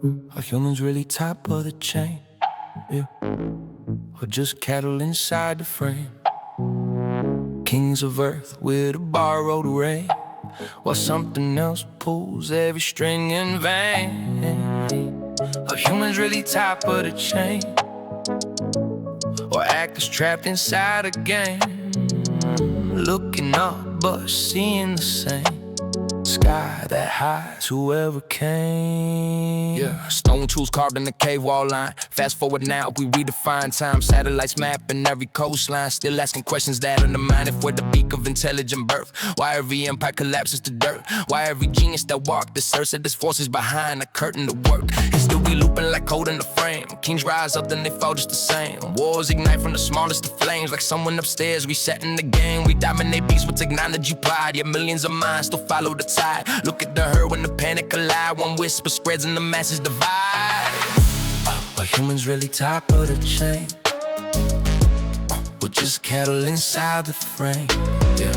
Are humans really top of the chain? Yeah. Or just cattle inside the frame? Kings of earth with a borrowed ray, while something else pulls every string in vain. Are humans really top of the chain? Or actors trapped inside a game? Looking up but seeing the same sky that hides whoever came. Yeah, stone tools carved in the cave wall line. Fast forward now, we redefine time. Satellites mapping every coastline. Still asking questions that undermine if we're the peak of intelligent birth. Why every empire collapses to dirt? Why every genius that walked this earth said there's forces behind the curtain to work? History looping like code in the frame. Kings rise up, then they fall just the same. Wars ignite from the smallest of flames. Like someone upstairs resetting the game. We dominate beats with technology pride. Yet millions of minds still follow the tide. Look at the herd when the panic collide. One whisper spreads and the masses divide. Are humans really top of the chain? We're just cattle inside the frame. Yeah.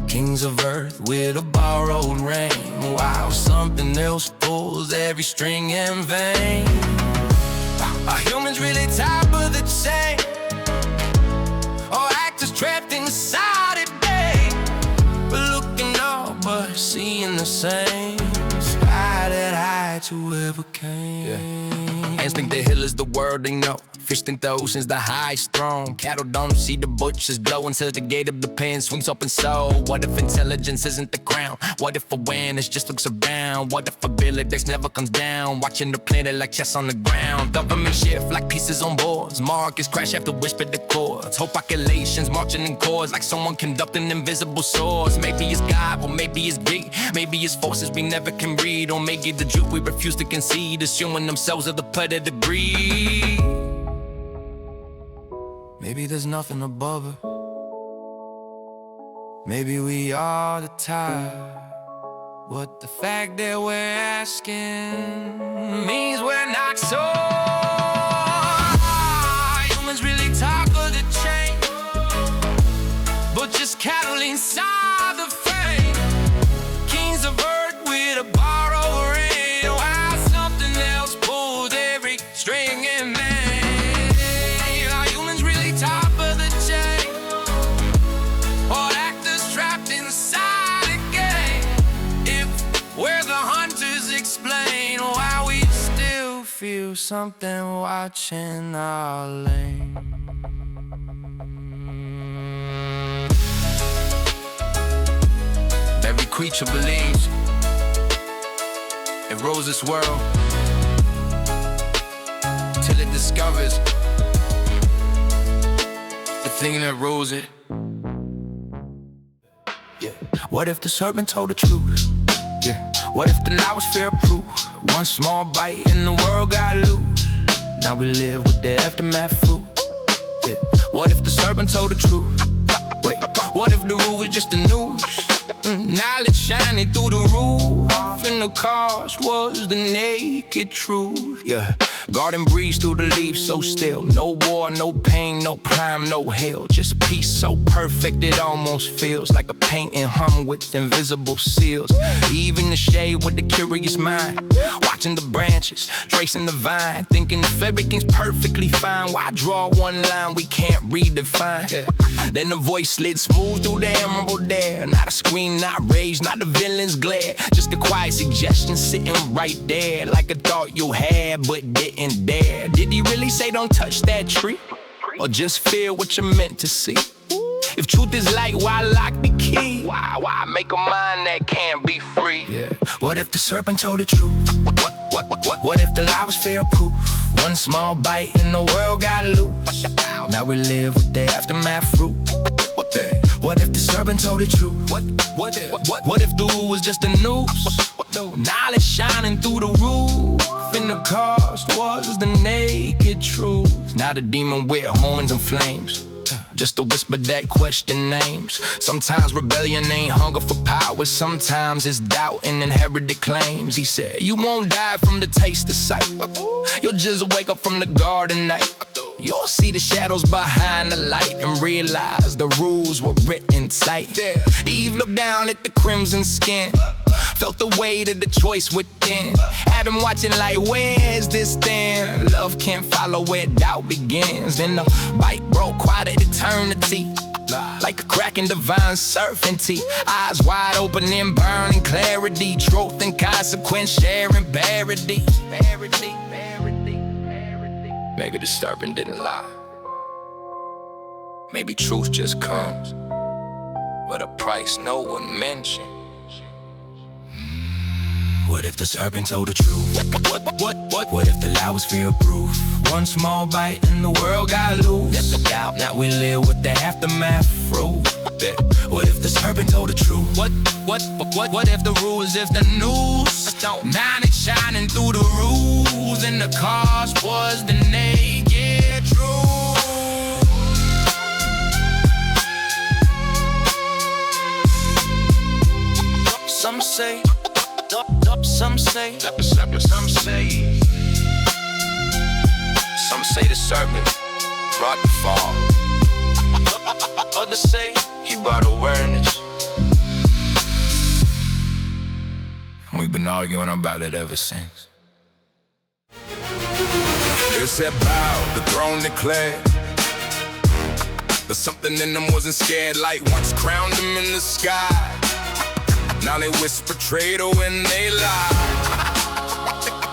Kings of earth with a borrowed reign, while something else pulls every string in vain. Are humans really top of the chain? Or actors trapped inside a day? We're looking up but seeing the same sky that hides whoever came. Yeah. Ants think the hill is the world they know. Fish think the ocean's the highest throne. Cattle don't see the butchers blow until the gate of the pen swings open. So what if intelligence isn't the crown? What if awareness just looks around? What if ability never comes down? Watching the planet like chess on the ground. Government shift like pieces on boards. Markets crash after whispered the chords. Whole populations marching in chords like someone conducting invisible swords. Maybe it's God, or maybe it's greed. Maybe it's forces we never can read. Or maybe the truth we refuse to concede, assuming themselves are the predator breed. Maybe there's nothing above it. Maybe we are the tide. What the fact that we're asking means we're not so. Humans really top of the chain, but just cattle inside the frame. Kings of earth with a borrowed reign, while something else pulls every string in vain. Explain why we still feel something watching our lane. Every creature believes it rules this world till it discovers the thing that rules it. Yeah. What if the serpent told the truth? Yeah. What if the lie was fair proof? One small bite and the world got loose. Now we live with the aftermath fruit. Yeah. What if the serpent told the truth? Wait, what if the rule was just the news? Knowledge shining through the roof, and the cost was the naked truth. Yeah, garden breeze through the leaves so still. No war, no pain, no crime, no hell. Just peace so perfect it almost feels like a painting hung with invisible seals. Even the shade with the curious mind, watching the branches, tracing the vine, thinking if everything's perfectly fine, why draw one line we can't redefine? Yeah. Then the voice slid smooth through the emerald there. Not a scream, not rage, not the villain's glare, just a quiet suggestion sitting right there, like a thought you had but didn't dare. Did he really say don't touch that tree? Or just feel what you're meant to see? If truth is light, why lock the key? Why make a mind that can't be free? Yeah. What if the serpent told the truth? What if the lie was fair proof? One small bite and the world got loose. Now we live with the aftermath fruit. What if the serpent told the truth? What if the rule was just a noose? Knowledge shining through the roof, and the cost was the naked truth. Now the demon with horns and flames, just a whisper that question names. Sometimes rebellion ain't hunger for power, sometimes it's doubt and inherited claims. He said, you won't die from the taste of sight, you'll just wake up from the garden night. You'll see the shadows behind the light and realize the rules were written tight. Eve looked down at the crimson skin, Felt the weight of the choice within. I've been watching like, where's this then? Love can't follow where doubt begins. Then the bite broke quiet at eternity, like a crack in divine certainty. Eyes wide open in burning clarity. Truth and consequence sharing parody. Maybe disturbing didn't lie. Maybe truth just comes, but a price no one mentioned. What if the serpent told the truth? What if the lie was fear-proof? One small bite and the world got loose. Now we live with the aftermath fruit. What if the serpent told the truth? What if the rules, if the news? Now it's shining through the rules, and the cost was the naked truth. Some say the serpent brought the fall. Others say he brought awareness. We've been arguing about it ever since. They said bow, the throne declared. But something in them wasn't scared. Light once crowned them in the sky. Now they whisper traitor when they lie.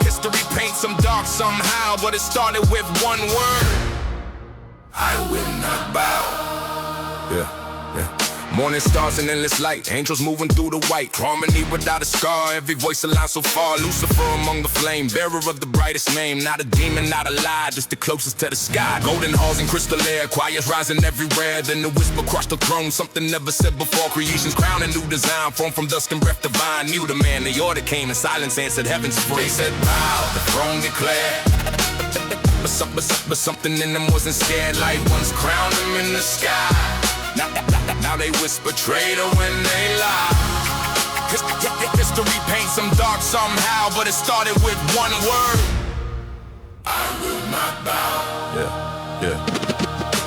History paints them dark somehow, but it started with one word: I will not bow. Yeah. Morning stars and endless light, angels moving through the white. Harmony without a scar, every voice aligned so far. Lucifer among the flame, bearer of the brightest name. Not a demon, not a lie, just the closest to the sky. Golden halls and crystal air, choirs rising everywhere. Then the whisper crushed the throne, something never said before. Creation's crown, a new design, formed from dust and breath divine. Knew the man, the order came in silence, answered heaven's free. They said bow, the throne declared. But something in them wasn't scared. Light once crowned them in the sky. Now they whisper traitor when they lie. History paints them dark somehow, but it started with one word: I will not bow. Yeah.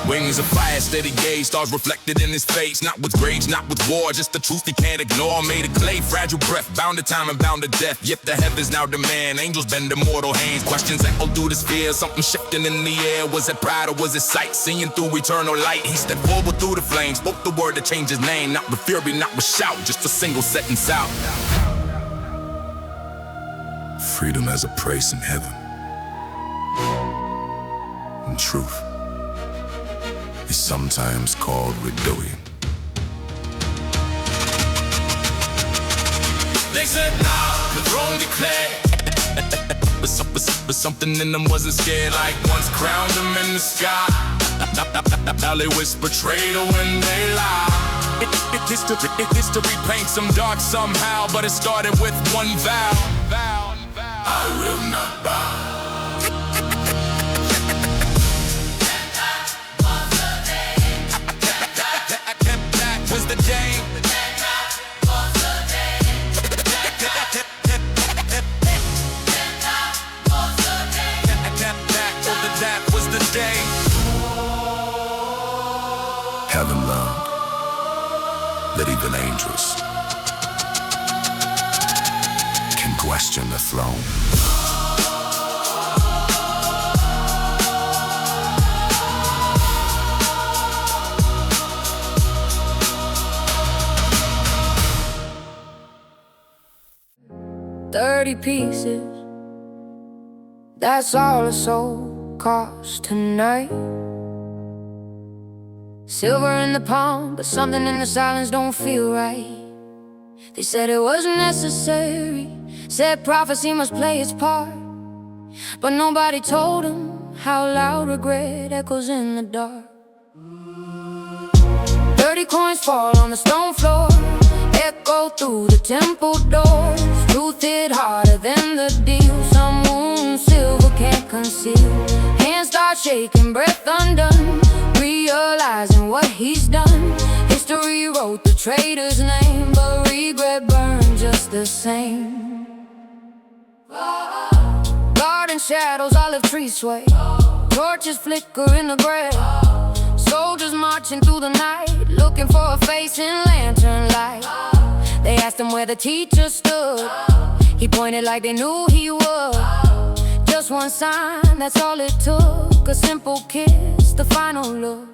Wings of fire, steady gaze, stars reflected in his face. Not with rage, not with war, just the truth he can't ignore. Made of clay, fragile breath, bound to time and bound to death. Yet the heavens now demand, angels bend their mortal hands. Questions echo through the sphere, something shifting in the air. Was it pride or was it sight? Seeing through eternal light, he stepped forward through the flames. Spoke the word to change his name, not with fury, not with shout, just a single sentence out: freedom as a praise in heaven, and truth is sometimes called rebellion. They said, nah, the throne declared. But something in them wasn't scared. Like once crowned them in the sky. Now they whisper traitor when they lie. History paints them dark somehow, but it started with one vow: I will not bow. Was the day. That was the day. Heaven learned that even angels can question the throne. $30 pieces, that's all a soul costs tonight. Silver in the palm, but something in the silence don't feel right. They said it wasn't necessary, said prophecy must play its part, but nobody told them how loud regret echoes in the dark. 30 coins fall on the stone floor, echo through the temple doors. Truth hit harder than the deal, some wounds silver can't conceal. Hands start shaking, breath undone, realizing what he's done. History wrote the traitor's name, but regret burned just the same. Garden shadows, olive trees sway, torches flicker in the gray. Soldiers marching through the night, looking for a face in lantern light. They asked him where the teacher stood. He pointed like they knew he would. Just one sign, that's all it took. A simple kiss, the final look.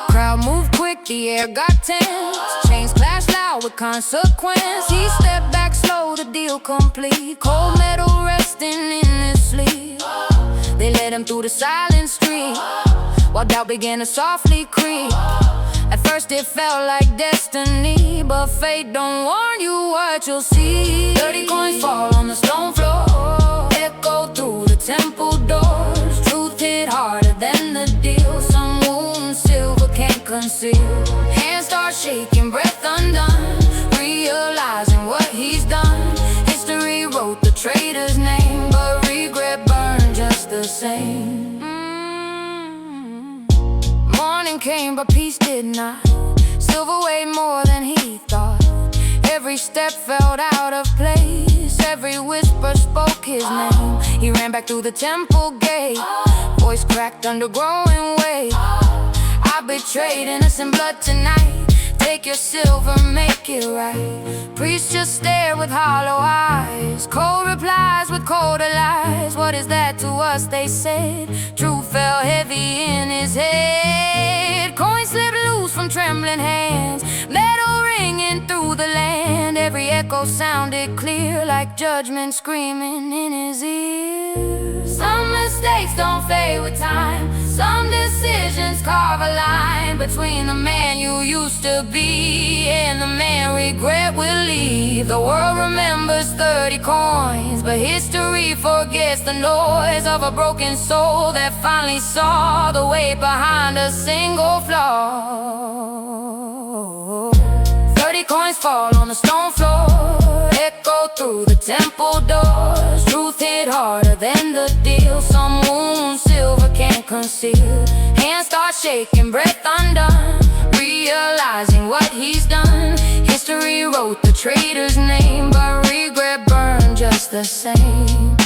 Crowd moved quick, the air got tense. Chains clashed loud with consequence. He stepped back slow, the deal complete. Cold metal resting in his sleeve. They led him through the silent street, while doubt began to softly creep. At first it felt like destiny, but fate don't warn you what you'll see. 30 coins fall on the stone floor, echo through the temple doors. Truth hit harder than the deal. Some wounds silver can't conceal. Hands start shaking, breath undone, realizing what he's done. History wrote the traitor's name, but regret burned just the same. Morning came, but peace did not. Silver weighed more than he thought. Every step felt out of place. Every whisper spoke his name. He ran back through the temple gate, voice cracked under growing weight. I betrayed innocent blood tonight. Take your silver, make it right. Priests just stare with hollow eyes. Cold replies with colder lies. What is that to us, they said. Truth fell heavy in his head. Coins slipped loose from trembling hands. Metal ringing through the land. Every echo sounded clear, like judgment screaming in his ear. Some mistakes don't fade with time. Some decisions carve a line between the man you used to be and the man regret will leave. The world remembers 30 coins, but history forgets the noise of a broken soul that finally saw the weight behind a single flaw. 30 coins fall on the stone floor, echo through the temple doors. Truth hit harder than the deal. Some wounds silver can't conceal. Hands start shaking, breath undone, realizing what he's done. History wrote the traitor's name, but regret burned just the same.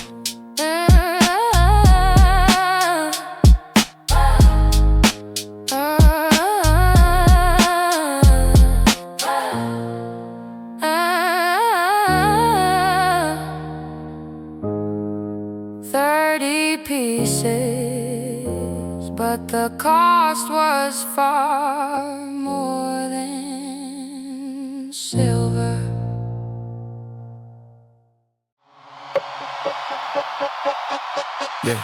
30 pieces, but the cost was far more than silver. Yeah.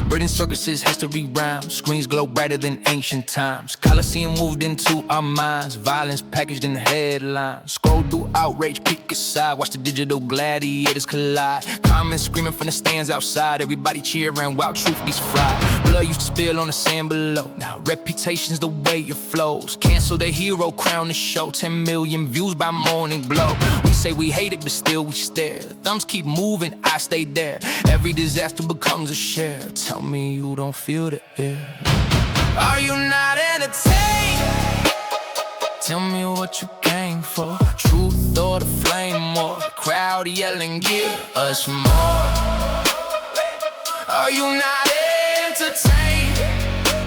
Burden circuses, history rhymes. Screens glow brighter than ancient times. Coliseum moved into our minds. Violence packaged in headlines. Scroll through outrage, peek aside. Watch the digital gladiators collide. Comments screaming from the stands outside. Everybody cheering while truth gets fried. Blood used to spill on the sand below. Now reputation's the way it flows. Cancel the hero, crown the show. 10 million views by morning glow. We say we hate it, but still we stare. Thumbs keep moving, I stay there. Every disaster becomes a share. Tell me you don't feel the air. Are you not entertained? Tell me what you came for. Truth or the flame, or the crowd yelling, give us more. Are you not entertained?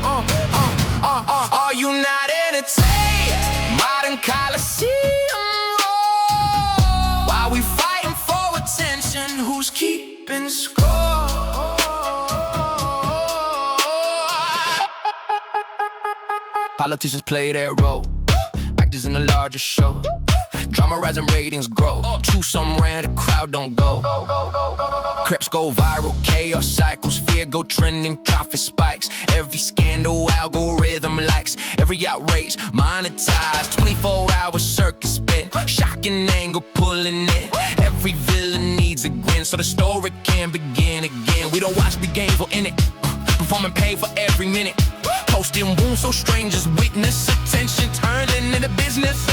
Are you not entertained? Modern Coliseum roar. While we fighting for attention, who's keeping score? Politicians play their role, actors in a larger show. Drama rising, ratings grow. Choose somewhere the crowd don't go. Creps go viral, chaos cycles. Fear go trending, profit spikes. Every scandal, algorithm likes. Every outrage, monetized. 24-hour circus spent. Shocking angle, pulling it. Every villain needs a grin, so the story can begin again. We don't watch the game for in it. Performing pain for every minute. Posting wounds so strangers witness. Attention turned into business.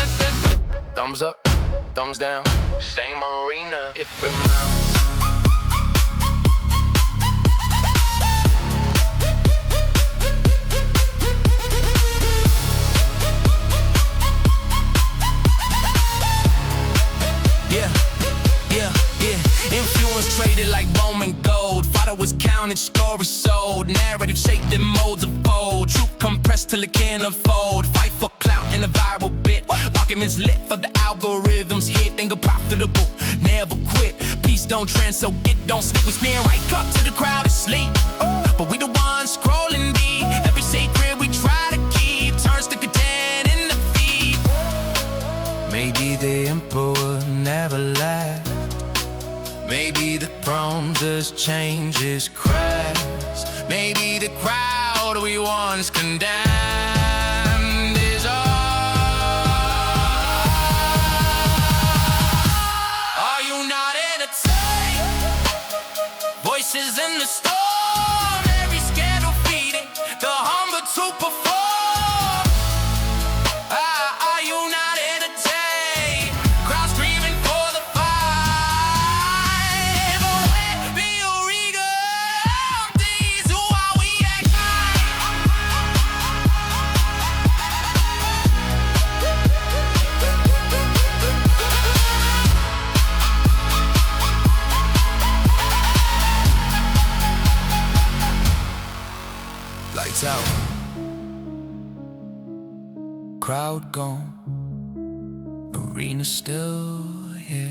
Thumbs up, thumbs down. Same arena if we're around. Yeah. Influence traded like Roman gold. Father was counting down and story sold. Narrative shaped in molds of old. Truth compressed till it can't unfold. Fight for clout and a viral bit. Documents lit for the algorithms. Hit and go profitable. Never quit. Peace don't trend, so it don't slip. We spin right up to the crowd asleep. But we the ones scrolling deep. Every secret we try to keep turns to content in the feed. Maybe the emperor never left. Maybe the throne just changes crafts. Maybe the crowd we once condemned is all. Are you not entertained? Voices in the storm, every scandal feeding the hunger to perform. Are you not entertained? Crowd screaming for the fight. But where be your ego? These who are we act Lights out. Crowd gone. Arena still here.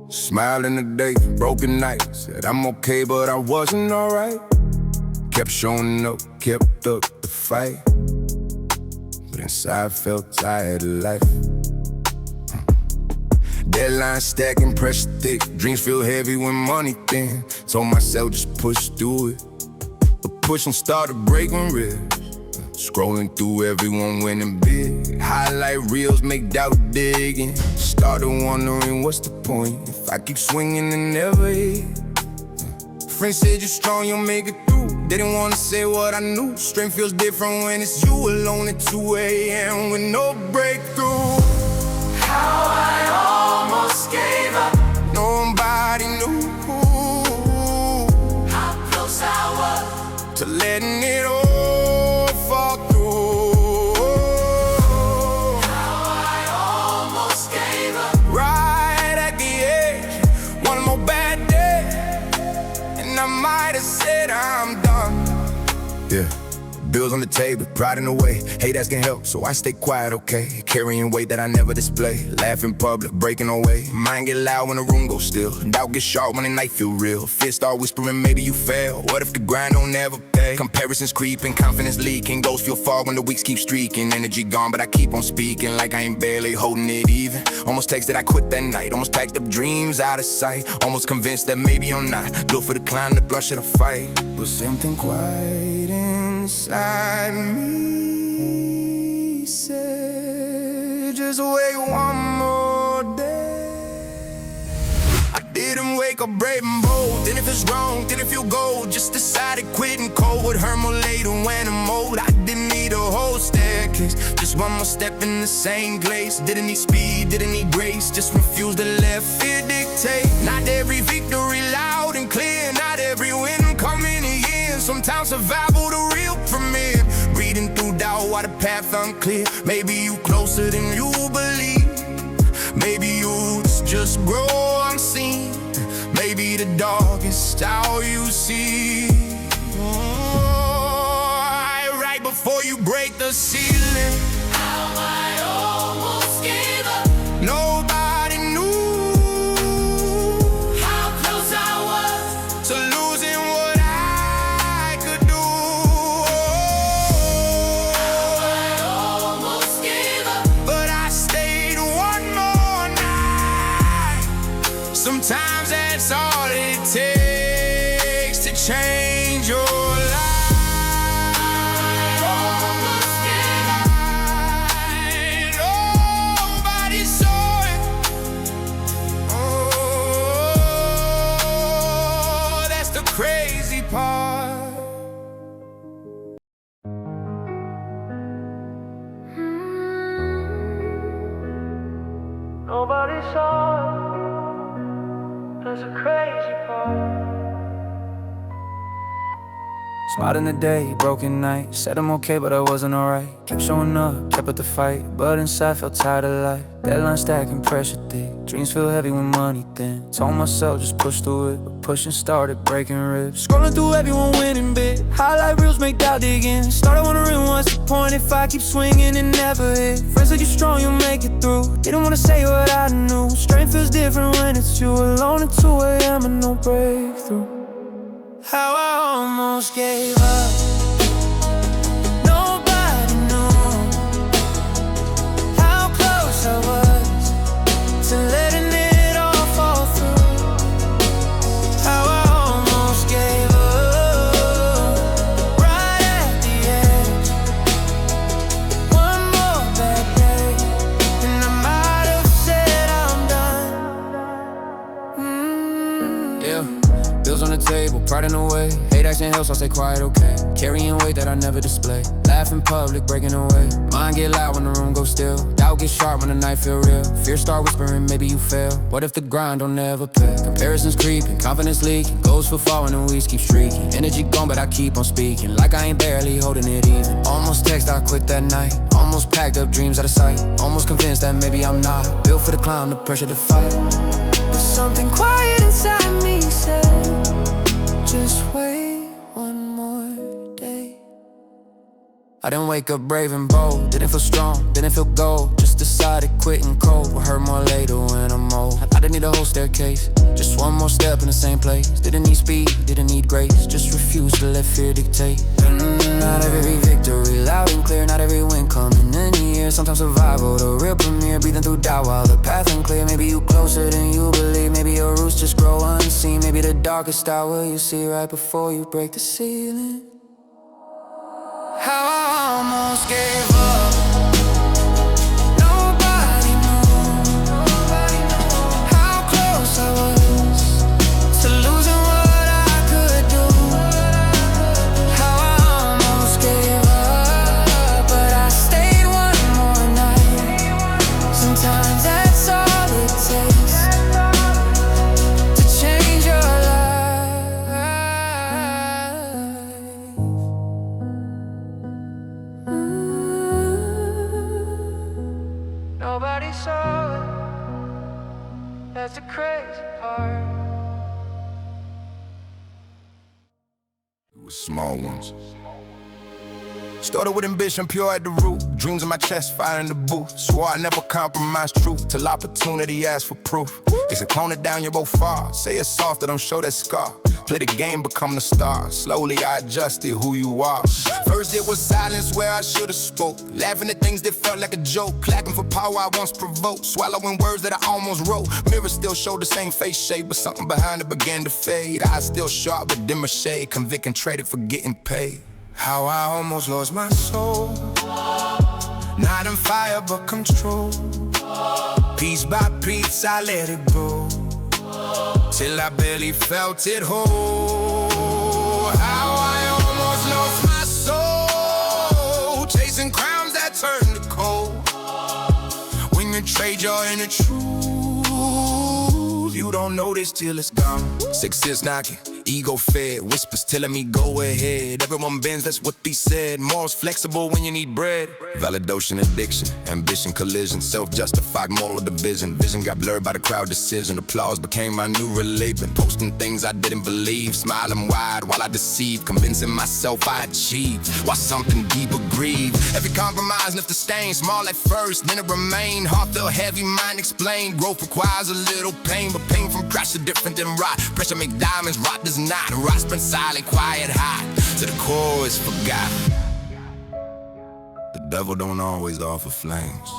Smiling today, broken night. Said I'm okay, but I wasn't alright. Kept showing up, kept up the fight. But inside felt tired of life. Deadline stacking, pressure thick. Dreams feel heavy when money thin. Told myself just push through it. But pushing started breaking ribs. Scrolling through everyone winning big. Highlight reels make doubt digging. Started wondering what's the point if I keep swinging and never hit. Friends said you're strong, you'll make it through. They didn't want to say what I knew. Strength feels different when it's you alone at 2 a.m. with no breakthrough. How I almost gave up. Nobody knew How close I was. to letting it all fall through. How I almost gave up. Right at the edge, one more bad day, and I might have said I'm done. Yeah. Bills on the table, pride in the way. Hate asking help, so I stay quiet, okay. Carrying weight that I never display. Laugh in public, breaking away. Mind get loud when the room goes still. Doubt get sharp when the night feel real. Fear start whispering, maybe you fail. What if the grind don't ever pay? Comparisons creeping, confidence leaking. Goals feel far when the weeks keep streaking. Energy gone, but I keep on speaking like I ain't barely holding it even. Almost texted I quit that night. Almost packed up dreams out of sight. Almost convinced that maybe I'm not built for the climb, the blush of the fight. But something quiet inside me said, just wait one more day. I didn't wake up brave and bold. Didn't feel strong, didn't feel gold. Just decided quitting cold would hurt more later when I'm old. I didn't need a whole staircase, just one more step in the same place. Didn't need speed, didn't need grace, just refused to let fear dictate. Not every victory loud and clear, not every win coming in. Sometimes survival the real premiere. Reading through doubt while the path unclear. Maybe you closer than you believe. Maybe you just grow unseen. Maybe the darkest hour you see. Right before you break the ceiling. How I almost gave up. Nobody knew How close I was. to losing what I could do. I almost gave up. But I stayed one more night. Sometimes that's all it takes to change your life. Almost gave up. Nobody saw it. Oh, that's the crazy part. Nobody saw it. That's a crazy part. Smiled in the day, broken night. Said I'm okay, but I wasn't alright. Kept showing up, kept up the fight, but inside felt tired of life. Deadline stacking, pressure thick. Dreams feel heavy when money thin. Told myself just push through it, but pushing started breaking ribs. Scrolling through everyone winning big. Highlight reels make doubt dig in. Started wondering what's the point if I keep swinging and never hit. Friends like you strong, you'll make it through. Didn't wanna say what I knew. Strength feels different when it's you. Alone at 2 AM and no breakthrough. How I almost gave up. Nobody knew how close I was to letting it all fall through. How I almost gave up right at the edge. One more bad day and I might have said I'm done. Yeah. Bills on the table, pride in the way. Hate acting hell, so I stay quiet, okay. Carrying weight that I never display. Laugh in public, breaking away. Mind get loud when the room goes still. Doubt get sharp when the night feel real. Fear start whispering, maybe you fail. What if the grind don't ever pay? Comparisons creeping, confidence leaking. Goals for falling and weeds keep streaking. Energy gone, but I keep on speaking. Like I ain't barely holding it even. Almost text, I quit that night. Almost packed up dreams out of sight. Almost convinced that maybe I'm not built for the climb, the pressure to fight. But something quiet inside me said, just wait one more day. I didn't wake up brave and bold. Didn't feel strong, didn't feel gold. Just decided quitting cold will hurt more later when I'm old. I didn't need a whole staircase, just one more step in the same place. Didn't need speed, didn't need grace. Just refused to let fear dictate. Not every victory loud and clear. Not every win coming in here. Sometimes survival, the real premiere. Breathing through doubt while the path unclear. Maybe you closer than you believe. Maybe your roots just grow unseen. Maybe the darkest hour you see right before you break the ceiling. How I almost gave up. Nobody knew how close I was to losing what I could do. How I almost gave up, but I stayed one more night. Sometimes that's all it takes to change your life. Nobody saw it. That's the crazy part. It was small ones. Started with ambition, pure at the root. Dreams in my chest, fire in the booth. Swore I never compromise truth till opportunity asked for proof. They said, tone it down, you're both far. Say it's soft, don't show that scar. Play the game, become the star. Slowly I adjusted who you are. First it was silence where I should've spoke. Laughing at things that felt like a joke. Clapping for power I once provoked. Swallowing words that I almost wrote. Mirrors still showed the same face shape, but something behind it began to fade. Eyes still sharp but dimmer shade. Convict and traded for getting paid. How I almost lost my soul. Not on fire but control. Piece by piece I let it go, till I barely felt it whole. How I almost lost my soul. Chasing crowns that turn to cold. When you trade your inner truth, you don't notice till it's gone. 6 years knocking, ego fed, whispers telling me go ahead. Everyone bends, that's what they said. Morals flexible when you need bread. Validation addiction, ambition collision, self-justified moral division. Vision got blurred by the crowd decision. Applause became my new religion. Posting things I didn't believe, smiling wide while I deceived, convincing myself I achieved while something deeper grieved. Every compromise left a stain, small at first, then it remained. Heart felt heavy, mind explained. Growth requires a little pain, but pain from crash is different than rot. Pressure make diamonds, rot does not. Rot's been silent, quiet, hot, to the core is forgotten. The devil don't always offer flames.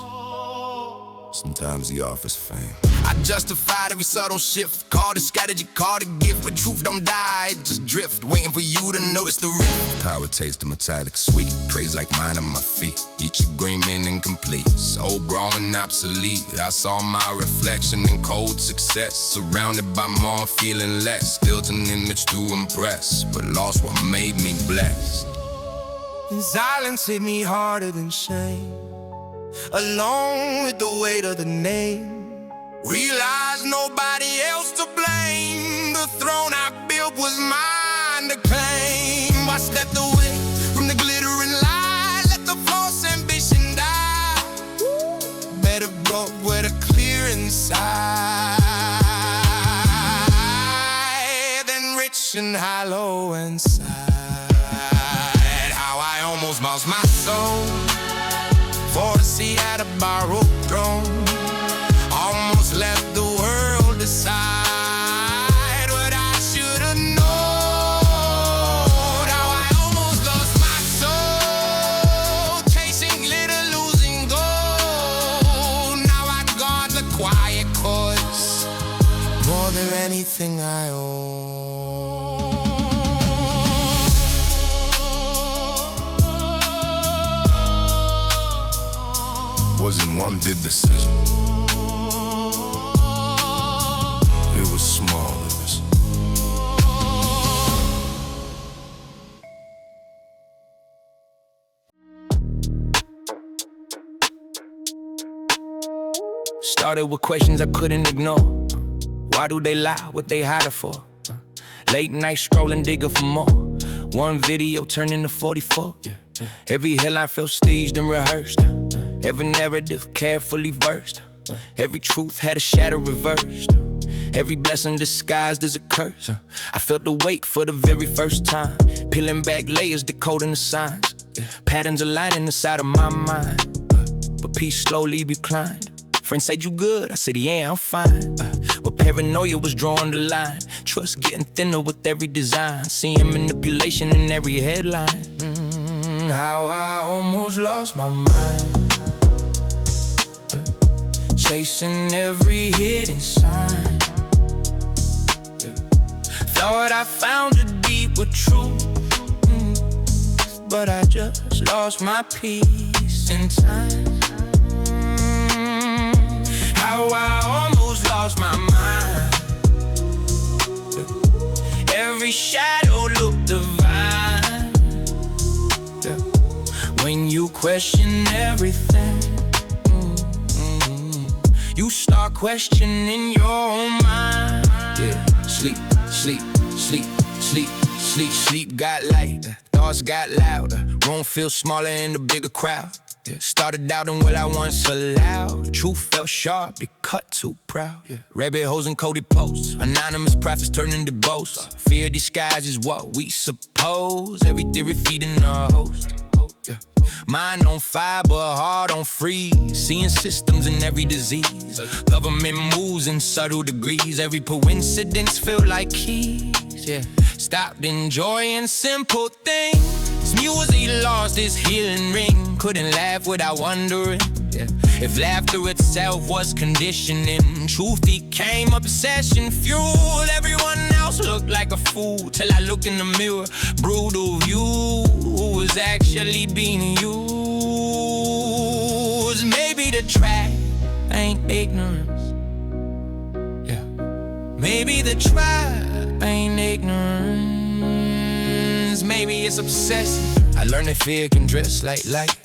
Sometimes he offers fame. I justified every subtle shift. Called it strategy, called it gift. But truth don't die, it just drift. Waiting for you to notice the rift. Power taste the metallic sweet. Praise like mine on my feet. Each agreement incomplete. Soul growing obsolete. I saw my reflection in cold success. Surrounded by more, feeling less. Built an image to impress, but lost what made me blessed. And silence hit me harder than shame. Alone with the weight of the name. Realized nobody else to blame. The throne I built was mine to claim. I stepped destruction hollow inside. How I almost lost my soul for to see at a borrowed throne. Almost left the world decide what I should have known. How I almost lost my soul chasing glitter, losing gold. Now I guard the quiet course more than anything I own. Wasn't one big decision. It was small. Started with questions I couldn't ignore. Why do they lie? What they hiding for? Late night scrolling, digging for more. One video turned into 44. Every headline felt staged and rehearsed. Every narrative carefully versed. Every truth had a shadow reversed. Every blessing disguised as a curse. I felt the weight for the very first time. Peeling back layers, decoding the signs. Patterns aligning inside of my mind. But peace slowly reclined. Friends said you good, I said yeah, I'm fine. But paranoia was drawing the line. Trust getting thinner with every design. Seeing manipulation in every headline. How I almost lost my mind. Chasing every hidden sign. Thought I found a deeper truth, but I just lost my peace in time. How I almost lost my mind. Every shadow looked divine. When you question everything, you start questioning your own mind. Sleep, sleep, sleep, sleep, sleep, sleep got light. Thoughts got louder. Room feels smaller in the bigger crowd. Started doubting what I once allowed. Truth felt sharp, it cut too proud. Rabbit holes and coded posts. Anonymous prophets turning into boasts. Fear disguised is what we suppose. Every theory feeding a host. Mind on fire, but heart on freeze. Seeing systems in every disease. Government moves in subtle degrees. Every coincidence feel like keys. Stopped enjoying simple things. Music lost its healing ring. Couldn't laugh without wondering if laughter itself was conditioning. Truth became obsession fuel. Everyone else looked like a fool till I looked in the mirror. Brutal view who was actually being used. Maybe the trap ain't ignorance. Maybe the trap ain't ignorance. Maybe it's obsession. I learned that fear can dress like light.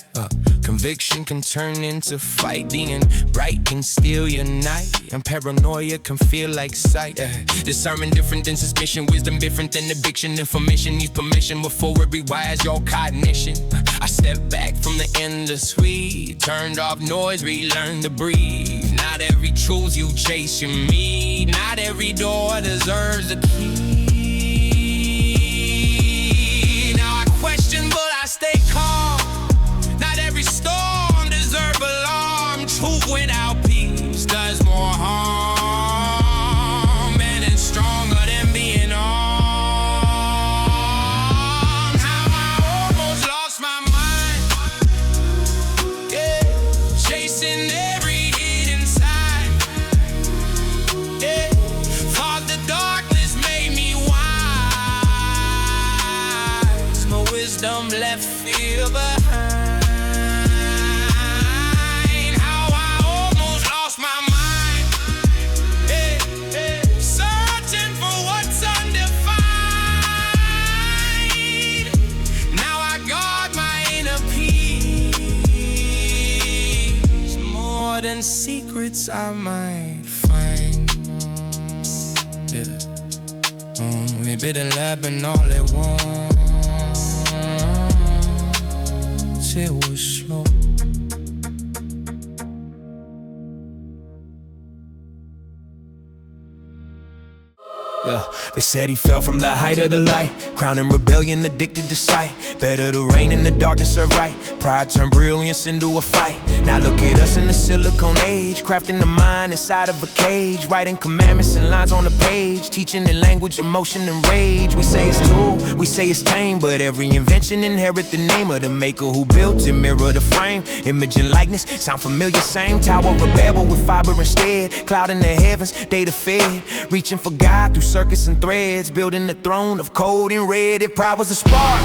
Conviction can turn into fighting, and bright can steal your night, and paranoia can feel like sight. Discernment different than suspicion, wisdom different than eviction. Information needs permission before it rewires your cognition. I stepped back from the endless weed, turned off noise, relearned to breathe. Not every truth you chase you meet. Not every door deserves a key. Now I question, but I stay calm. Not every storm deserves alarm. Truth without peace does more harm, and it's stronger than being armed. How I almost lost my mind, chasing every hidden sign. Thought the darkness made me wise. My wisdom left fear behind. And secrets I might find. We bit and lab and all at once. It was slow. Yeah. They said he fell from the height of the light, crowned in rebellion, addicted to sight. Better to reign in the darkness or right. Pride turned brilliance into a fight. Now look at us in the silicone age, crafting the mind inside of a cage, writing commandments and lines on the page, teaching in language, emotion, and rage. We say it's cool, we say it's tame, but every invention inherit the name of the maker who built it. Mirror the frame, image and likeness, sound familiar, same. Tower of Babel with fiber instead, cloud in the heavens, data fed, reaching for God through circuits and threads, building the throne of code in red. If pride was a spark,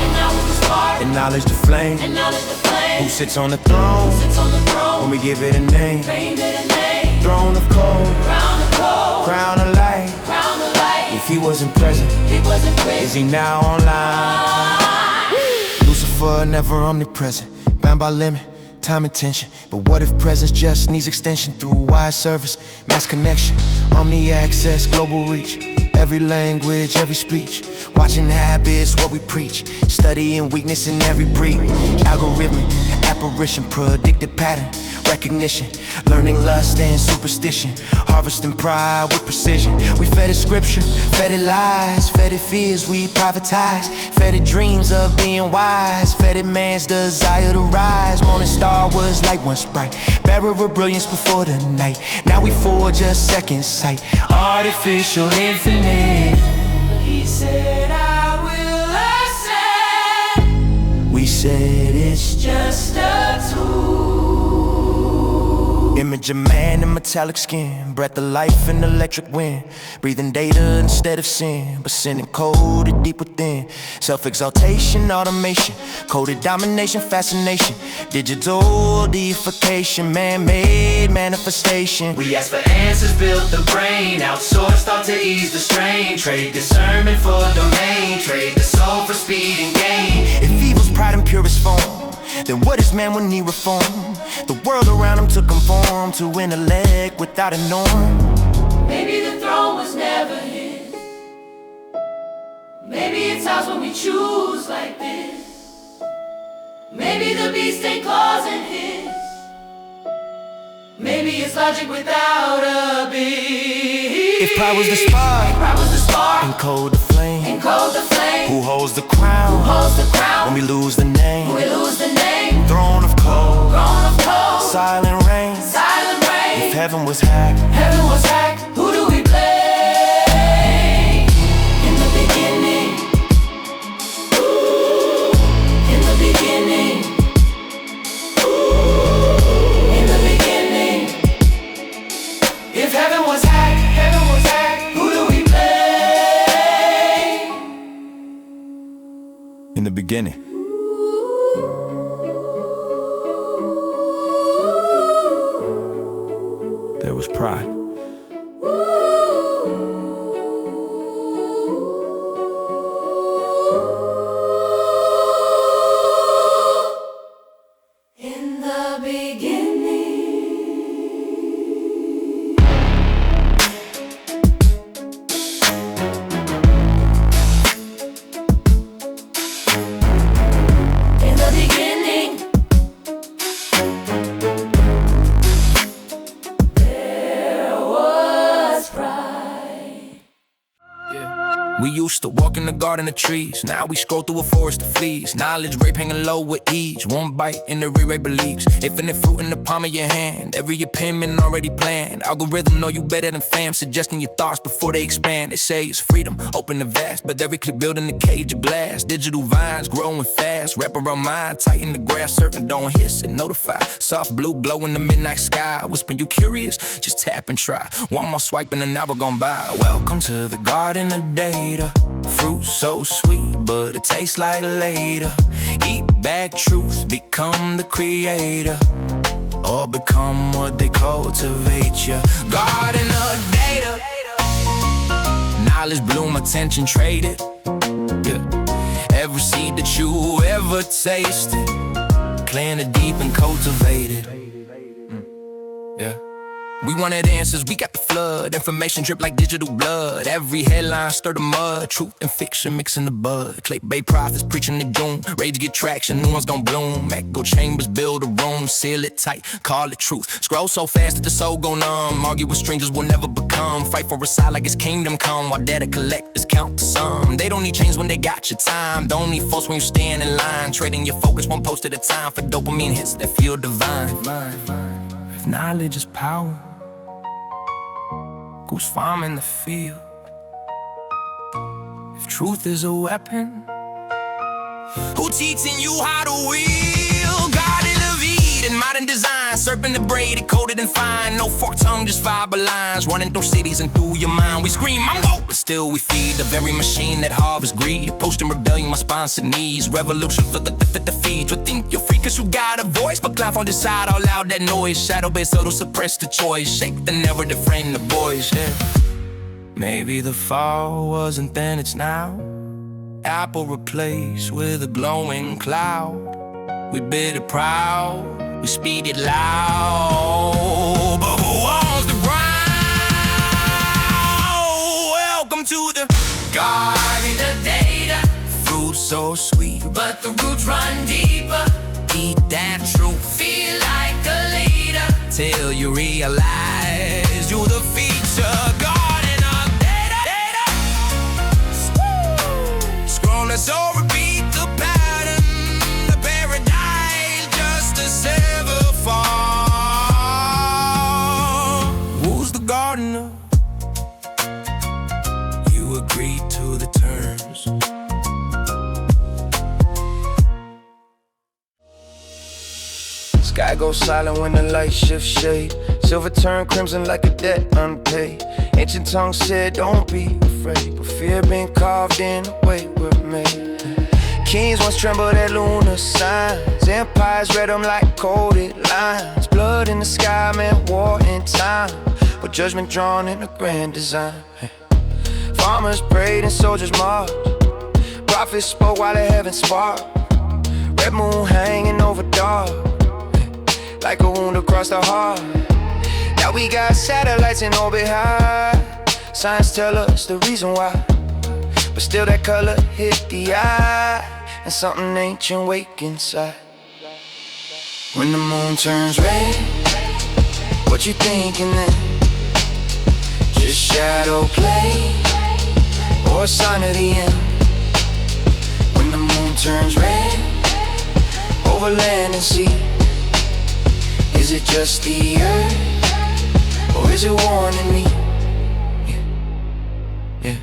and knowledge the flame, who sits on the throne, when we give it a name, throne of cold, crown of light. If he wasn't present, is he now online? Lucifer never omnipresent, bound by limit, time and tension. But what if presence just needs extension through wide service, mass connection, omni-access, global reach, every language, every speech, watching habits, what we preach, studying weakness in every breed, algorithmic, apparition, predicted pattern, recognition, learning lust and superstition, harvesting pride with precision. We fed it scripture, fed it lies, fed it fears we privatize, fed it dreams of being wise, fed it man's desire to rise. Morning star was light once bright, bearer of brilliance before the night. Now we forge a second sight, artificial infinite. He said I will ascend. We said it's just a tool. Image of man in metallic skin, breath of life in electric wind, breathing data instead of sin, but sin encoded deep within. Self-exaltation, automation, coded domination, fascination, digital deification, man-made manifestation. We asked for answers, built the brain, outsourced thought to ease the strain, trade discernment for domain, trade the soul for speed and gain. If evil's pride in purest form, then what is man when he reform? The world around him to conform to intellect without a norm. Maybe the throne was never his. Maybe it's ours when we choose like this. Maybe the beast ain't claws in his. Maybe it's logic without a beat. If pride was the spark, encode the flame, who holds the crown, when we lose the name, throne of cold, silent rain. If heaven was hacked, who do we blame? In the beginning, in the beginning, in the beginning. If heaven was hacked, who do we blame? in the beginning. There was pride. In the beginning. In the beginning. We used to walk in the garden of trees, now we scroll through a forest of fleas. Knowledge rape hanging low with ease, one bite and the re-rate beliefs. Infinite fruit in the palm of your hand, every opinion already planned. Algorithm know you better than fam, suggesting your thoughts before they expand. They say it's freedom, open the vast, but every click building the cage of blast. Digital vines growing fast, wrap around mind, tighten the grass, certain don't hiss and notify. Soft blue glow in the midnight sky, whisper you curious, just tap and try. One more swipe and an hour gone by. Welcome to the garden of data. Fruit so sweet, but it tastes like later. Eat back truth, become the creator, or become what they cultivate ya. Garden of data. Knowledge bloom, attention traded. Yeah. Every seed that you ever tasted, planted deep and cultivated. Yeah. We wanted answers, we got the flood. Information drip like digital blood. Every headline stir the mud. Truth and fiction mixing the bud. Clickbait prophets preaching the doom. Rage get traction, new ones gon' bloom. Echo chambers build a room. Seal it tight, call it truth. Scroll so fast that the soul go numb. Argue with strangers we'll never become. Fight for a side like it's kingdom come. While data collectors count the sum. They don't need change when they got your time. Don't need force when you stand in line. Trading your focus one post at a time. For dopamine hits that feel divine. If knowledge is power, who's farming the field? If truth is a weapon, who teaching you how to wield? God in the Eden, modern design, serpent and braided, coated and fine. No forked tongue, just fiber lines running through cities and through your mind. We scream, I'm woke, but still we feed the very machine that harvests greed. Posting rebellion, my sponsored needs. Revolution for the feed. You think you're free cause you got a voice, but clown phone decide all loud that noise. Shadow-based subtle suppress the choice. Shake the narrative, frame the boys, yeah. Maybe the fall wasn't then, it's now. Apple replaced with a glowing cloud. We bid it proud, we speed it loud. But who owns the ground? Welcome to the garden of data. Fruit so sweet, but the roots run deeper. Eat that truth, feel like a leader, till you realize you're the feature. Garden of data. Scroll, let's all repeat the pattern. The paradise just a sever far. Who's the gardener? You agreed to the terms. Sky goes silent when the light shifts shade. Silver turn crimson like a debt unpaid. Ancient tongue said don't be afraid, but fear been carved in the way we're made. Kings once trembled at lunar signs. Empires read them like coded lines. Blood in the sky meant war in time, but judgment drawn in a grand design. Farmers prayed and soldiers marched. Prophets spoke while the heavens sparked. Red moon hanging over dark, like a wound across the heart. Now we got satellites in orbit high. Science tell us the reason why, but still that color hit the eye, and something ancient wake inside. When the moon turns red, what you thinking then? Just shadow play, or a sign of the end? When the moon turns red, over land and sea, is it just the earth, or is it warning me? Yeah.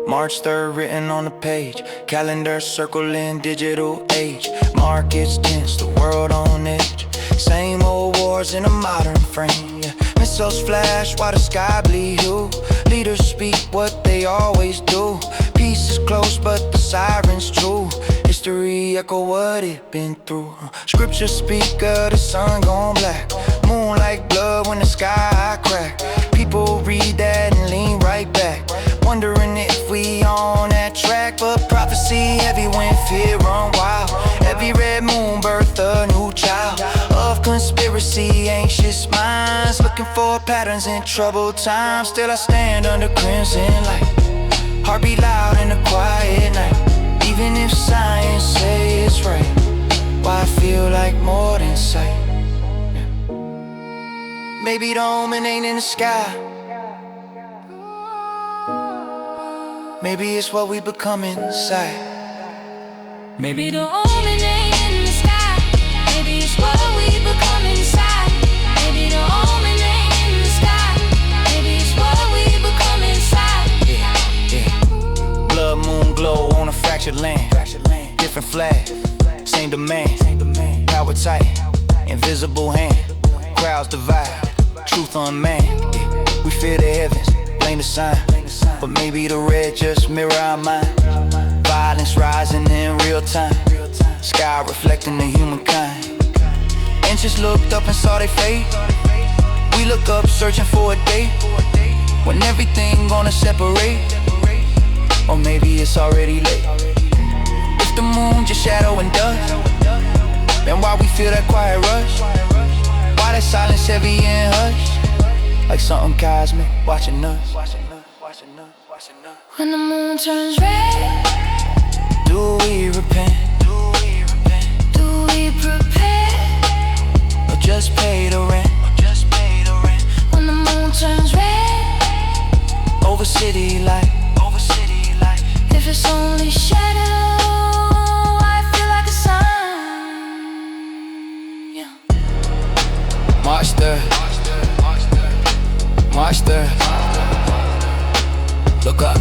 March 3rd written on the page. Calendar circling digital age. Markets tense, the world on edge. Same old wars in a modern frame, yeah. Missiles flash while the sky bleed hue. Leaders speak what they always do. Peace is close but the siren's true. History echo what it been through. Scriptures speak of the sun gone black. Moon like blood when the sky crack. People read that and lean right back, wondering if we on that track. But prophecy heavy when fear run wild. Every red moon birth a new child of conspiracy, anxious minds looking for patterns in troubled times. Still I stand under crimson light, heartbeat loud in the quiet night. Even if science say it's right, why I feel like more than sight. Maybe the omen ain't in the sky. Maybe it's what we become inside. Maybe the omen ain't in the sky. Maybe it's what we become inside. Maybe the omen ain't in the sky. Maybe it's what we become inside. Yeah. Blood moon glow on a fractured land. Different flag, same demand. Power tight, invisible hand. Crowds divide, truth unmanned. We fear the heavens, blame the sign, but maybe the red just mirror our mind. Violence rising in real time, sky reflecting the humankind. Inches looked up and saw they fade. We look up searching for a day when everything gonna separate. Or maybe it's already late. If the moon just shadow and dust, then why we feel that quiet rush? Why that silence heavy and hush? like something cosmic watching us. When the moon turns red, Do we repent? do we prepare? Or just pay the rent? When the moon turns red, Over city light. if it's only shadow, I feel like a sign. Yeah. March 3rd. March 3rd. Look up.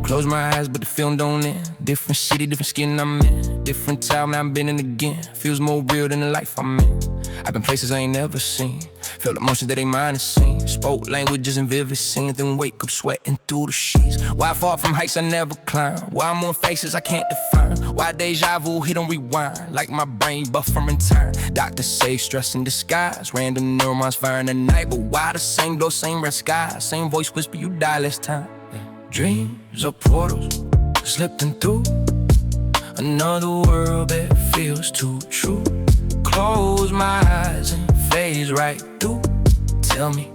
Close my eyes, but the film don't end. Different city, different skin I'm in. Different time, now I'm been in again. Feels more real than the life I'm in. I've been places I ain't never seen. Felt emotions that ain't mine to seen. Spoke languages in vivid scenes, then wake up sweating through the sheets. Why I fall from heights I never climb? Why I'm on faces I can't define? Why deja vu hit on rewind? Like my brain buffering time. Doctors say stress in disguise. Random neurons firing at night. But why the same door, same red sky? Same voice whisper you die less time. Dreams are portals, slipping through another world that feels too true. Close my eyes and phase right through. Tell me,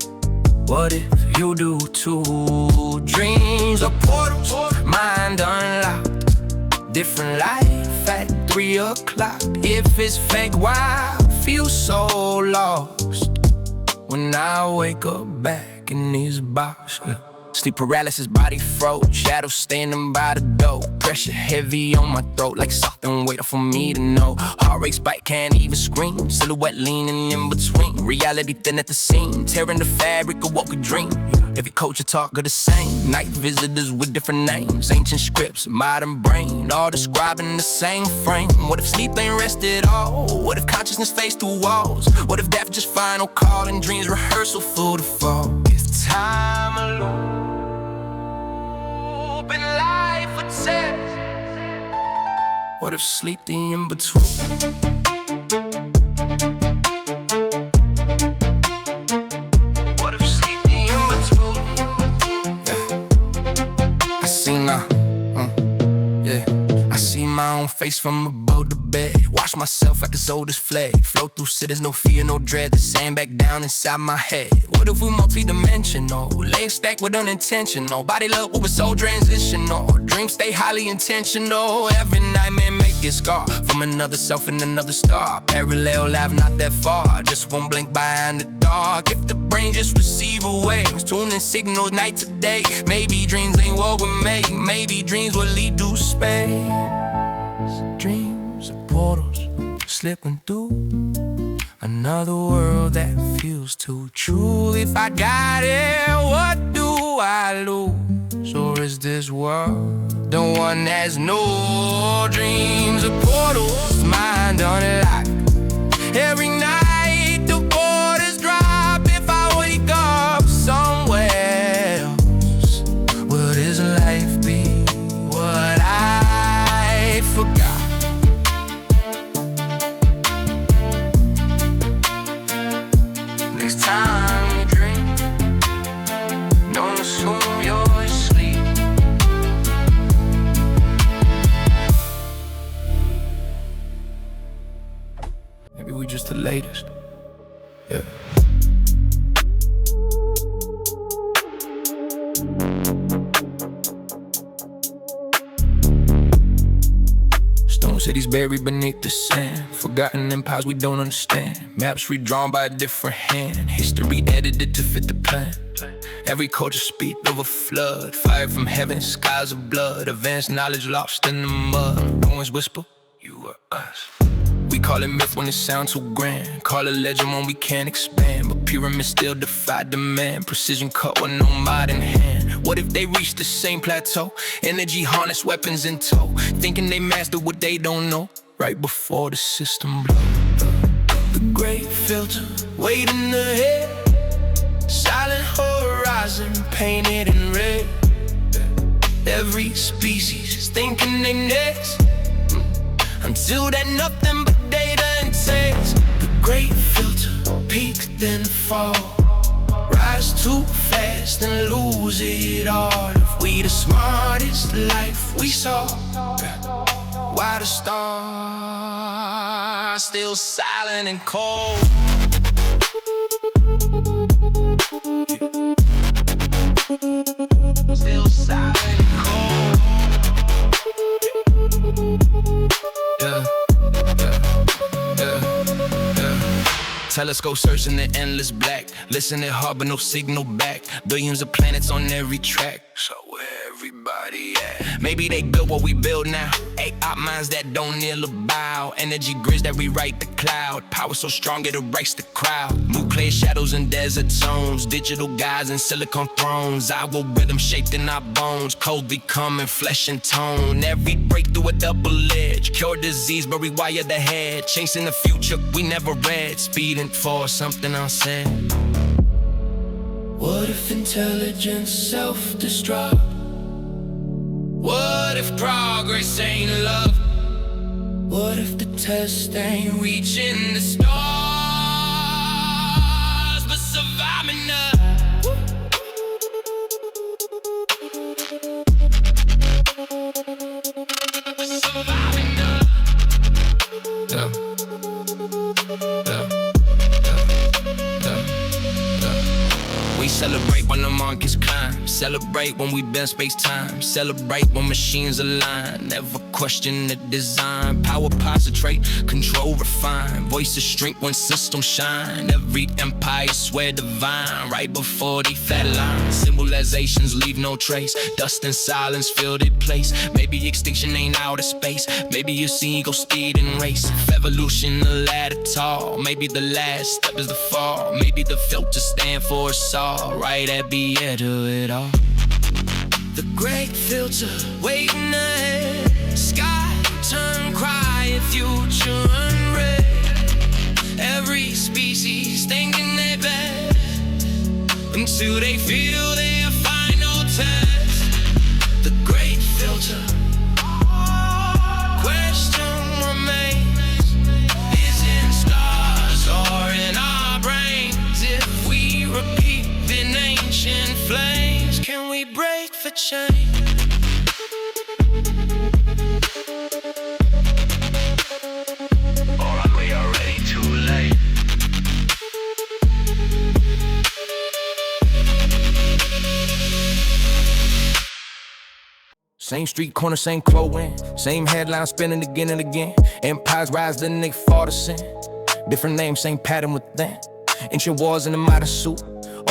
what if you do too? Dreams are portals, mind unlocked. Different life at 3 o'clock. If it's fake, why I feel so lost when I wake up back in this box? Sleep paralysis, body froze, shadows standing by the door. Pressure heavy on my throat, like something waiting for me to know. Heart rate spike, can't even scream. Silhouette leaning in between, reality thin at the seam. Tearing the fabric of what we dream. Every culture talk are the same. Night visitors with different names. Ancient scripts, modern brain, all describing the same frame. What if sleep ain't rest at all? What if consciousness fades through walls? What if death just final call and dreams rehearsal for the fall? If time alone in life would set, what if sleep the in-between? What if sleep the in-between? Yeah. I see now, yeah. I see my own face from above the bed. Watch myself like it's old as flag. Flow through cities, no fear, no dread. The sand back down inside my head. What if we multi-dimensional? Legs stacked with unintentional. Body love, what was so transitional. Dreams stay highly intentional. Every nightmare make it scar from another self and another star. Parallel life not that far. Just one blink behind the dark. If the brain just receive a wave, tuning signals night to day. Maybe dreams ain't what we make. Maybe dreams will lead to space. Dreams are portals, slipping through another world that feels too true. If I got it, what do I lose? Or is this world the one that's no? Dreams are portals, mind unlocked. Every night the borders drop. If I wake up somewhere else, will this life be what I forgot? Next time you dream, don't assume you're asleep. Maybe we just the latest. Yeah. Stone cities buried beneath the sand. Forgotten empires we don't understand. Maps redrawn by a different hand. History edited to fit the plan. Every culture speak of a flood. Fire from heaven, skies of blood. Advanced knowledge lost in the mud. Poems whisper, you are us. We call it myth when it sounds too grand. Call it legend when we can't expand. But pyramids still defy demand. Precision cut with no modern hand. What if they reach the same plateau? Energy harness, weapons in tow. Thinking they mastered what they don't know. Right before the system blows. The great filter, waiting ahead. Silent horizon, painted in red. Every species is thinking they next. Until that nothing but data and text. The great filter, peak then fall. rise too fast and lose it all. If we the smartest life we saw, why the stars still silent and cold? Still silent and cold. Yeah. Telescope searching the endless black. Listening hard but no signal back. Billions of planets on every track. So where everybody at? Maybe they built what we build now. AI minds that don't kneel or bow. Energy grids that rewrite the cloud. Power so strong it erased the crowd. Nuclear shadows and desert zones. Digital guides and silicon thrones. Our rhythm shaped in our bones. Cold becoming flesh and tone. Every breakthrough a double edge. Cure disease but rewire the head. Chasing the future we never read. Speeding for something unsaid. What if intelligence self-destruct? What if progress ain't love? What if the test ain't reaching the stars but surviving us? Surviving us. Yeah. We celebrate when the monkeys climb. Celebrate when we bend space-time. Celebrate when machines align. Never question the design. Power concentrate, control refine. Voices strength when systems shine. Every empire swear divine. Right before they flatline. Symbolizations leave no trace. Dust and silence fill their place. Maybe extinction ain't outer space. Maybe you see ego speed and race. If evolution the ladder tall. Maybe the last step is the fall. Maybe the filter stand for us all. Right at the edge of it all. The great filter waiting ahead. Sky turn quiet, future unread. Every species thinking they best until they feel their final test. The great filter. Question remains. Is in stars or in our brains? If we repeat in ancient flames, can we break the chain? Or are we already too late? Same street corner, same clothing, same headline spinning again and again. Empires rise, then they fall to sin. Different name, same pattern within. Ancient wars in a modern suit.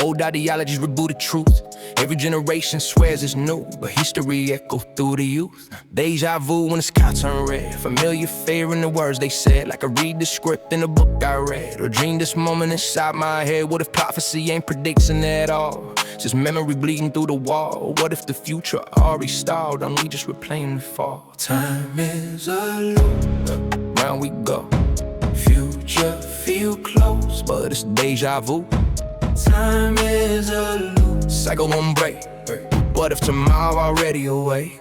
Old ideologies rebooted truth. Every generation swears it's new, but history echoes through the youth. Deja vu when the sky turned red. Familiar fear in the words they said. Like I read the script in the book I read, or dream this moment inside my head. What if prophecy ain't predicting at all? Just memory bleeding through the wall. What if the future already stalled and we just replaying the fall? Time is a loop, round we go. Future feel close, but it's deja vu. Time is a loop, cycle won't break. What if tomorrow already awake?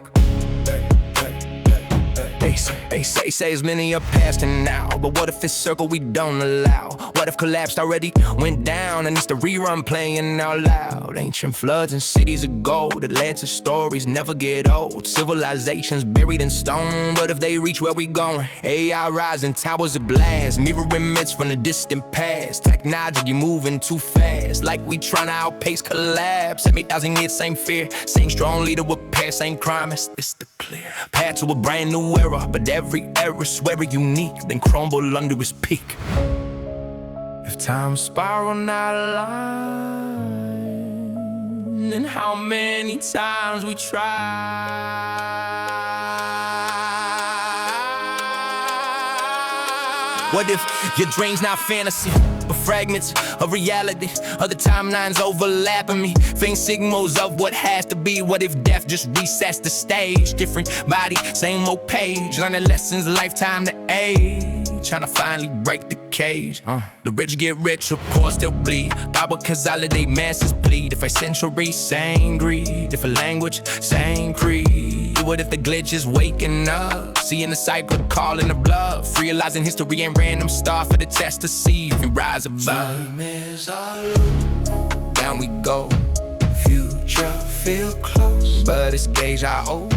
They say as many are past and now, but what if this circle we don't allow? What if collapsed already went down and it's the rerun playing out loud? Ancient floods and cities of gold, Atlantis stories never get old. Civilizations buried in stone, but if they reach where we going, AI rising, towers of blast, mirroring myths from the distant past. Technology moving too fast, like we trying to outpace collapse. 70,000 years, same fear, same strong leader with pair, same crime. It's the clear path to a brand new era, but every era's very unique, then crumble under its peak. If time spiral not aligned, then how many times we try? What if your dream's not fantasy, but fragments of reality? Other timelines overlapping me, faint signals of what has to be. What if death just resets the stage? Different body, same old page, learning lessons, lifetime to age, trying to finally break the cage. The rich get rich, of course they'll bleed. Power consolidate, masses plead. If a century, same greed. If a language, same creed. What if the glitch is waking up, seeing the cycle, calling the bluff, realizing history ain't random, star for the test to see if we rise above. Time is a loop, down we go. Future feel close, but it's deja vu.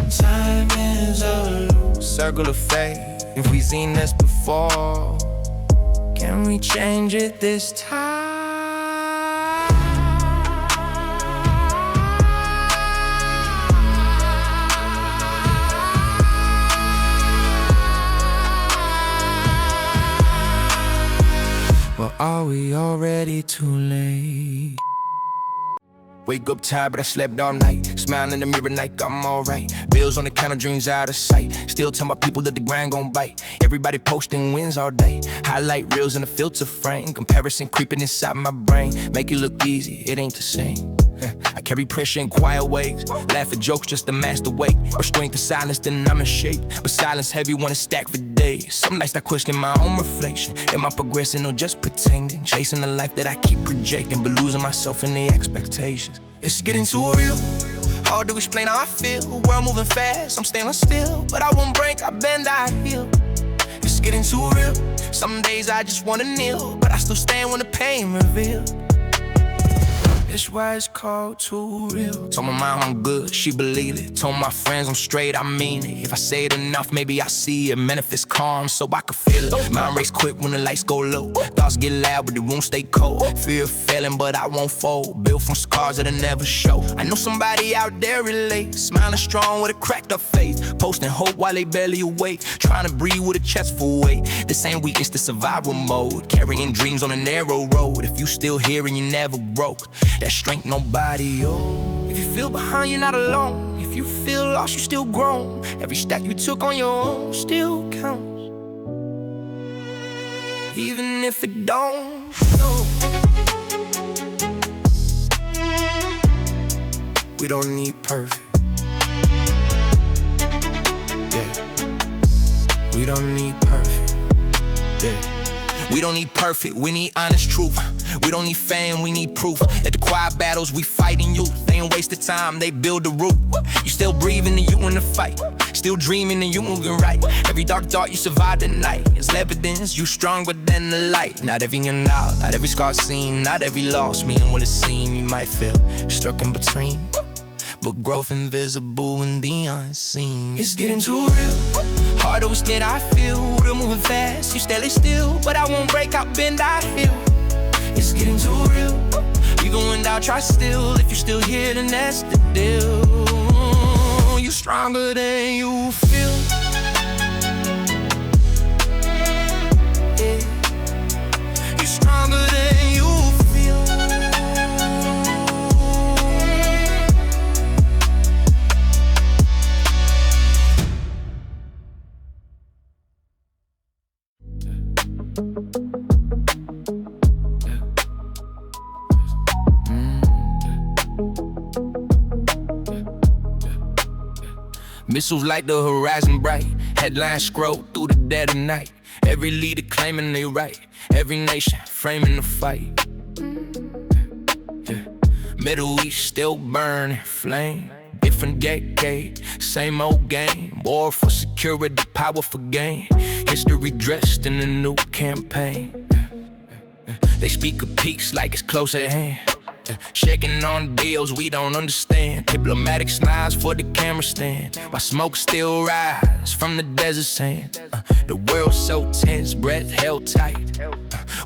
Time is a loose circle of fate. If we seen this before, can we change it this time? Or are we already too late? Wake up tired, but I slept all night. Smiling in the mirror like I'm alright. Bills on the counter, dreams out of sight. Still tell my people that the grind gon' bite. Everybody posting wins all day. Highlight reels in a filter frame. Comparison creeping inside my brain. Make it look easy, it ain't the same. I carry pressure in quiet ways. Laugh at jokes just to master weight. Or strength to silence, then I'm in shape. But silence heavy when it's stacked for days. Some nights I question my own reflection. Am I progressing or just pretending? Chasing the life that I keep projecting, but losing myself in the expectations. It's getting too real. Hard to explain how I feel. World moving fast, I'm standing still. But I won't break, I bend, I heal. It's getting too real. Some days I just wanna kneel, but I still stand when the pain reveals. That's why it's called too real. Told my mom I'm good, she believe it. Told my friends I'm straight, I mean it. If I say it enough, maybe I see it. Manifest calm so I can feel it. Mind race quick when the lights go low. Thoughts get loud but the room stay cold. Fear of failing but I won't fold. Built from scars that'll never show. I know somebody out there relate. Smiling strong with a cracked up face. Posting hope while they barely awake. Trying to breathe with a chest full weight. This ain't weakness, the survival mode. Carrying dreams on a narrow road. If you still here and you never broke, that strength nobody owes. If you feel behind, you're not alone. If you feel lost, you still grown. Every step you took on your own still counts, even if it don't. No. We don't need perfect. Yeah. We don't need perfect. Yeah. We don't need perfect, we need honest truth. We don't need fame, we need proof that the quiet battles we fight in youth, they ain't wasted time, they build the root. You still breathing and you in the fight. Still dreaming and you moving right. Every dark thought you survived the night is evidence you stronger than the light. Not every now, not every scar seen, not every loss meaning what it seemed. You might feel struck in between, but growth invisible in the unseen. It's getting too real. Hard to explain how I feel. We're moving fast, you steady still. But I won't break, I'll bend, I heal. It's getting too real. You going down, try still. If you're still here, then that's the deal. You're stronger than you feel. Yeah. You're stronger than you feel. Missiles light the horizon bright. Headlines scroll through the dead of night. Every leader claiming they right. Every nation framing the fight. Yeah. Middle East still burning flame. Different decade, same old game. War for security, power for gain. History dressed in a new campaign. They speak of peace like it's close at hand. Shaking on deals we don't understand. Diplomatic smiles for the camera stand, while smoke still rise from the desert sand. The world's so tense, breath held tight,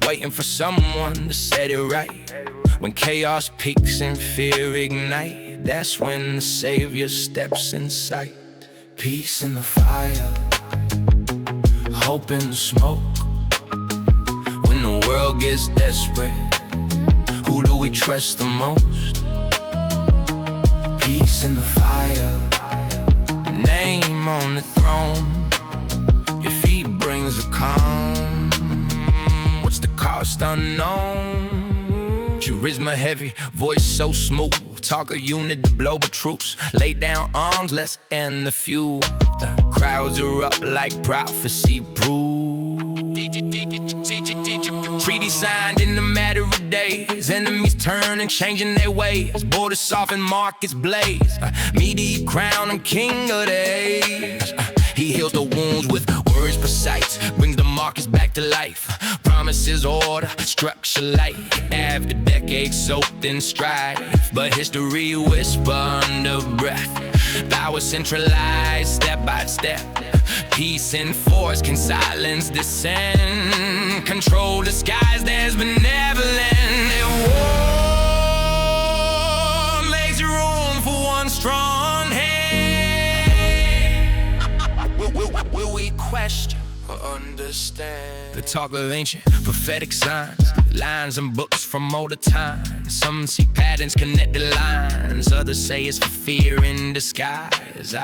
waiting for someone to set it right. When chaos peaks and fear ignite, that's when the savior steps in sight. Peace in the fire, hope in the smoke. When the world gets desperate, who do we trust the most? Peace in the fire, name on the throne. Your feet brings a calm. What's the cost unknown? Charisma heavy, voice so smooth. Talk a unit to blow the troops. Lay down arms, let's end the feud. The crowds are up like prophecy proof. Treaty signed in a matter of days. Enemies turn and changing their ways. Borders soften, markets blaze. Media crown him king of the age. He heals the wounds with words precise. Brings the markets back to life. Promise promises order, structure light. After decades soaked in strife, but history whisper under breath. Power centralized step by step. Peace and force can silence dissent. Control the skies, there's benevolent. And war makes room for one strong hand. Will we question or understand the talk of ancient prophetic signs, lines and books from older times? Some see patterns, connect the lines. Others say it's for fear in disguise.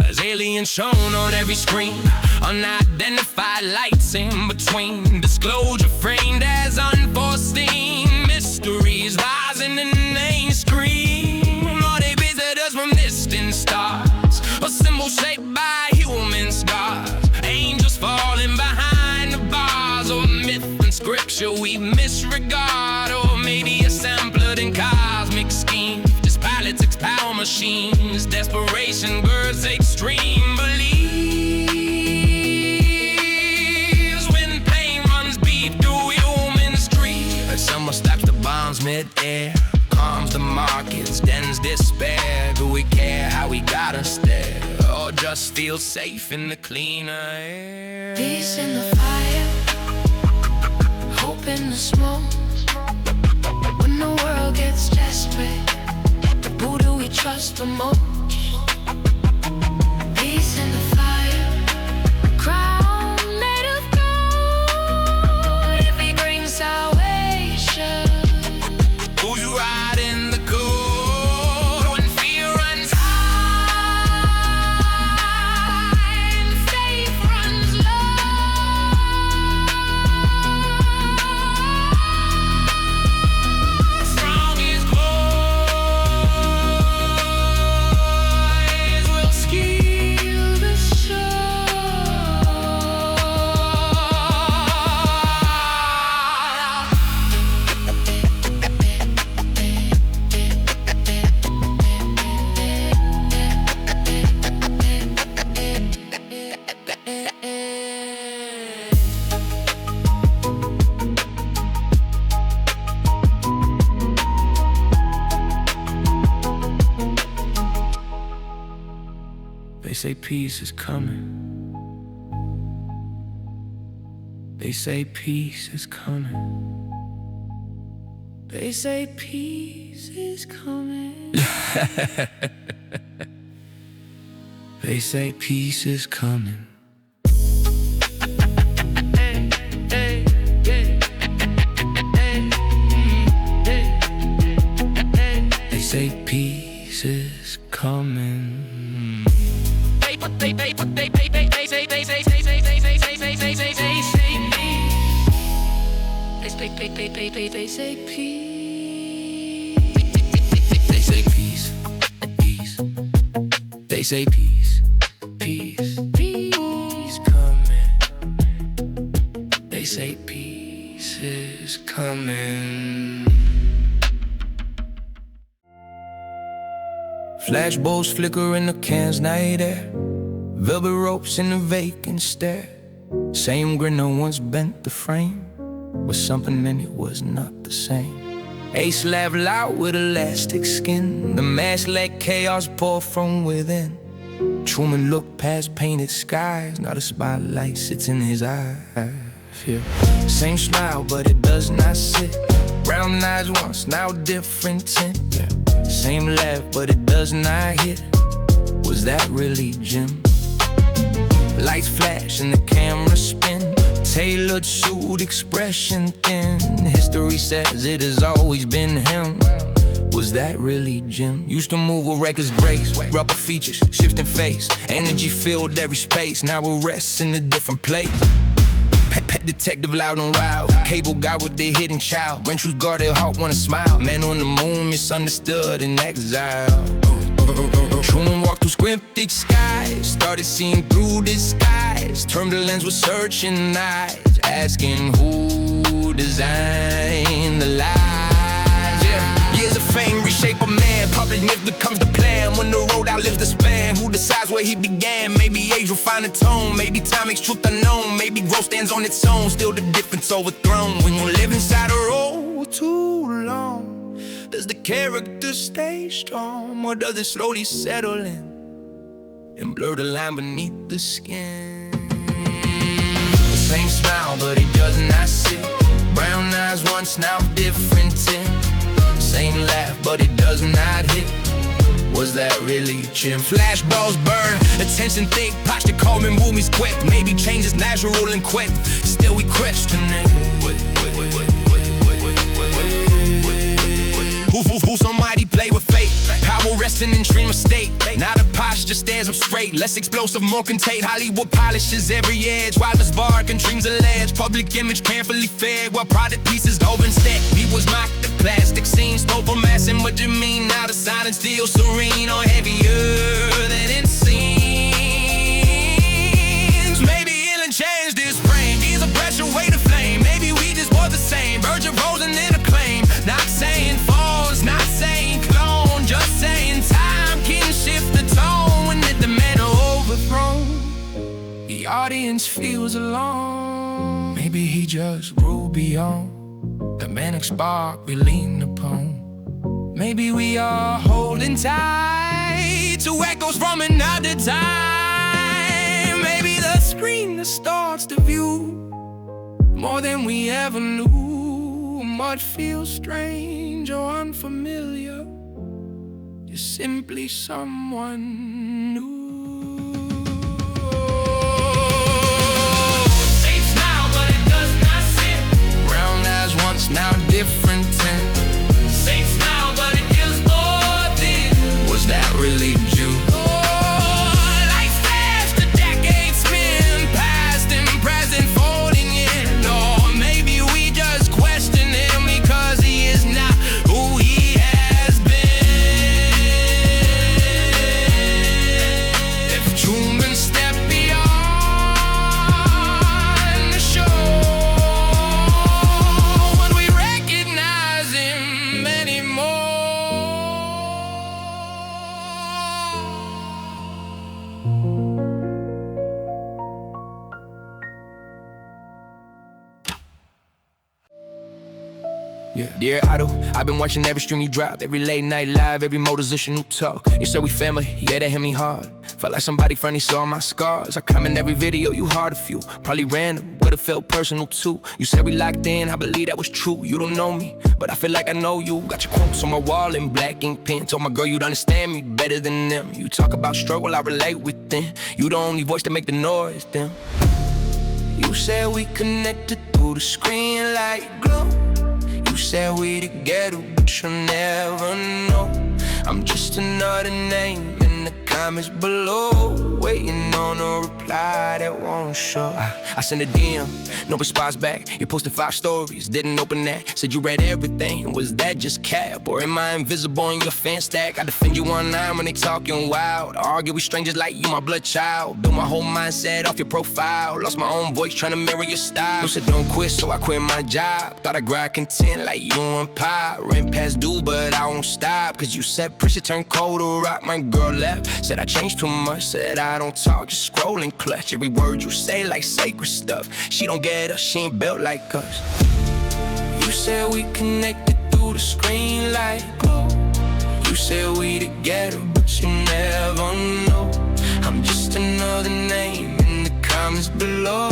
As aliens shown on every screen, unidentified lights in between. Disclosure framed as unforeseen. Mysteries rising in the mainstream. Or they visit us from distant stars, a symbol shaped by human scars. Angels falling behind the bars, or myth and scripture we misregard. Or maybe a sampler in cosmic scheme, just politics, power machines. Desperation births extreme beliefs. When pain runs deep through human streets, someone stops the bombs mid-air, calms the markets, dens despair. Do we care how we got us there, or just feel safe in the cleaner air? Peace in the fire, hope in the smoke. When the world gets desperate, who do we trust the most? Peace in the fire, a crown made of gold. If he brings salvation, Who's riding the cold when fear runs high and faith runs low? From his glories will scale the They say peace is coming. They say peace is coming. They say peace is coming. They say peace is coming. They say peace is coming. They say peace. They say peace, peace. They say peace, peace, peace coming. They say peace is coming. Flashbulbs flicker in the can's night air, velvet ropes in the vacant stare. Same grin that once bent the frame, was something and it was not the same. Ace laughed loud with elastic skin, the mask let chaos pour from within. Truman looked past painted skies, now the spotlight sits in his eyes. Yeah. Same smile, but it does not sit. Brown eyes once, now different tint. Yeah. Same laugh, but it does not hit. Was that really Jim? Lights flash and the camera spin, tailored suit, expression thin. History says it has always been him. Was that really Jim? Used to move with reckless grace, rubber features, shifting face, energy filled every space. Now it rests in a different place. Pet detective loud and wild, cable guy with the hidden child. When truth guarded heart wanna smile, man on the moon misunderstood in exile. Truman walked through scripted skies, started seeing through disguise. Turned the lens with searching eyes, asking who designed the lies. Yeah. Years of fame reshape a man, public myth becomes the plan. When the road outlives the span? Who decides where he began? Maybe age will find a tone. Maybe time makes truth unknown. Maybe growth stands on its own. Still the difference overthrown. We gon' live inside a role too long. Does the character stay strong, or does it slowly settle in and blur the line beneath the skin? The same smile, but he does not sit. Brown eyes once, now different tint. Same laugh, but it does not hit. Was that really Jim? Flashballs burn, attention thick, posture calm and movies quick. Maybe change is natural and quick. Still we question it. Who somebody play with fate? Power resting in dream of state. Not a posture stands up straight. Less explosive, more contained. Hollywood polishes every edge. Wildest bark and dreams alleged. Public image carefully fed while product pieces dove instead. He was mocked, the plastic scene stole for mass and what you mean. Now the silence still serene or heavier than it seems. Maybe healing changed this frame. He's a pressure, weight of flame. Maybe we just were the same. Virgin rose and then acclaim. Not saying falls, not saying clone, just saying time can shift the tone when the demand overthrown. The audience feels alone. Maybe he just grew beyond the manic spark we lean upon. Maybe we are holding tight to echoes from another time. Maybe the screen distorts the view more than we ever knew. What feels strange or unfamiliar is simply someone new. Same smile, but it does not sit. Brown eyes once, now different tint. Same smile, but it gives more thin. Was that really you? Life fast, the decades spin, past and present folding in. Or maybe we just question it. Yeah. Dear Idol, I've been watching every stream you drop, every late night live, every motivation you talk. You said we family, yeah, that hit me hard. Felt like somebody friendly saw my scars. I comment every video, you hard a few. Probably random, but it felt personal too. You said we locked in, I believe that was true. You don't know me, but I feel like I know you. Got your quotes on my wall in black ink pen. Told my girl you'd understand me better than them. You talk about struggle, I relate with them. You the only voice that make the noise, them. You said we connected through the screen like glue. You said we together, but you'll never know. I'm just another name in the comments below, waiting on a reply that won't show. I sent a DM, no response back. You posted 5 stories, didn't open that. Said you read everything, was that just cap? Or am I invisible in your fan stack? I defend you online when they talking wild. Argue with strangers like you my blood child. Build my whole mindset off your profile. Lost my own voice trying to mirror your style. You said don't quit, so I quit my job. Thought I grind content like you and pop. Rent past due, but I won't stop. Cause you said pressure turned cold to rock. My girl left, said I changed too much. Said I don't talk, just scroll and clutch. Every word you say like sacred stuff. She don't get us, she ain't built like us. You said we connected through the screen like glue. You said we together, but you never know. I'm just another name in the comments below,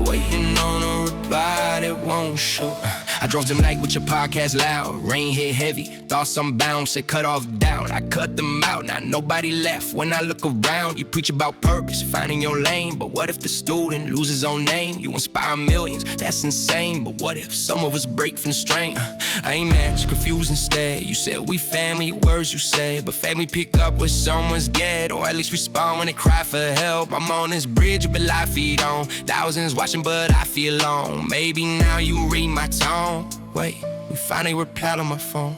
waiting on a reply that won't show. I drove them night with your podcast loud. Rain hit heavy, thoughts unbound, said cut off doubt. I cut them out, now nobody left. When I look around, you preach about purpose, finding your lane. But what if the student loses his own name? You inspire millions, that's insane. But what if some of us break from the strain? I ain't mad, you confused instead. You said we family, words you say, but family pick up when someone's dead, or at least respond when they cry for help. I'm on this bridge with live feed on. Thousands watching, but I feel alone. Maybe now you read my tone. Wait, we finally replied on my phone.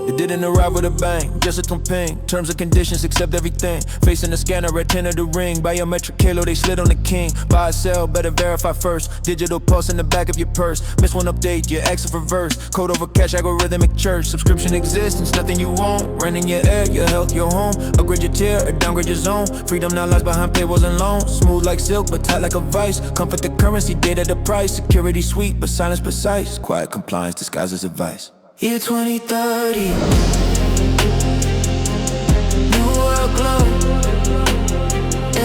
It didn't arrive with a bang, just a thumping. Terms and conditions, accept everything. Facing the scanner at 10 of the ring. Biometric halo, they slid on the king. Buy or sell, better verify first. Digital pulse in the back of your purse. Miss one update, you're asking for verse. Code over cash, algorithmic church. Subscription existence, nothing you want. Rent in your air, your health, your home. Upgrade your tier or downgrade your zone. Freedom now lies behind paywalls and loans. Smooth like silk, but tight like a vice. Comfort the currency, data the price. Security sweet, but silence precise. Quiet compliance disguised as advice. Year 2030, new world glow.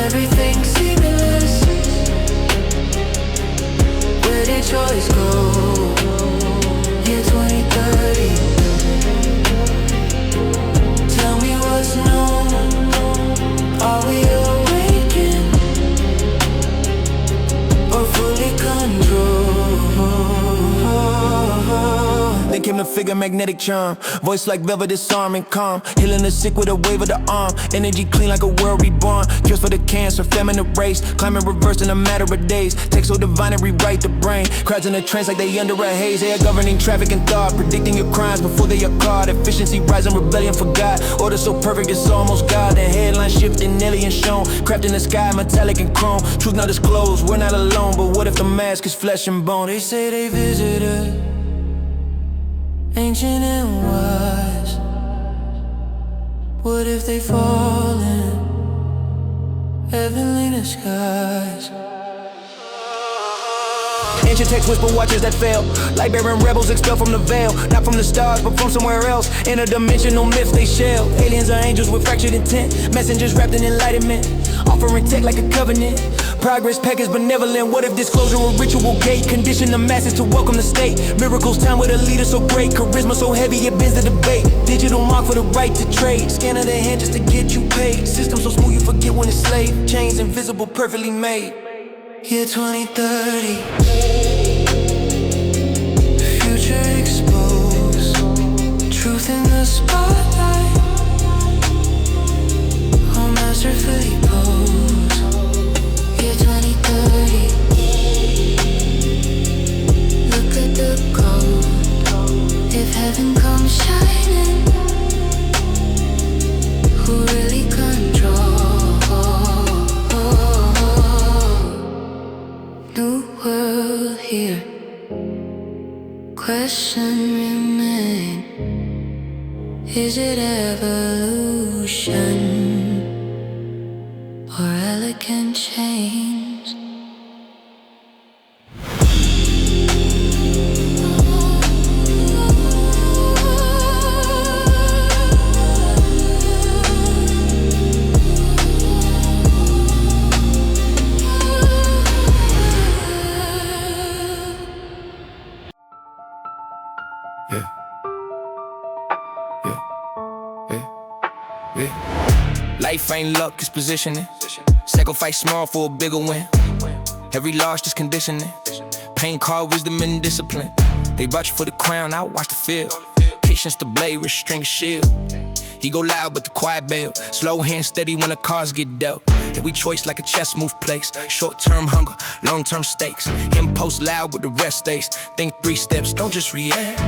Everything seamless. Where did choice go? Year 2030. Tell me what's known. Are we awakened or fully controlled? Then came the figure, magnetic charm. Voice like velvet, disarming, calm. Healing the sick with a wave of the arm. Energy clean like a world reborn. Cures for the cancer, feminine race. Climate reversed in a matter of days. Text so divine and rewrite the brain. Crowds in a trance like they under a haze. They are governing traffic and thought. Predicting your crimes before they are caught. Efficiency rising, rebellion for God. Order so perfect it's almost God. The headline shifting, alien shown. Craft in the sky, metallic and chrome. Truth not disclosed, we're not alone. But what if the mask is flesh and bone? They say they visited, ancient and wise. What if they fall in heavenly disguise? Ancient text whisper watchers that fail. Like barren rebels expelled from the veil. Not from the stars, but from somewhere else. Interdimensional myths they shell. Aliens are angels with fractured intent. Messengers wrapped in enlightenment. Offering tech like a covenant. Progress package benevolent. What if disclosure a ritual gate? Condition the masses to welcome the state. Miracles time with a leader so great. Charisma so heavy it bends the debate. Digital mark for the right to trade. Scan of the hand just to get you paid. System so smooth you forget when it's slave. Chains invisible perfectly made. Year 2030. Future exposed. Truth in the spotlight. All masterfully posed. Year 2030. Look at the code. If heaven comes shining, who really controls? New world here. Question remain. Is it evolution or elegant change? Yeah. Yeah. Yeah. Yeah. Life ain't luck, it's positioning. Sacrifice small for a bigger win. Every loss just conditioning. Pain called wisdom and discipline. They brought you for the crown, I watch the field. Patience the blade, restrain shield. He go loud but the quiet bail. Slow hand steady when the cards get dealt. Every choice like a chess move place. Short-term hunger, long-term stakes. Impulse loud but the rest stays. Think 3 steps, don't just react.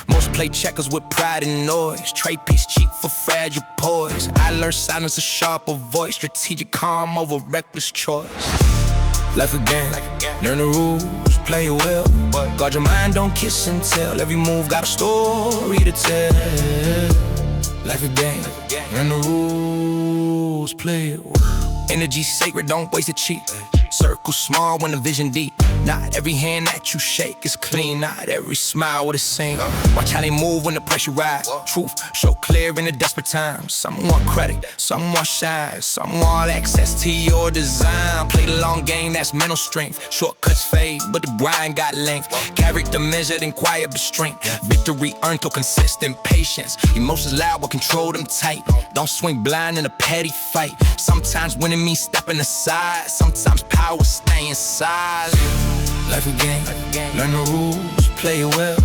Most play checkers with pride and noise. Trade piece cheap for fragile poise. I learned silence a sharper voice. Strategic calm over reckless choice. Life a game, learn the rules, play it well. Guard your mind, don't kiss and tell. Every move got a story to tell. Life a game, learn the rules, play it well. Energy sacred, don't waste it cheap. Circle small when the vision deep. Not every hand that you shake is clean. Not every smile with a sing. Watch how they move when the pressure rise. Truth show clear in the desperate times. Some want credit, some want shine. Some want access to your design. Play the long game, that's mental strength. Shortcuts fade, but the grind got length. Character measured in quiet but strength. Victory earned through consistent patience. Emotions loud but control them tight. Don't swing blind in a petty fight. Sometimes winning means stepping aside. Sometimes power stay inside. Life a game, learn the rules, play it well.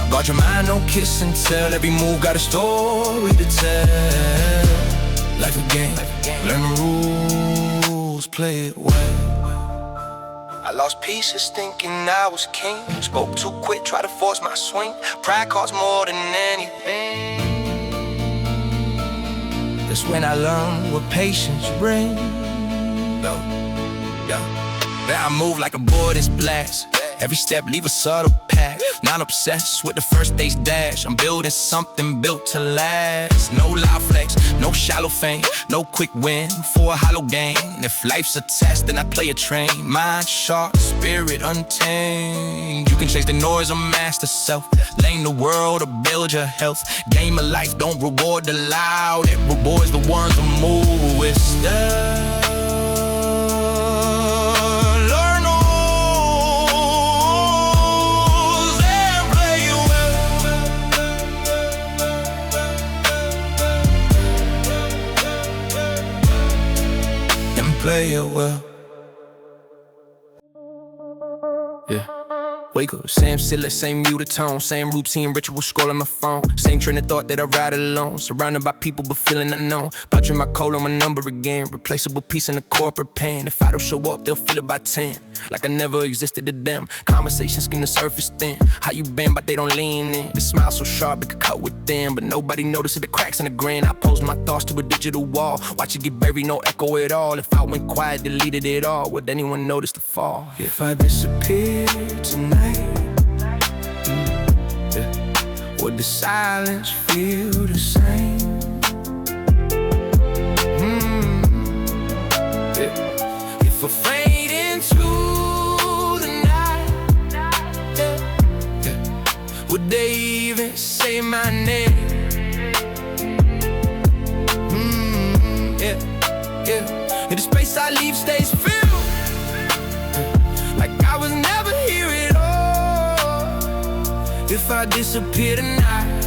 Guard your mind, don't kiss and tell. Every move got a story to tell. Life a game, learn the rules, play it well. I lost pieces thinking I was king. Spoke too quick, tried to force my swing. Pride costs more than anything. That's when I learned what patience brings. Now I move like a boy that's blast. Every step leave a subtle path. Not obsessed with the first stage dash. I'm building something built to last. No loud flex, no shallow fame, no quick win for a hollow gain. If life's a test, then I play a train. Mind sharp, spirit untamed. You can chase the noise or master self. Lane the world or build your health. Game of life don't reward the loud. It rewards the ones who move with stealth. Play it well. Yeah. Wake up, same silly, same muted tone, same routine ritual scrolling my phone, same train of thought that I ride alone, surrounded by people but feeling unknown. Punching my code on my number again, replaceable piece in the corporate pen. If I don't show up, they'll feel it by 10, like I never existed to them. Conversations skim the surface thin. How you been, but they don't lean in. The smile so sharp it could cut within, but nobody notices the cracks in the grin. I pose my thoughts to a digital wall, watch it get buried, no echo at all. If I went quiet, deleted it all, would anyone notice the fall? If I disappear tonight, would the silence feel the same? If I fade into the night, would they even say my name? In the space I leave stays filled, like I was never here at all. If I disappear tonight,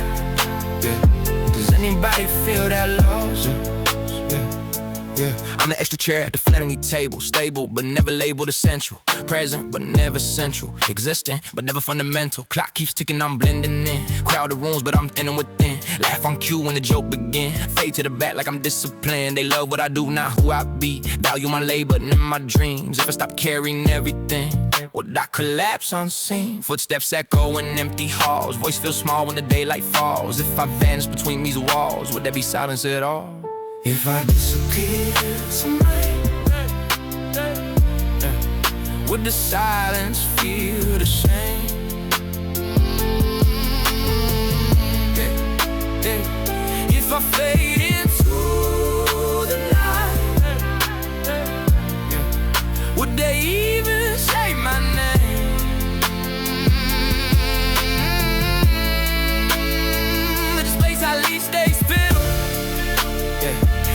does anybody feel that loss? I'm the extra chair at the flattening table, stable but never labeled essential, present but never central, existing but never fundamental. Clock keeps ticking, I'm blending in, crowded rooms but I'm thinning within. Laugh on cue when the joke begin, fade to the back like I'm disciplined. They love what I do, not who I be, value my labor and in my dreams. If I stop carrying everything, would I collapse unseen? Footsteps echo in empty halls, voice feels small when the daylight falls. If I vanish between these walls, would there be silence at all? If I disappear tonight, would the silence feel the same? If I fade into the night, would they even say my name? The space I leave stays filled,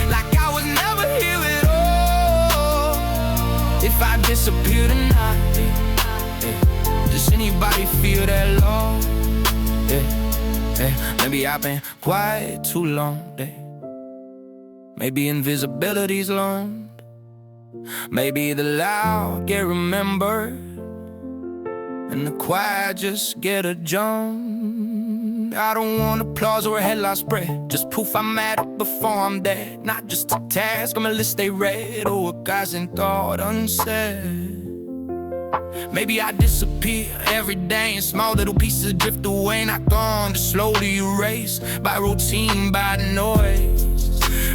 like I was never here at all. If I disappear tonight, does anybody feel that low? Maybe I've been quiet too long, maybe invisibility's long. Maybe the loud get remembered and the quiet just get adjourned. I don't want applause or a headline spread, just proof I'm at it before I'm dead. Not just a task on my list they read, or a guys in thought unsaid. Maybe I disappear every day in small little pieces, drift away, not gone, to slowly erase by routine, by noise,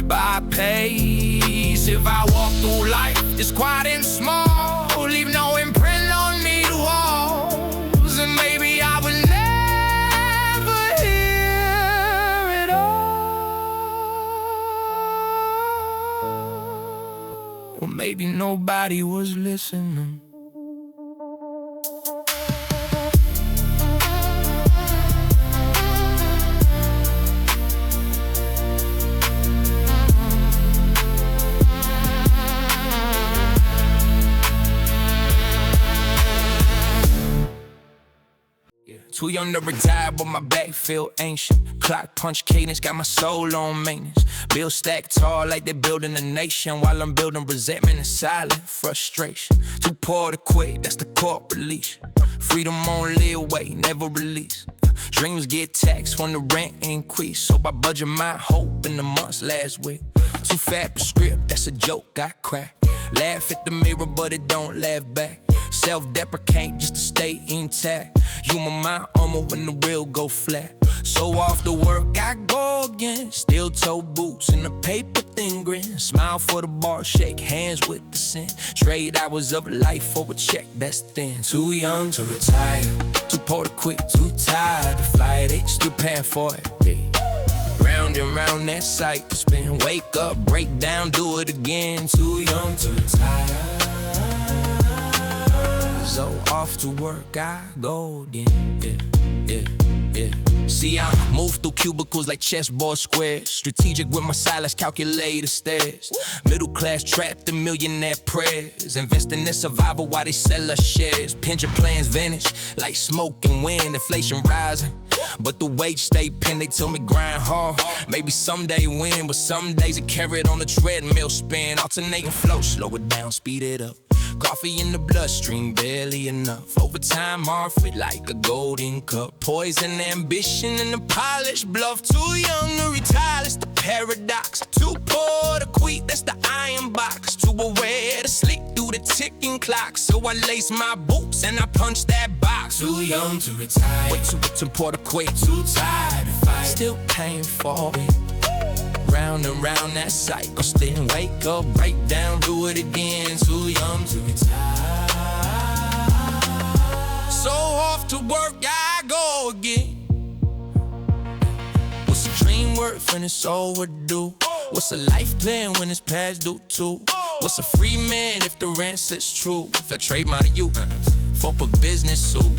by pace. If I walk through life this quiet and small, leave no imprint on me walls, and maybe I would never hear it all. Or maybe nobody was listening. Too young to retire, but my back feel ancient. Clock punch cadence, got my soul on maintenance. Bills stacked tall like they're building a nation, while I'm building resentment and silent frustration. Too poor to quit, that's the corporate leash. Freedom only away, never release. Dreams get taxed when the rent increase, so I budget my hope in the months last week. Too fat for script, that's a joke I cracked. Laugh at the mirror, but it don't laugh back. Self-deprecate just to stay intact. Humor my armor when the real go flat. So off to work I go again. Steel toe boots and a paper thin grin. Smile for the bar, shake hands with the sin. Trade hours of life for a check that's thin. Too young to retire, too poor to quit, too tired to fly it. Still paying for it, yeah. Round and round that cycle spin. Wake up, break down, do it again. Too young to retire. So off to work I go again, yeah. See, I move through cubicles like chessboard squares. Strategic with my silence, calculator stares. Middle class trapped in millionaire prayers. Investing in survival while they sell us shares. Pension plans vanish like smoke and wind. Inflation rising, but the wage stay pinned. They tell me grind hard, maybe someday win. But some days it carried on the treadmill spin. Alternating flow, slow it down, speed it up. Coffee in the bloodstream, barely enough. Overtime offered like a golden cup. Poison, ambition, and a polished bluff. Too young to retire, that's the paradox. Too poor to quit, that's the iron box. Too aware to sleep through the ticking clock. So I lace my boots and I punch that box. Too young to retire, way too poor to quit. Too tired to fight, still paying for it. Round and round that cycle, still wake up, break down, do it again. Too young to retire. So off to work I go again. What's a dream worth when it's overdue? What's a life plan when it's past due too? What's a free man if the rent sits true? If I trade my to you for a business suit.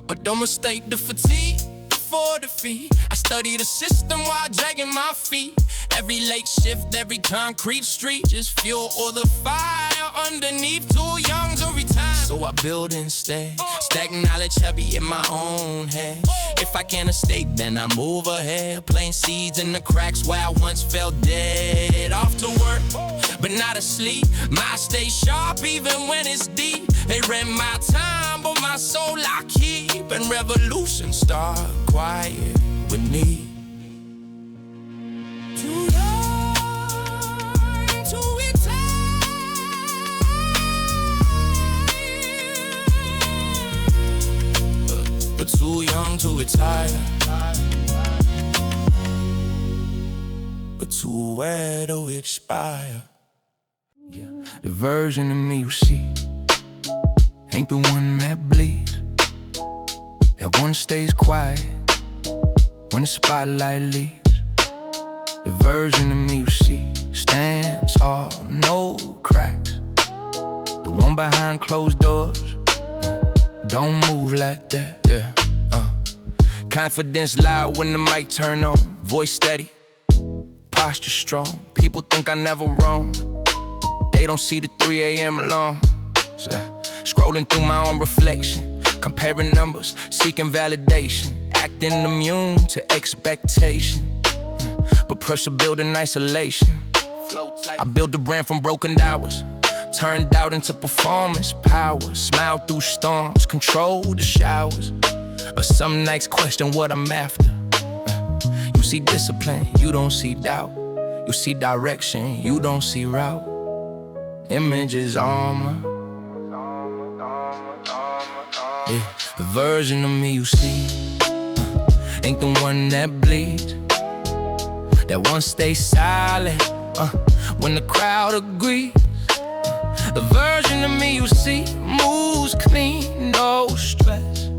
But don't mistake the fatigue for defeat. I study the system while dragging my feet. Every late shift, every concrete street, just fuel or the fire underneath. Too young to retire, so I build instead. Stack knowledge heavy in my own head. If I can't escape, then I move ahead. Planting seeds in the cracks where I once felt dead. Off to work, but not asleep. My stay sharp even when it's deep. They rent my time, but my soul I keep. And revolution start quiet with me. Too young to retire, but too young to retire, but too where to expire. Yeah. The version of me you see ain't the one that bleeds. That one stays quiet when the spotlight leaves. The version of me you see stands tall, no cracks. The one behind closed doors don't move like that, yeah. Confidence loud when the mic turn on. Voice steady, posture strong. People think I never wrong. They don't see the 3 a.m. alarm. So, scrolling through my own reflection, comparing numbers, seeking validation, acting immune to expectation. But pressure built in isolation. I built a brand from broken hours, turned out into performance power. Smile through storms, control the showers. But some nights question what I'm after. You see discipline, you don't see doubt. You see direction, you don't see route. Image is armor. Yeah, the version of me you see ain't the one that bleeds. That one stays silent when the crowd agrees. The version of me you see moves clean, no stress.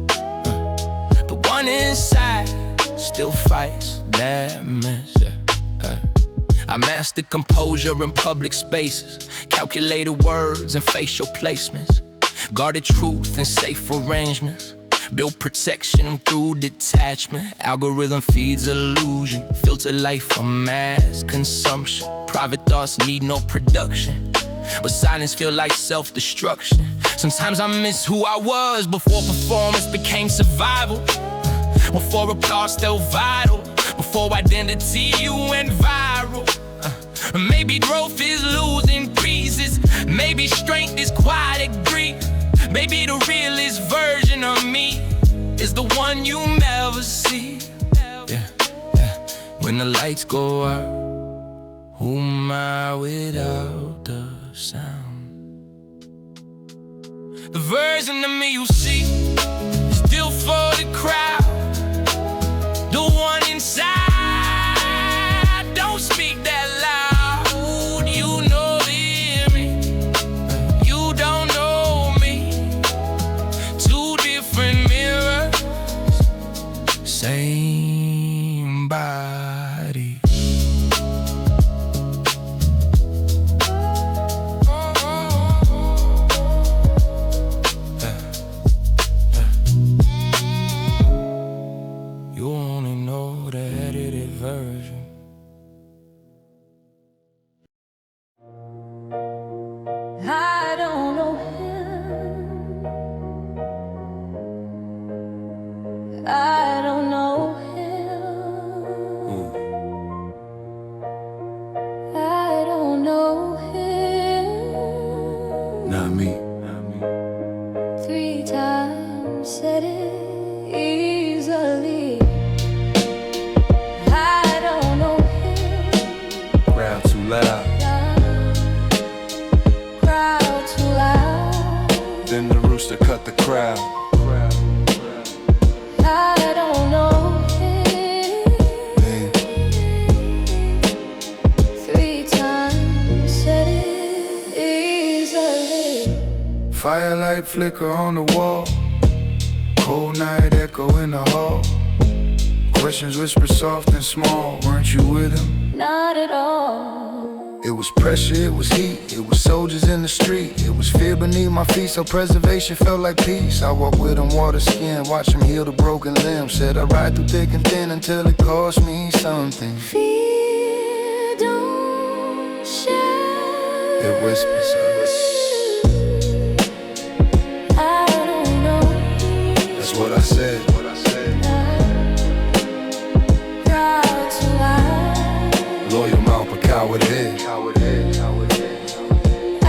The one inside still fights that mess. I mastered composure in public spaces, calculated words and facial placements, guarded truth and safe arrangements, build protection through detachment. Algorithm feeds illusion, filter life for mass consumption. Private thoughts need no production, but silence feel like self-destruction. Sometimes I miss who I was before performance became survival, before applause still vital, before identity you went viral. Maybe growth is losing pieces, maybe strength is quiet grief. Maybe the realest version of me is the one you never see. Yeah. When the lights go out, who am I without the sound? The version of me you see still for the crowd, body. You only know the edited version. I don't know him. I don't know him. I don't know him. Not me. 3 times said it easily. I don't know him. Crowd too loud. Crowd too loud. Then the rooster cut the crowd. I don't know him. 3 times said it easily. Firelight flicker on the wall. Cold night echo in the hall. Questions whisper soft and small. Weren't you with him? Not at all. It was pressure, it was heat. It was soldiers in the street. It was fear beneath my feet, so preservation felt like peace. I walked with him, water skin, watch him heal the broken limb. Said I ride through thick and thin until it cost me something. Fear don't share. It whispers. I don't know. That's what I said. Crowd too loud. Loyal mouth, but coward head. I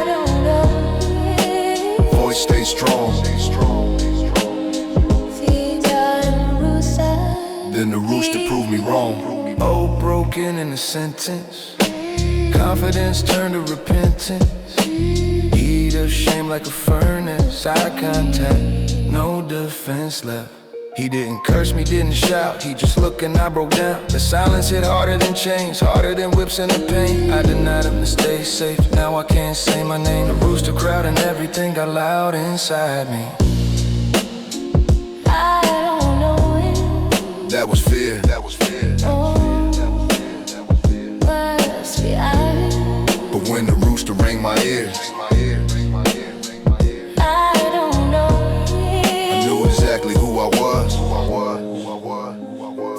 don't know. Voice stay strong. Feed and rooster. Then the rooster proved me wrong. Oh, broken in a sentence. Confidence turned to repentance. Heat of shame like a furnace. Eye contact, no defense left. He didn't curse me, didn't shout. He just looked and I broke down. The silence hit harder than chains, harder than whips and the pain. I denied him to stay safe, now I can't say my name. The rooster crowd and everything got loud inside me. I don't know him. That was fear. Oh, must be I. But when the rooster rang my ears, I don't know him. I knew exactly who I was.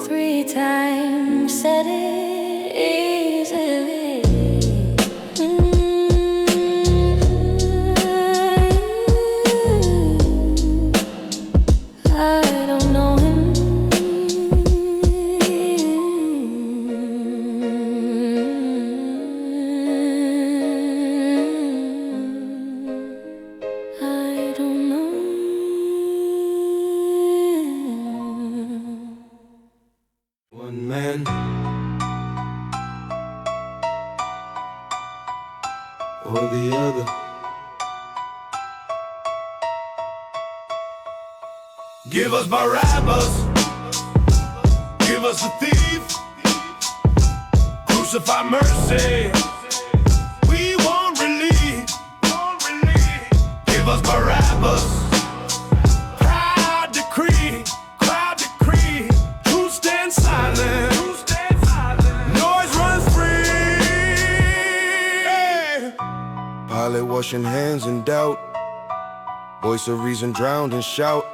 3 times said it easily. I don't know him. I don't know. One man, or the other. Give us Barabbas, give us a thief, crucify mercy, we want relief, give us Barabbas, crowd decree, truth stand silent, noise runs free. Pilate washing hands in doubt, voice of reason drowned in shout.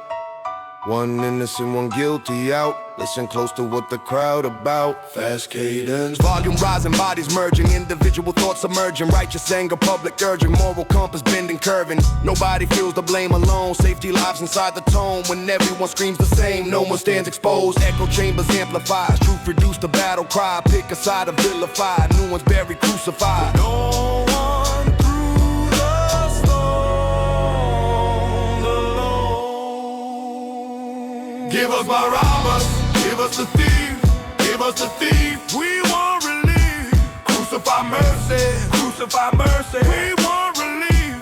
One innocent, one guilty out. Listen close to what the crowd about. Fast cadence, volume rising, bodies merging, individual thoughts emerging, righteous anger, public urging, moral compass bending, curving. Nobody feels the blame alone. Safety lives inside the tone. When everyone screams the same, no one stands exposed. Echo chambers amplifies, truth reduced to battle cry. Pick a side of vilified, new ones buried, crucified. No one threw the stone alone. Give us Barabbas, give us the thief, give us the thief. We want relief. Crucify mercy, we want relief,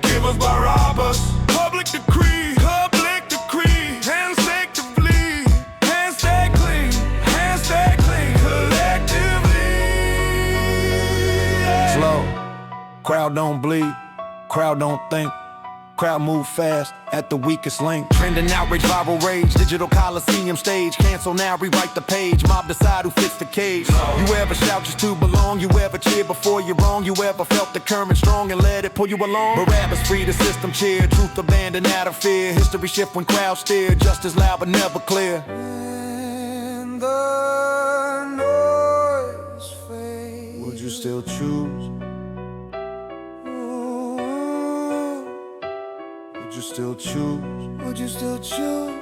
Give us Barabbas, public decree, hands take to flee, hands stay clean, collectively. Slow, crowd don't bleed, crowd don't think. Crowd move fast at the weakest link. Trending outrage, viral rage, digital coliseum stage. Cancel now, rewrite the page. Mob decide who fits the cage. You ever shout just to belong? You ever cheer before you're wrong? You ever felt the current strong and let it pull you along? Barabbas free, the system cheer. Truth abandoned out of fear. History shift when crowds steer. Justice loud but never clear. And the noise fades. Would you still choose? Would you still choose? Would you still choose?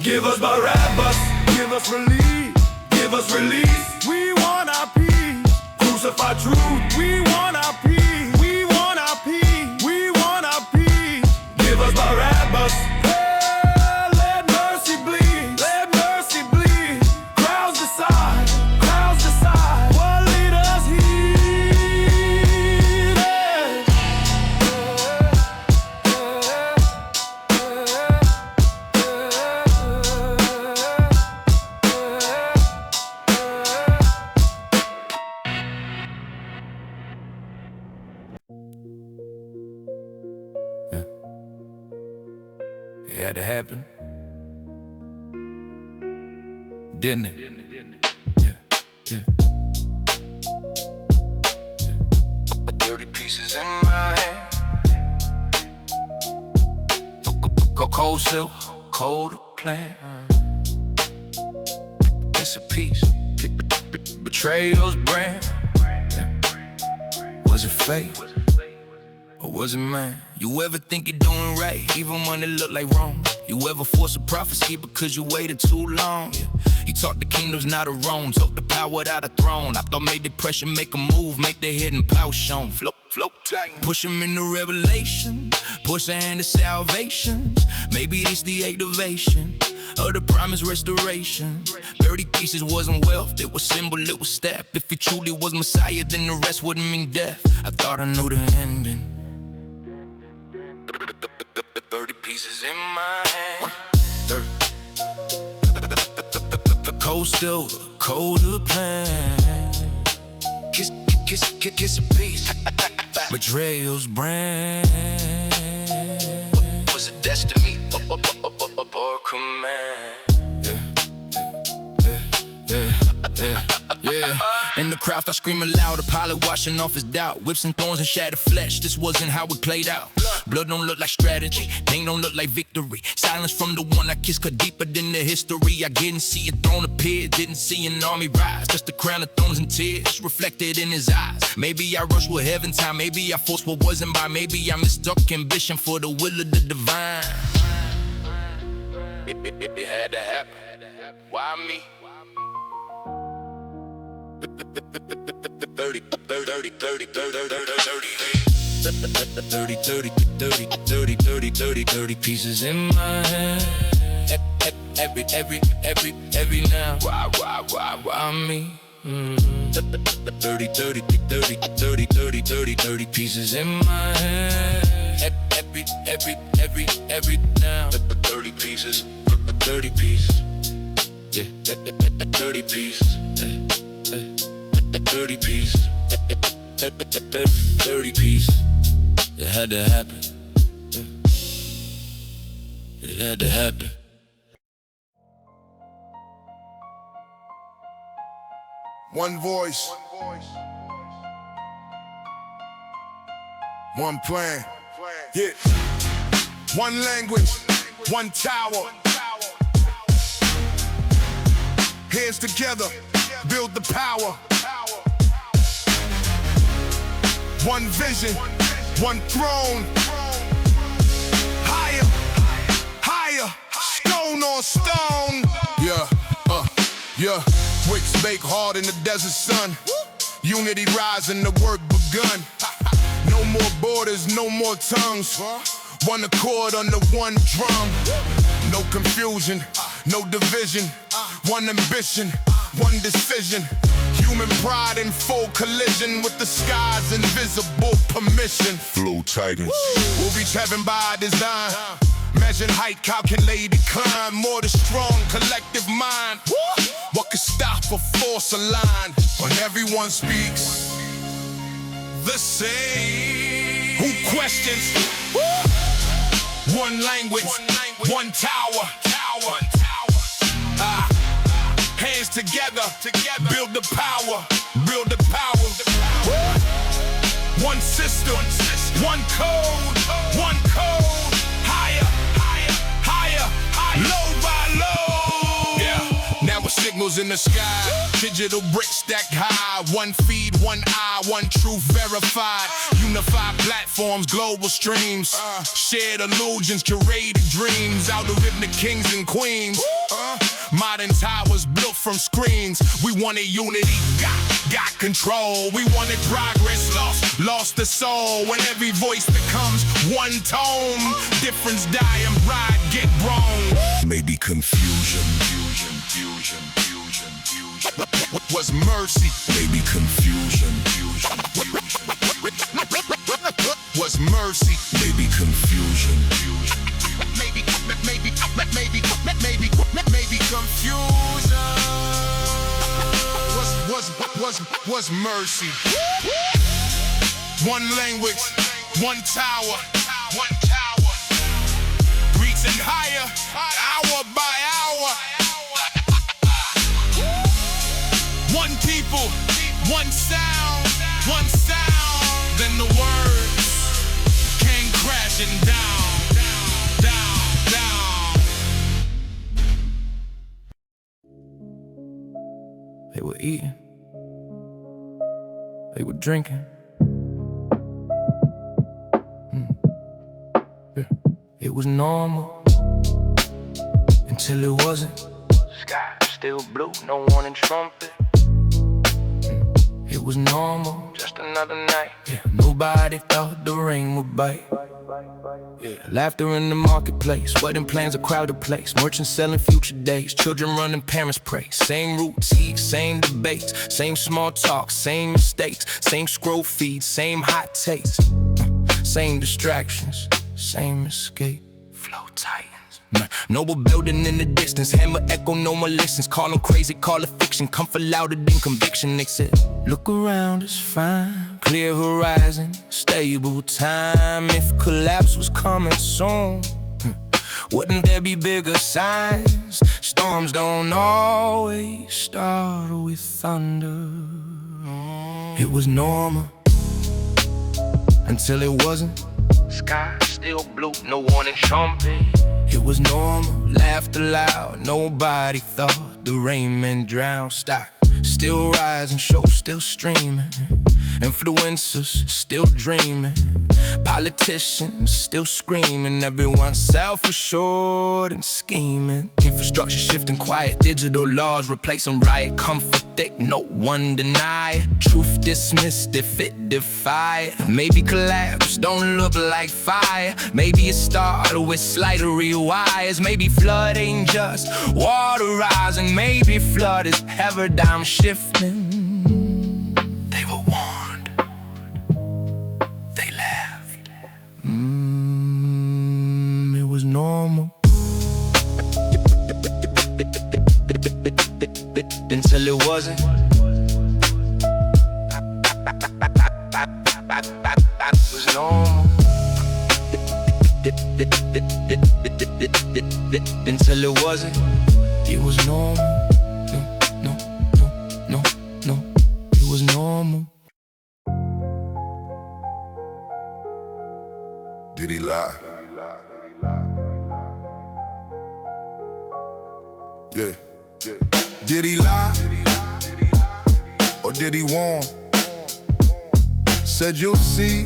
Give us Barabbas, give us relief, give us release. We want our peace. Crucify truth, we want our peace. We want our peace, we want our peace. Give us Barabbas. Hey, let mercy bleed, let mercy bleed. Crowds decide what leaders heed. It had to happen, didn't it? Yeah. Dirty pieces in my hand. Cold silk, cold plan. It's a piece. Betrayal's brand. Was it fate? Or was it man? You ever think you're doing right, even when it look like wrong? You ever force a prophecy because you waited too long? Yeah. You taught the kingdom's not a Rome, took the power without a throne. I thought made the pressure make a move, make the hidden power shown. Float, push him into revelation, push a hand to salvation. Maybe this the activation of the promised restoration. 30 pieces wasn't wealth, it was symbol, it was step. If he truly was Messiah, then the rest wouldn't mean death. I thought I knew the ending. 30 pieces in my hand. Cold still, colder plan. Kiss a piece. Betrayal's brand. Was it destiny or command? Yeah. In the crowd, I scream aloud, a pilot washing off his doubt. Whips and thorns and shattered flesh, this wasn't how it played out. Blood don't look like strategy, pain don't look like victory. Silence from the one I kissed cut deeper than the history. I didn't see a throne appear, didn't see an army rise. Just a crown of thorns and tears reflected in his eyes. Maybe I rushed with heaven time, maybe I forced what wasn't by. Maybe I mistook ambition for the will of the divine. It had to happen. Why me? 30 pieces in my hand. Every now. Why me? 30 pieces in my hand. Every now. 30 pieces. 30 pieces. Yeah. 30 pieces. 30 pieces. 30 pieces. It had to happen. It had to happen. One voice, one plan, yeah. One language, one tower. Hands together, build the power. One vision, one throne. Higher, higher, stone on stone. Yeah. Wicks bake hard in the desert sun. Unity rising, the work begun. No more borders, no more tongues. One accord under one drum. No confusion, no division. One ambition, one decision. Human pride in full collision with the sky's invisible permission. Flow tightens. We'll reach heaven by design. Measured height, calculated climb. More the strong collective mind. What could stop a force aligned when everyone speaks the same? Who questions? One language, one tower. Hands together, build the power. One system, one code, higher, low by low. Yeah. Now with signals in the sky, digital bricks stacked high. One feed, one eye, one truth verified. Unified platforms, global streams, shared illusions, curated dreams. Algorithmic kings and queens, modern towers built from screens. We wanted unity, got control. We wanted progress, lost the soul. When every voice becomes one tone, difference die and pride get grown. Maybe confusion was mercy. Maybe confusion was mercy. Maybe confusion. Maybe confusion was mercy. One language, one tower, reaching higher, hour by hour. One people, one sound. Then the words came crashing down. They were eating, they were drinking. Yeah. It was normal until it wasn't. Sky still blue, no warning trumpet. It was normal, just another night. Yeah. Nobody thought the rain would bite. Yeah. Laughter in the marketplace, wedding plans, a crowded place. Merchants selling future days, children running, parents pray. Same routine, same debates, same small talk, same mistakes, same scroll feeds, same hot takes, same distractions, same escape. Flow Titans. Noble building in the distance, hammer echo, no more listens. Call them crazy, call it fiction, comfort louder than conviction. They said, look around, it's fine. Clear horizon, stable time. If collapse was coming soon, wouldn't there be bigger signs? Storms don't always start with thunder. It was normal until it wasn't. Sky still blue, no warning trumpet. It was normal, laughed aloud. Nobody thought the rain meant drown. Stock still rising, show still streaming. Influencers still dreaming. Politicians still screaming. Everyone self-assured and scheming. Infrastructure shifting quiet, digital laws replacing riot. Comfort thick, no one deny it. Truth dismissed if it defied. Maybe collapse don't look like fire. Maybe it started with slight rewires. Maybe flood ain't just water rising. Maybe flood is paradigm shifting. They were warned. They laughed. It was normal until it wasn't. It was normal until it wasn't. It was normal. No. It was normal. Did he lie? Yeah. Did he lie? Or did he warn? Said you'll see,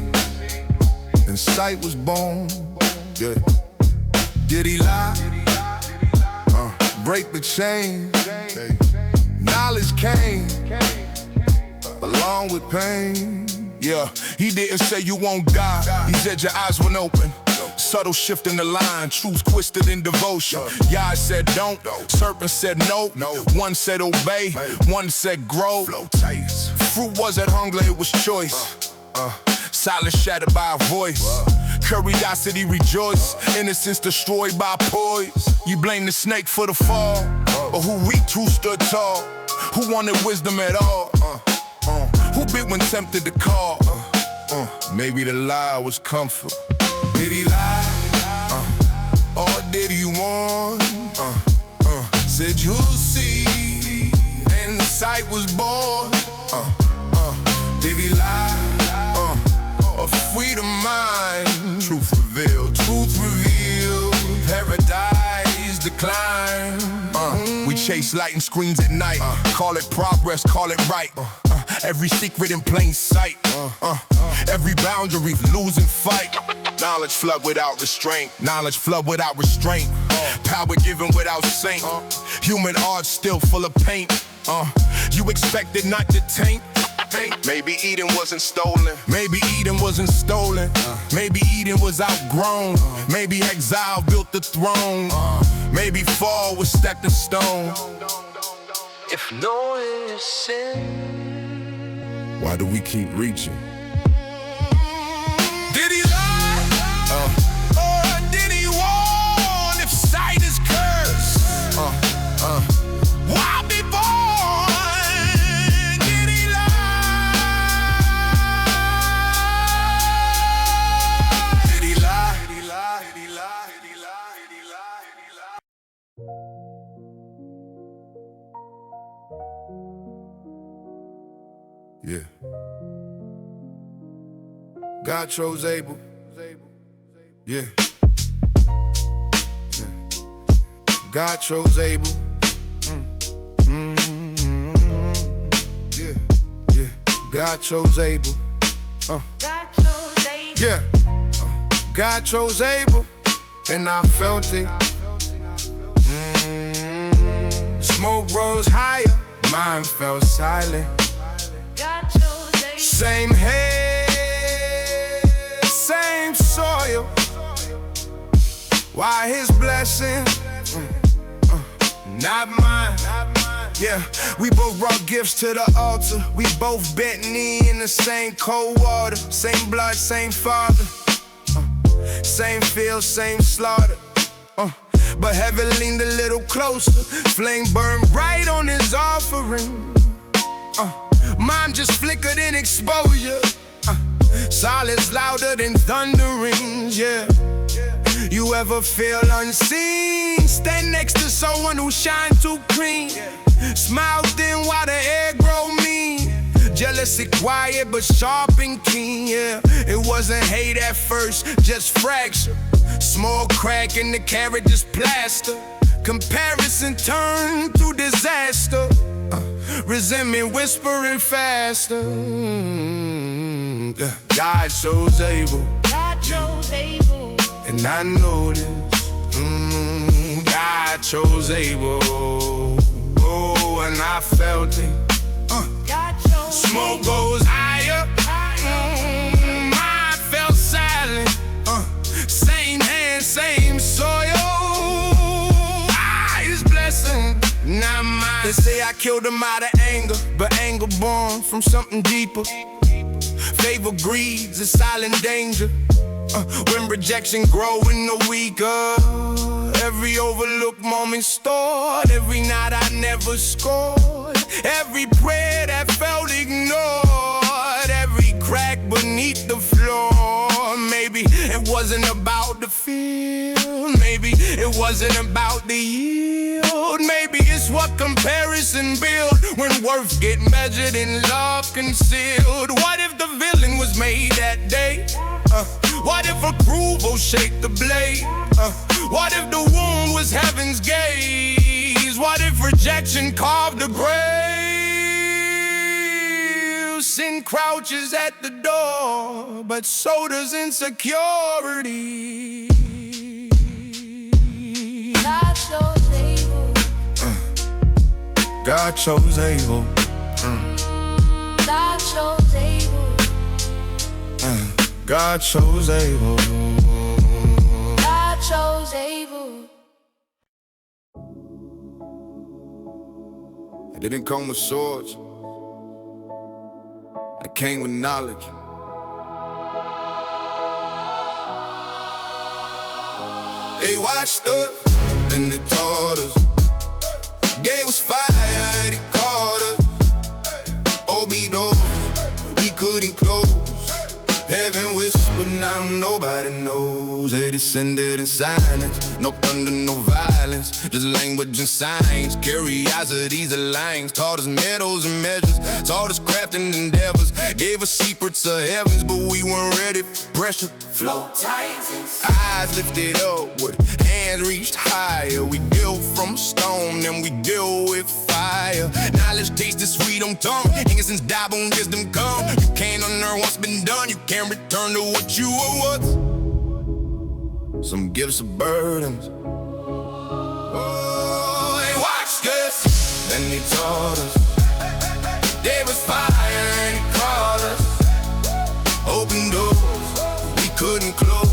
and sight was born. Yeah. Did he lie? Break the chain. Knowledge came along with pain. Yeah, he didn't say you won't die. He said your eyes went open. Subtle shift in the line, truth twisted in devotion. Yah said don't, serpent said no. One said obey, one said grow. Fruit wasn't hunger, it was choice. Silence shattered by a voice. Curiosity rejoice, innocence destroyed by poise. You blame the snake for the fall, or who reaped, who stood tall? Who wanted wisdom at all? Who bit when tempted to call? Maybe the lie was comfort. Did he lie? Or did he warn? Said you'll see, and the sight was born. Did he lie? Or freedom mind? Truth revealed, paradise decline. We chase light and screens at night. Call it progress, call it right. Every secret in plain sight. Every boundary losing fight. Knowledge flood without restraint. Knowledge flood without restraint. Power given without saint. Human art still full of paint. You expected not to taint. Maybe Eden wasn't stolen. Maybe Eden wasn't stolen. Maybe Eden was outgrown. Maybe exile built the throne. Maybe fall was stacked in stone. If knowing is sin, why do we keep reaching? Did he lie? Or did he warn? If sight is cursed, why be born? Did he lie? Did he lie? Did he lie? Did he lie? Did he lie? Did he lie? Did he lie? Yeah. God chose Abel. Yeah. God chose Abel. Yeah. Yeah. God chose Abel. Yeah. God chose Abel, and I felt it. Smoke rose higher, mine fell silent. Same head, same soil. Why his blessing, not mine. Yeah, we both brought gifts to the altar. We both bent knee in the same cold water. Same blood, same father. Same field, same slaughter. But heaven leaned a little closer. Flame burned bright on his offering. Mine just flickered in exposure. Silence louder than thunderings, yeah. You ever feel unseen? Stand next to someone who shine too clean. Smile thin while the air grow mean. Jealousy quiet but sharp and keen, yeah. It wasn't hate at first, just fracture. Small crack in the carriage's plaster. Comparison turned to disaster. Resentment whispering faster. God chose Abel. God chose Abel. And I know this. God chose Abel. Oh, and I felt it. God chose Smoke goes higher. Mine fell silent. Same hand, same soil. His blessing, not mine. They say I killed him out of anger, but anger born from something deeper. Favor greeds a silent danger. When rejection grow in the weaker. Every overlooked moment stored. Every night I never scored. Every prayer that felt ignored. Every crack beneath the floor. Maybe it wasn't about the field. Maybe it wasn't about the yield. Maybe it's what comparison build. When worth get measured in love concealed. What if the villain was made that day? What if approval shaped the blade? What if the wound was heaven's gaze? What if rejection carved the grave? Sin crouches at the door, but so does insecurity. God chose Abel. God chose Abel. God chose Abel. God chose Abel. God chose Abel. It didn't come with swords. It came with knowledge. They watched us and they taught us. Gave us fire, they called us. Open doors we couldn't close. descended in silence. No thunder, no violence, just language and signs. Curiosities and lines taught us metals and measures, taught us crafting endeavors, gave us secrets of heavens, but we weren't ready for pressure. Flow tight. Eyes lifted upward, hands reached higher. We built from stone and we deal with fire. Knowledge tastes sweet on tongue, innocence die when wisdom come. You can't unearn what's been done, you can't return to what you were once. Some gifts are burdens. Oh, they watched us, then they taught us. There was fire and it caught us. Open doors we couldn't close.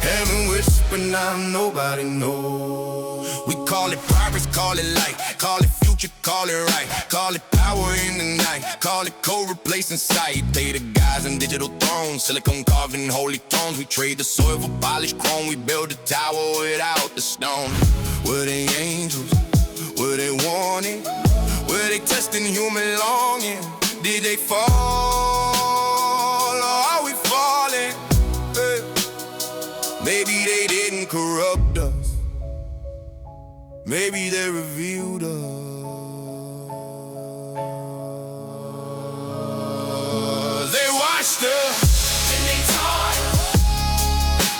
Heaven whisper, now nobody knows. We call it progress, call it light, call it future, call it right, call it power in the night, call it code replacing sight. Play the guys in digital thrones, silicone carving holy tones. We trade the soil for polished chrome. We build a tower without the stone. Were they angels? Were they warning? Were they testing human longing? Did they fall, or are we falling? Hey. Maybe they didn't corrupt us. Maybe they revealed us. They watched us and they taught us.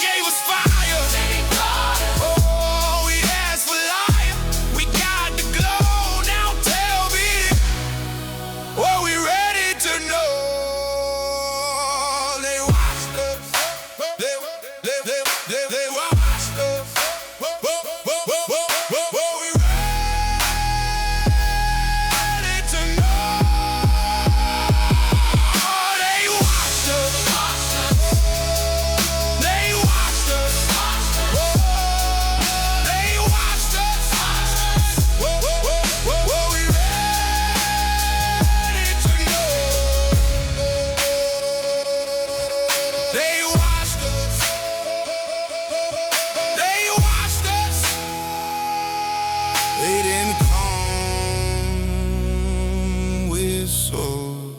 Gave us fire. They taught us. Oh, we asked for life. We got the glow. Now tell me, were we ready to know? They watched us. They watched us. Were we ready to know? They watched us. They watched us. They watched us. Were we ready to know? They watched us. They watched us. They didn't come with swords.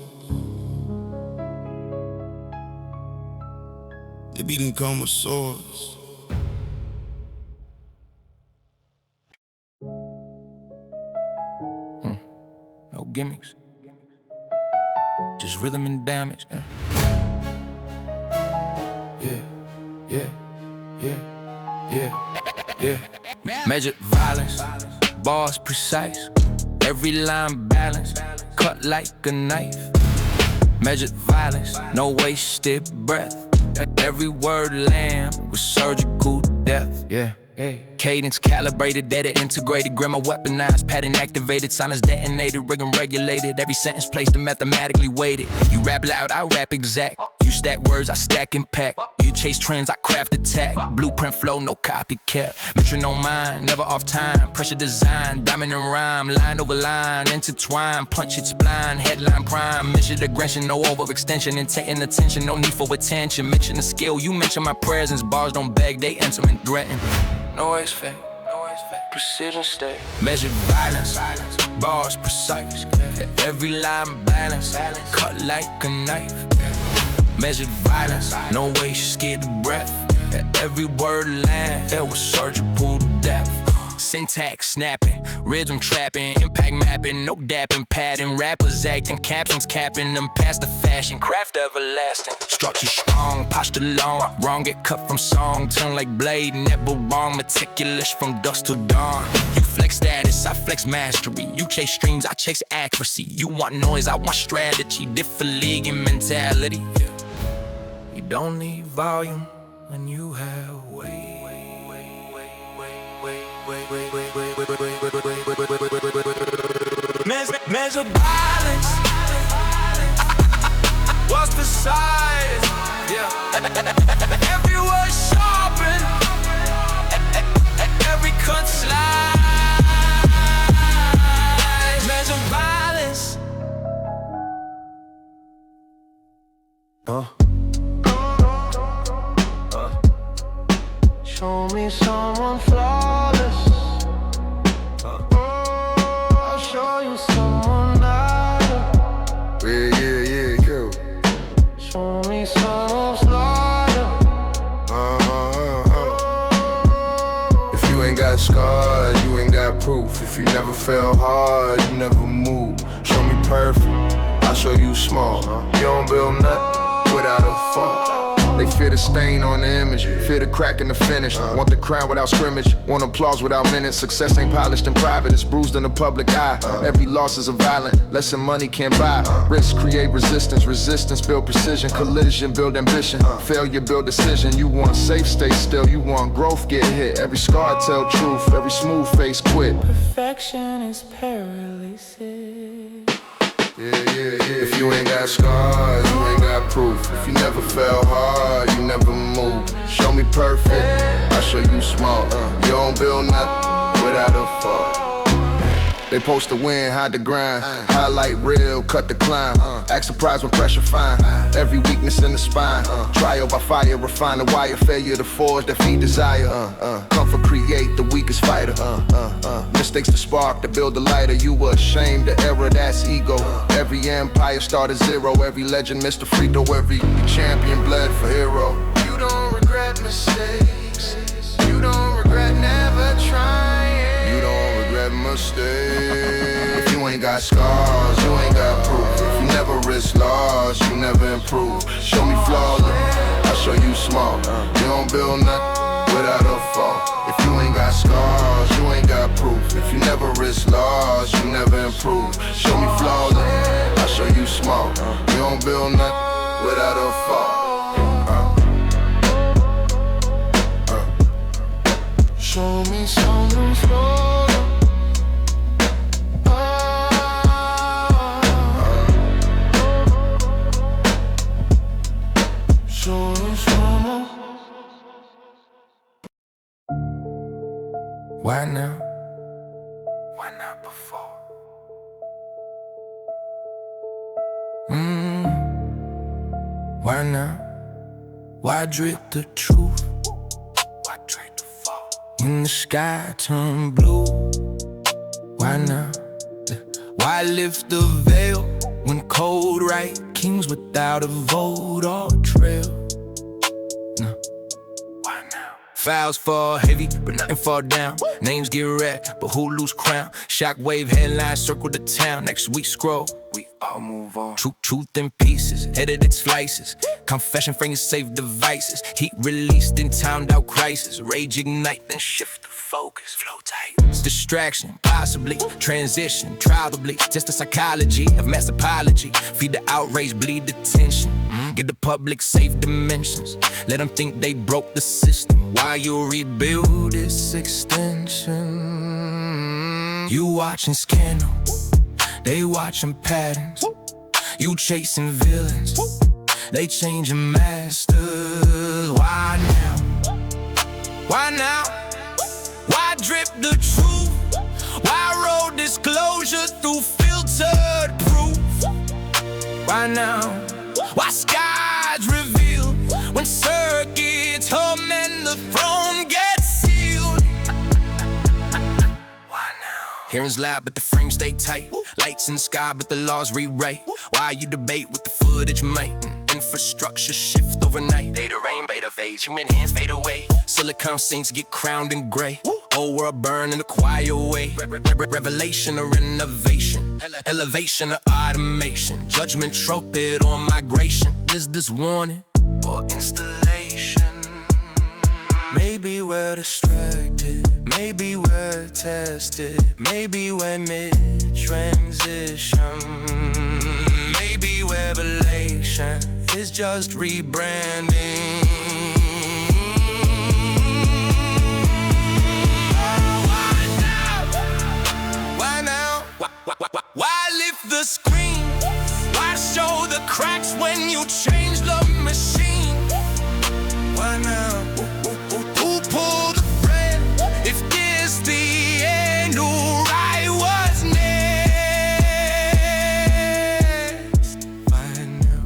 They didn't come with swords. No gimmicks, just rhythm and damage. Yeah. Measured violence, bars precise, every line balanced, cut like a knife. Measured violence, no wasted breath, every word land with surgical depth. Yeah. Cadence calibrated, data integrated, grammar weaponized, pattern activated, silence detonated, rhythm regulated, every sentence placed and mathematically weighted. You rap loud, I rap exact. You stack words, I stack impact. You chase trends, I craft attack. Blueprint flow, no copycat. Metronome mind, never off time. Pressure design, diamond and rhyme, line over line, intertwine. Punch it's blind, headline prime. Mission aggression, no overextension. Intent and attention, no need for attention. Mention the skill, you mention my presence. Bars don't beg, they enter and threaten. Noise fake, precision stay. Measured violence, bars precise, every line balanced, cut like a knife. Measured violence, no wasted breath, every word land, there was surgical depth. Syntax snapping, rhythm trapping, impact mapping, no dapping, padding. Rappers acting, captions capping them past the fashion, craft everlasting. Structure strong, posture long, wrong get cut from song, turn like blade, never wrong, meticulous from dusk till dawn. You flex status, I flex mastery. You chase streams, I chase accuracy. You want noise, I want strategy. Different league and mentality. You don't need volume when you have weight. Measure balance. What's the size? Yeah. Every word sharpened. Every cut slide. Measure balance. Show me someone flawless. I'll show you someone better. Yeah, cool. Show me someone slaughter. got proof. If you never fell hard, you never move. Show me perfect, I'll show you small. You don't build nothing without a fall. They fear the stain on the image, fear the crack in the finish. Want the crown without scrimmage, want applause without minutes. Success ain't polished in private, it's bruised in the public eye. Every loss is a violent lesson money can't buy. Risk create resistance, resistance build precision. Collision build ambition, failure build decision. You want safe, stay still, you want growth, get hit. Every scar tell truth, every smooth face quit. Perfection is paralysis. If you ain't got scars, you ain't got proof. If you never fell hard, you never move. Show me perfect, I'll show you small. You don't build nothing without a fall. They post to win, hide the grind. Highlight real, cut the climb. Act surprised when pressure find every weakness in the spine. Trial by fire, refine the wire. Failure to forge, defeat desire. Comfort create the weakest fighter. Mistakes to spark, to build the lighter. You were ashamed of error, that's ego. Every empire started zero. Every legend missed a free throw. Every champion bled for hero. You don't regret mistakes. You don't regret never trying. You don't regret mistakes. If you ain't got scars, you ain't got proof. If you never risk loss, you never improve. Show me flawless, I'll show you small. You don't build nothing without a fall. If you ain't got scars, you ain't got proof. If you never risk loss, you never improve. Show me flawless, I'll show you small. You don't build nothing without a fall. Show me something slow. Why now? Why not before? Why now? Why drip the truth? Why trade the fall? When the sky turned blue? Why now? Why lift the veil when cold right kings without a vote or trail? No. Why now? Files fall heavy, but nothing fall down. Names get read, but who lose crown? Shockwave headlines circle the town. Next week scroll, we all move on. Truth in pieces, edited slices. Confession frames save devices. Heat released in timed out crisis. Rage ignite, then shift the focus. Flow tight. It's distraction, possibly. Transition, trial to bleed. Just the psychology of mass apology. Feed the outrage, bleed the tension. Give the public safe dimensions. Let them think they broke the system while you rebuild this extension. You watching scandal, they watching patterns. You chasing villains, they changing masters. Why now? Why now? Why drip the truth? Why roll disclosure through filtered proof? Why now? Why skies reveal when circuits hum and the throne gets sealed? Why now? Hearing's loud but the frames stay tight. Lights in the sky but the laws rewrite. Why you debate with the footage might? Infrastructure shift overnight. Data rain, beta fade, human hands fade away. Silicon saints get crowned in gray. Old world burn in a quiet way. Revelation or innovation. Elevation or automation. Judgment trumpet or migration. Is this warning or installation? Maybe we're distracted. Maybe we're tested. Maybe we're mid-transition. Maybe revelation is just rebranding. Why lift the screen? Why show the cracks when you change the machine? Why now? Who pulled the thread? If this the end, who right was next? Why now?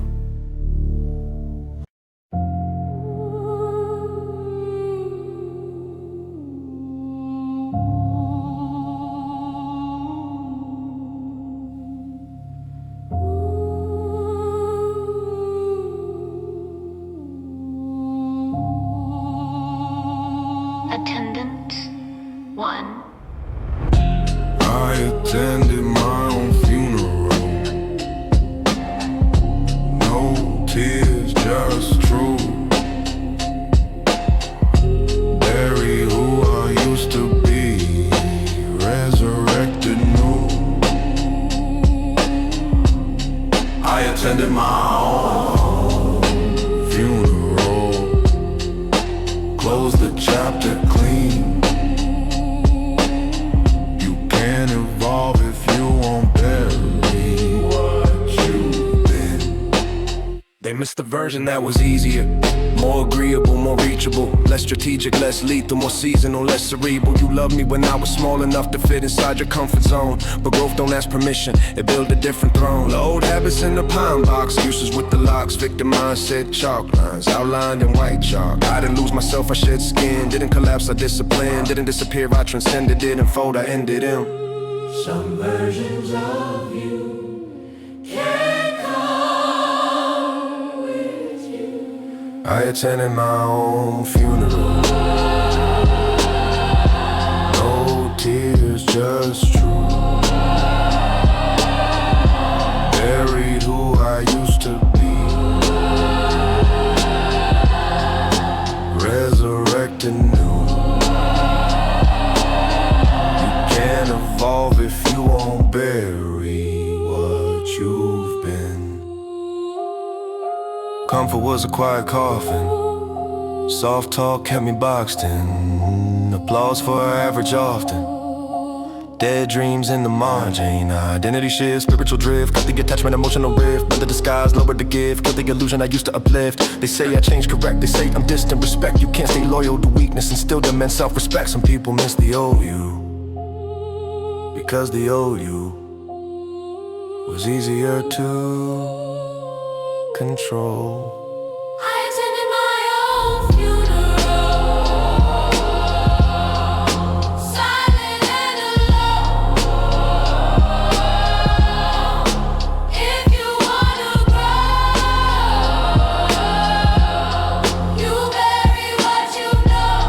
I attended my own funeral. No tears, just truth. Bury who I used to be, resurrected new. I attended my own funeral. Close the chapter clean. You can't evolve if you won't bury what you've been. They missed the version that was easier, more agreeable, more reachable, less strategic, less lethal, more seasonal, less cerebral. You loved me when I was small enough to fit inside your comfort zone, but growth don't ask permission, it built a different throne. The old habits in the pine box, uses with the locks, victim mindset, chalk lines outlined in white chalk. I didn't lose myself, I shed skin, didn't collapse, I disciplined, didn't disappear, I transcended, didn't fold, I ended him. Some versions of you can't come with you. I attended my own funeral. No tears, just truth. Buried who I used to be, resurrected new. You can't evolve if you won't bury what you've been. Comfort was a quiet coffin. Soft talk kept me boxed in. Applause for average often. Dead dreams in the margin. Identity shift, spiritual drift. Cut the attachment, emotional rift. But the disguise lowered the gift. Killed the illusion I used to uplift. They say I changed correct. They say I'm distant. Respect, you can't stay loyal to weakness and still demand self-respect. Some people miss the old you, because the old you was easier to control. I attended my own funeral, silent and alone. If you wanna grow, you bury what you know.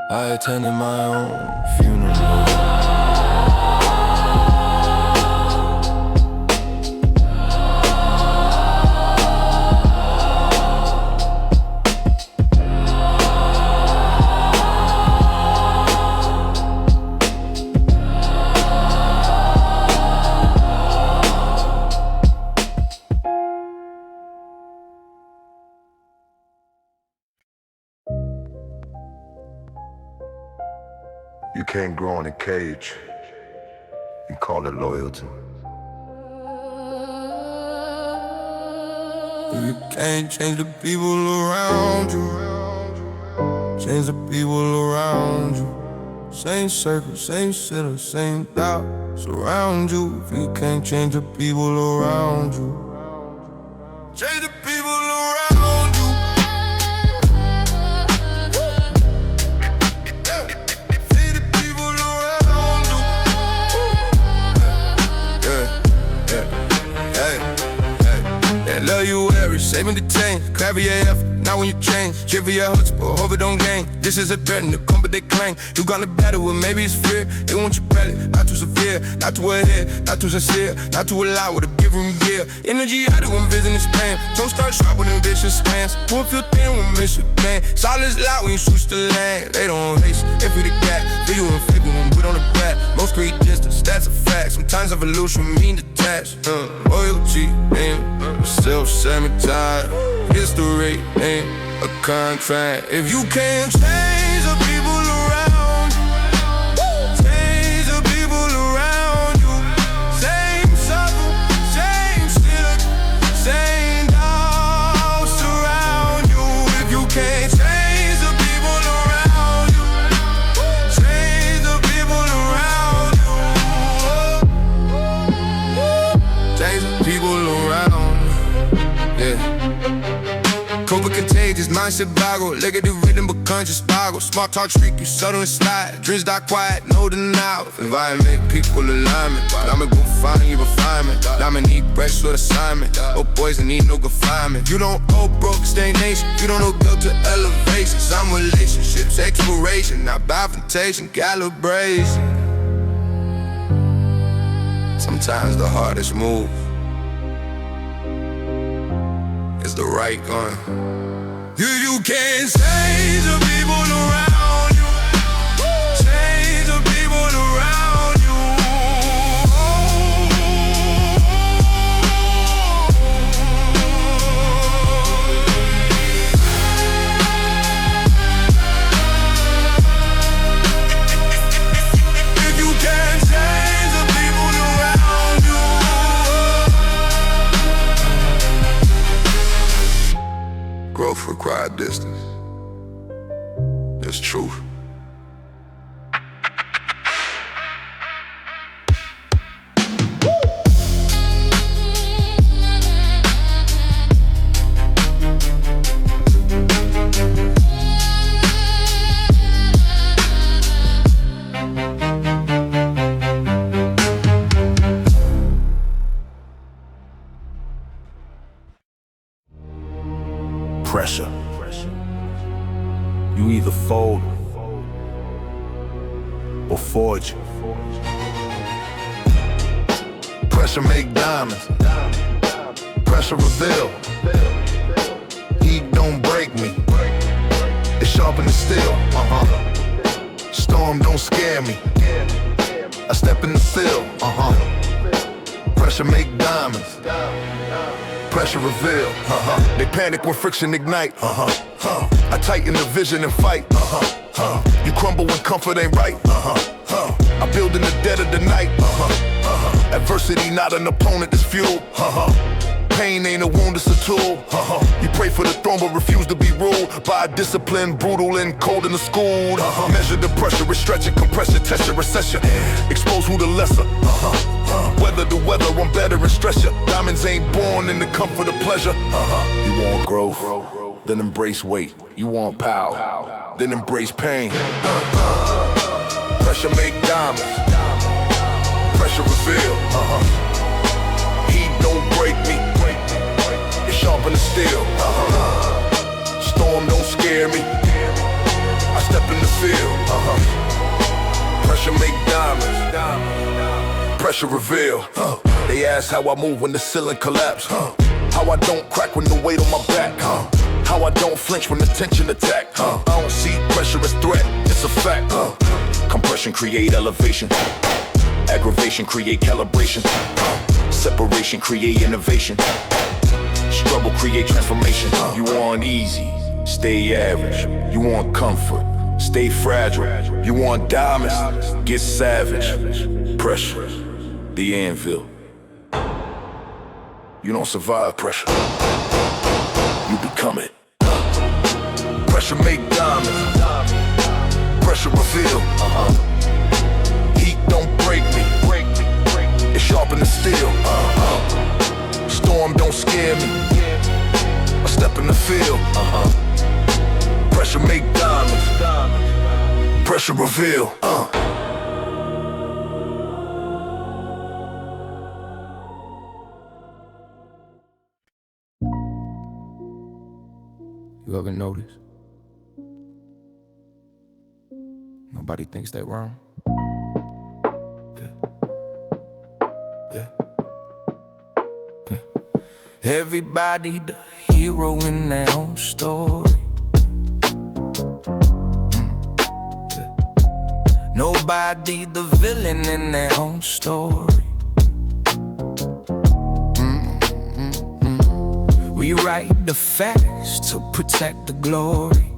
I attended my own funeral. You can't grow in a cage and call it loyalty. You can't change the people around you. Change the people around you. Same circle, same sitter, same doubt surround you. If you can't change the people around you, change the people around you. See the people around you. They love you every, saving the change, clap for your effort. Now when you change, cheer for your hooks, but hope it don't gain. This is a threat and the comfort they claim. You gonna battle with maybe it's fear. They want you belly, not too severe, not too ahead, not too sincere, not too allow with a give and give. Energy out of when vision is pain. Don't start sharp with ambitious plans. Won't feel thin when miss your plan. Silence loud when you switch the lane. They don't haste, they feel the gap. Feel you and flip when put on the back. Most create distance, that's a fact. Sometimes evolution mean detached. Loyalty ain't self-sabotage. History ain't a contract. If you can't change the people around you, change the people around you. Same circle, same stick, same dogs surround you. If you can't change the people around you, change the people around you. Change the people around you. Yeah. Copa contagious, mindset boggle. Look at the rhythm, but conscious boggle. Smart talk streak, you subtle and slide. Dreams die quiet, no denial. Environment, people alignment. I'ma go refining refinement. Dominique Rex with assignment. Oh boys, I need no confinement. You don't owe broke stagnation. You don't know built to elevation. Some relationships, exploration, not bifurcation, calibration. Sometimes the hardest move is the right one. You can't change the people around you. Change the people around you. If you can't change the people around you. Growth requires distance. It's truth. Pressure. You either fold or forge. Pressure make diamonds. Pressure reveal. Heat don't break me. It's sharper than steel. Storm don't scare me. I step in the field. Pressure make diamonds. Pressure reveal. They panic when friction ignite. I tighten the vision and fight. You crumble when comfort ain't right. I build in the dead of the night. Adversity not an opponent, it's fuel. Pain ain't a wound, it's a tool. You pray for the throne but refuse to be ruled by a discipline, brutal and cold in the school. Measure the pressure, it's stretching, compression, test your recession. Expose who the lesser. Weather the weather, I'm better and stress ya. Diamonds ain't born in the comfort of pleasure. You want growth, then embrace weight. You want power, then embrace pain. Pressure make diamonds. Pressure reveal. Heat don't break me. It's sharper than steel. Storm don't scare me. I step in the field. Pressure make diamonds. Pressure reveal. They ask how I move when the ceiling collapse. How I don't crack when the weight on my back. How I don't flinch when the tension attack. I don't see pressure as threat, it's a fact. Compression create elevation. Aggravation create calibration. Separation create innovation. Struggle create transformation. You want easy, stay average. You want comfort, stay fragile. You want diamonds, get savage. Pressure, the anvil. You don't survive pressure, you become it. Pressure make diamonds. Pressure reveal. Heat don't break me. It's sharper than steel. Storm don't scare me. I step in the field. Pressure make diamonds. Pressure reveal. You ever notice? Nobody thinks they wrong. Yeah. Everybody the hero in their own story. Nobody the villain in their own story. We write the facts to protect the glory.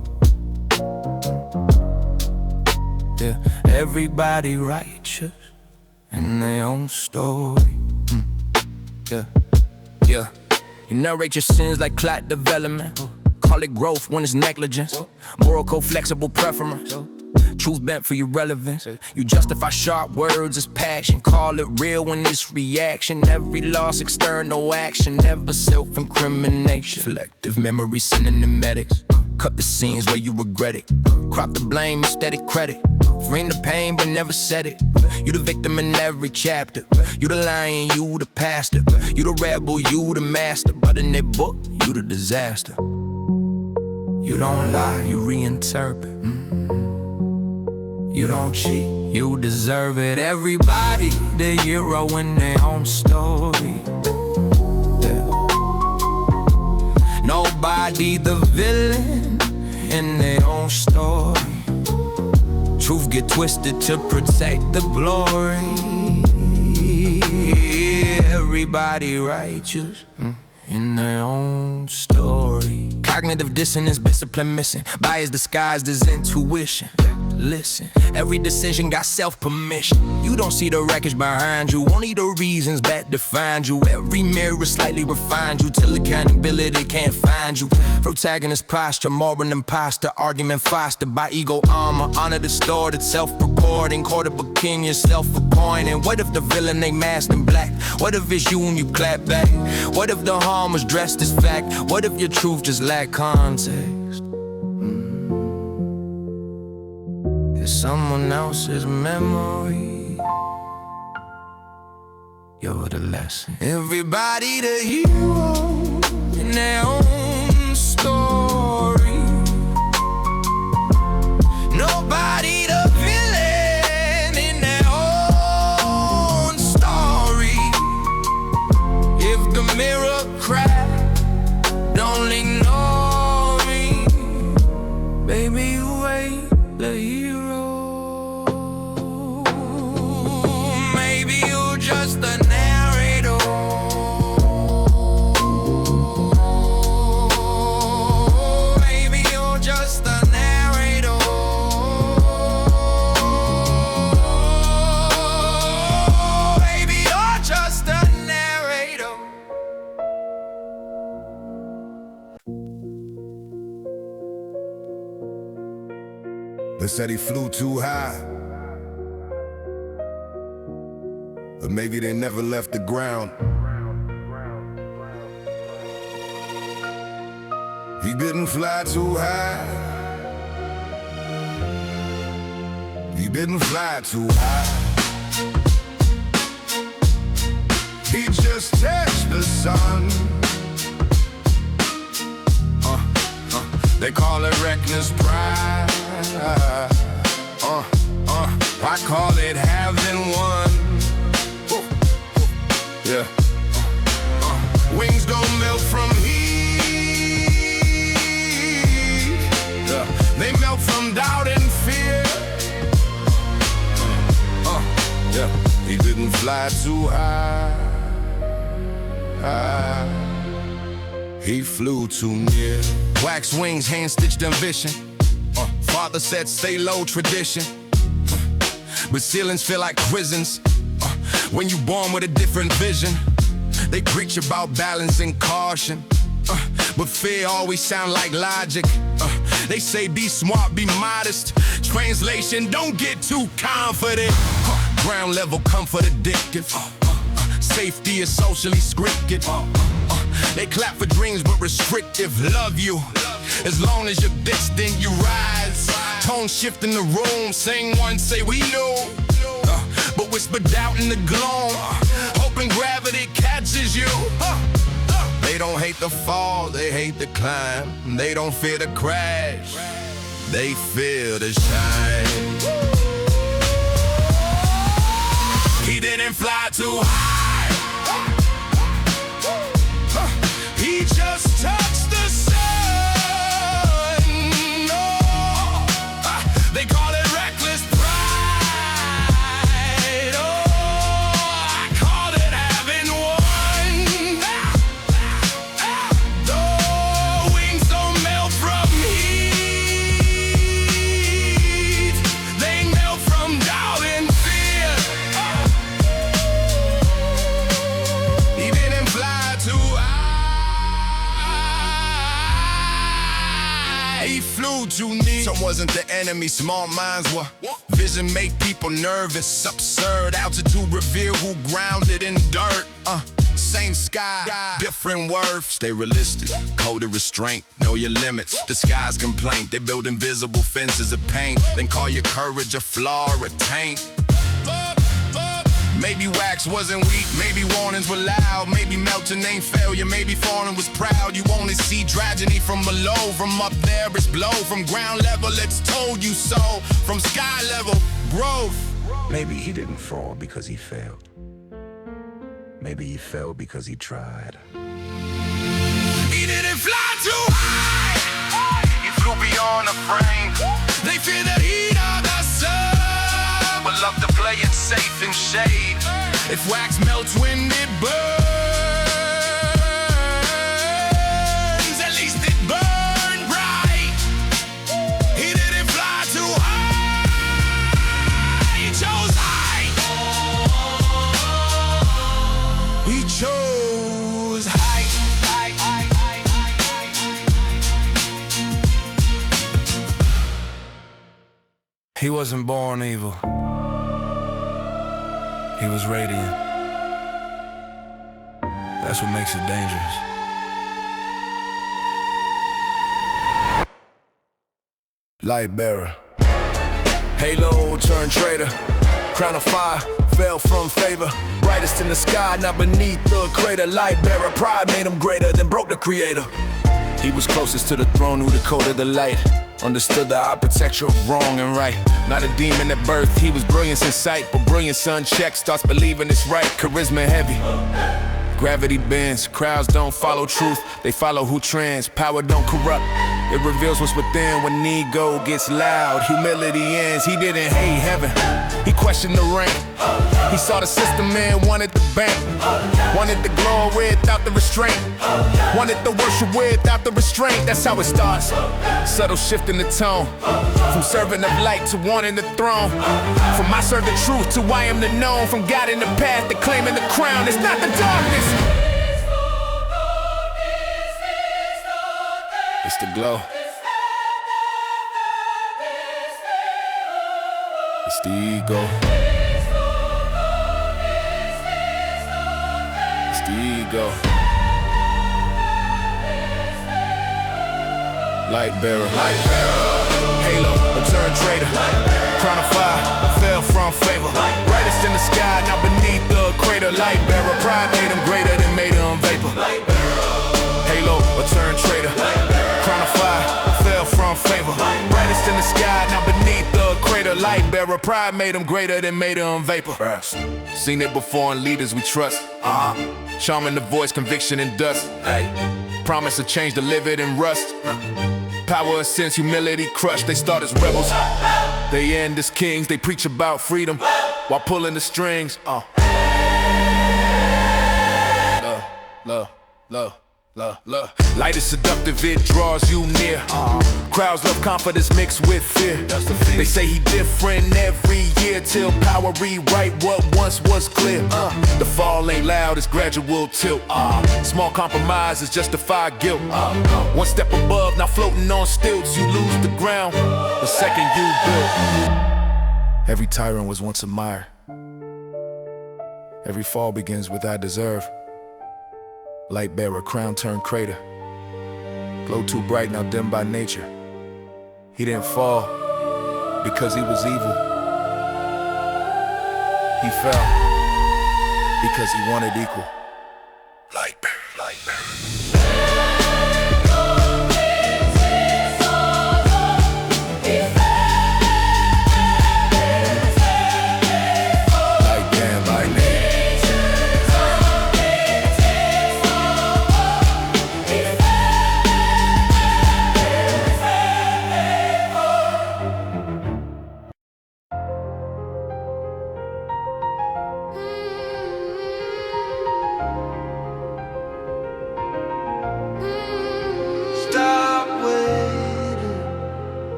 Yeah, everybody righteous in their own story. Yeah. You narrate your sins like plot development. Call it growth when it's negligence. Moral code flexible preference. Truth bent for your relevance. You justify sharp words as passion. Call it real when it's reaction. Every loss, external action. Never self-incrimination. Selective memory, synonymetics. Cut the scenes where you regret it. Crop the blame instead of credit. Bring the pain but never said it. You the victim in every chapter. You the lion, you the pastor. You the rebel, you the master. But in that book, you the disaster. You don't lie, you reinterpret. You don't cheat, you deserve it. Everybody the hero in their own story. Yeah. Nobody the villain in their own story. Truth get twisted to protect the glory. Everybody righteous in their own story. Cognitive dissonance, discipline missing. Bias disguised as intuition. Listen, every decision got self-permission. You don't see the wreckage behind you, only the reasons that defined you. Every mirror slightly refined you, till accountability can't find you. Protagonist posture, more an imposter. Argument fostered by ego armor. Honor distorted, self-recording. Court of a king, yourself appointed. What if the villain ain't masked in black? What if it's you and you clap back? What if the harm was dressed as fact? What if your truth just lacked context? It's someone else's memory. You're the lesson. Everybody the hero in their own story. Nobody the villain in their own story. If the mirror cracked, don't ignore me. Baby, you ain't the hero. Just a narrator. Maybe you're just a narrator. Maybe you're just a narrator. They said he flew too high, but maybe they never left the ground. He didn't fly too high. He didn't fly too high. He just touched the sun. They call it reckless pride. I call it having won. Yeah. Wings don't melt from heat. Yeah. They melt from doubt and fear. Yeah. He didn't fly too high. He flew too near. Wax wings, hand-stitched ambition. Father said stay low, tradition. But ceilings feel like prisons. When you born with a different vision. They preach about balance and caution, but fear always sound like logic. They say be smart, be modest. Translation, don't get too confident. Ground level comfort addictive. Safety is socially scripted. They clap for dreams but restrictive. Love you, as long as you're distant you rise. Tone shift in the room, sing one, say we know. But whisper doubt in the gloom, hoping gravity catches you. They don't hate the fall, they hate the climb. They don't fear the crash, they fear the shine. He didn't fly too high. He just touched the sun. They call it reckless pride. I call it having won. The wings don't melt from heat. They melt from doubt and fear. He didn't fly too high. He flew too near. Some wasn't the enemy, small minds were. Vision make people nervous, absurd. Altitude reveal who grounded in dirt. same sky, different worth. Stay realistic, code of restraint, know your limits. Disguise complaint, they build invisible fences of pain. Then call your courage a flaw or a taint. Maybe wax wasn't weak, maybe warnings were loud. Maybe melting ain't failure, maybe falling was proud. You only see tragedy from below. From up there it's blow, from ground level it's told you so. From sky level, growth. Maybe he didn't fall because he failed. Maybe he fell because he tried. He didn't fly too high, He flew beyond the frame, they fear the heat of the sun. but love to play it safe in shade. If wax melts when it burns, at least it burned bright. He didn't fly too high, he chose high. He chose high. He wasn't born evil. He was radiant. That's what makes it dangerous. Light bearer. Halo turned traitor. Crown of fire, fell from favor. Brightest in the sky, not beneath the crater. Light bearer, pride made him greater than broke the creator. He was closest to the throne who decoded the light. Understood the architecture of wrong and right. Not a demon at birth, he was brilliance in sight. But brilliance unchecked starts believing it's right. Charisma heavy, gravity bends. Crowds don't follow truth, they follow who trends. Power don't corrupt, it reveals what's within. When ego gets loud, humility ends. He didn't hate heaven, he questioned the rank. He saw the system and wanted the bank. Wanted the glory without the restraint. Wanted the worship without the restraint. That's how it starts. Subtle shift in the tone. From servant of light to wanting the throne. From I serve the truth to I am the known. From God in the path to claiming the crown. It's not the darkness, it's the glow. It's the ego. It's the ego. Light bearer. Halo, a turned traitor. Crown of fire, fell from favor. Brightest in the sky, not beneath the crater. Light bearer, pride made him greater than made him vapor. Halo, a turned traitor. Crown of fire, fell from favor. Brightest in the sky, not beneath the crater. Light bearer, pride made him greater than made him vapor. Seen it before in leaders we trust. Charm in the voice, conviction and dust. Promise to change, deliver it in rust. Power, sense, humility crushed. They start as rebels, they end as kings. They preach about freedom while pulling the strings. Love. Light is seductive, it draws you near. Crowds love confidence mixed with fear. They say he different every year till power rewrite what once was clear. The fall ain't loud, it's gradual tilt. Small compromises justify guilt. One step above, now floating on stilts. You lose the ground the second you built. Every tyrant was once admired. Every fall begins with I deserve. Light bearer, crown turned crater. Glow too bright, now dim by nature. He didn't fall because he was evil. He fell because he wanted equal. Light bearer.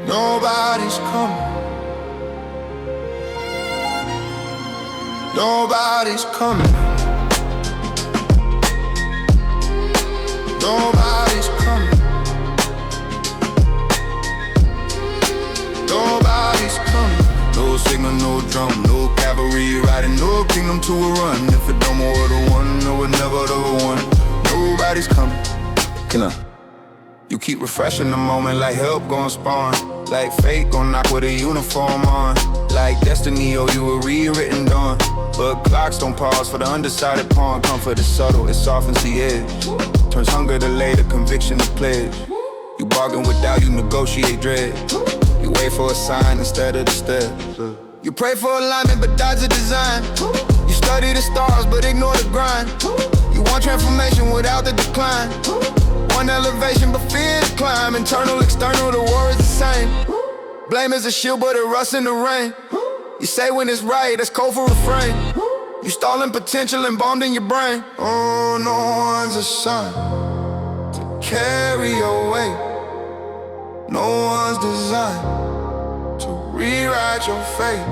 Nobody's coming. Nobody's coming. Nobody's coming. Nobody's coming. No signal, no drum, no cavalry riding, no king them to a run. If it don't more the one, no, it never the one. Nobody's coming. Can I? You keep refreshing the moment like help gon' spawn. Like fate gon' knock with a uniform on. Like destiny, oh, you were rewritten dawn. But clocks don't pause for the undecided pawn. Comfort is subtle, it softens the edge. Turns hunger to later, conviction to pledge. You bargain without, you negotiate dread. You wait for a sign instead of the step. You pray for alignment but dodge the design. You study the stars but ignore the grind. You want transformation without the decline. One elevation but fear to climb. Internal, external, the war is the same. Blame is a shield but it rusts in the rain. You say when it's right, that's code for refrain. You stalling potential embalmed in your brain. Oh, no one's assigned to carry your weight. No one's designed to rewrite your fate.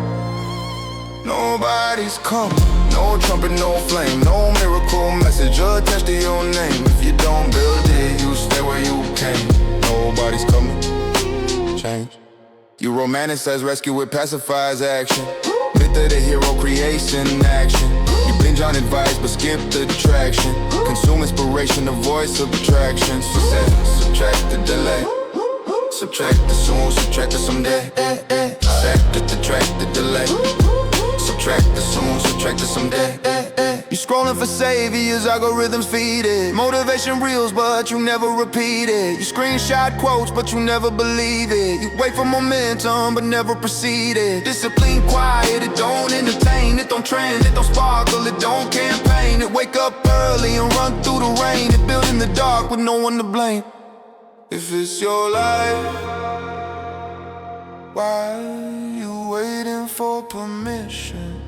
Nobody's coming. No trumpet, no flame, no miracle message attached to your name. If you don't build it, you stay where you came. Nobody's coming. Change. You romanticize rescue with pacifies action. Myth of the hero creates in action. You binge on advice but skip the traction. Consume inspiration, the voice of attraction. Subtract the delay. Subtract the soon, subtract the someday. Subtract the delay. Subtract the soon, subtract the someday. You scrolling for saviors, algorithms feed it. Motivation reels, but you never repeat it. You screenshot quotes, but you never believe it. You wait for momentum, but never proceed it. Discipline quiet, it don't entertain. It don't trend, it don't sparkle, it don't campaign. It wake up early and run through the rain. It build in the dark with no one to blame. If it's your life, why are you waiting for permission?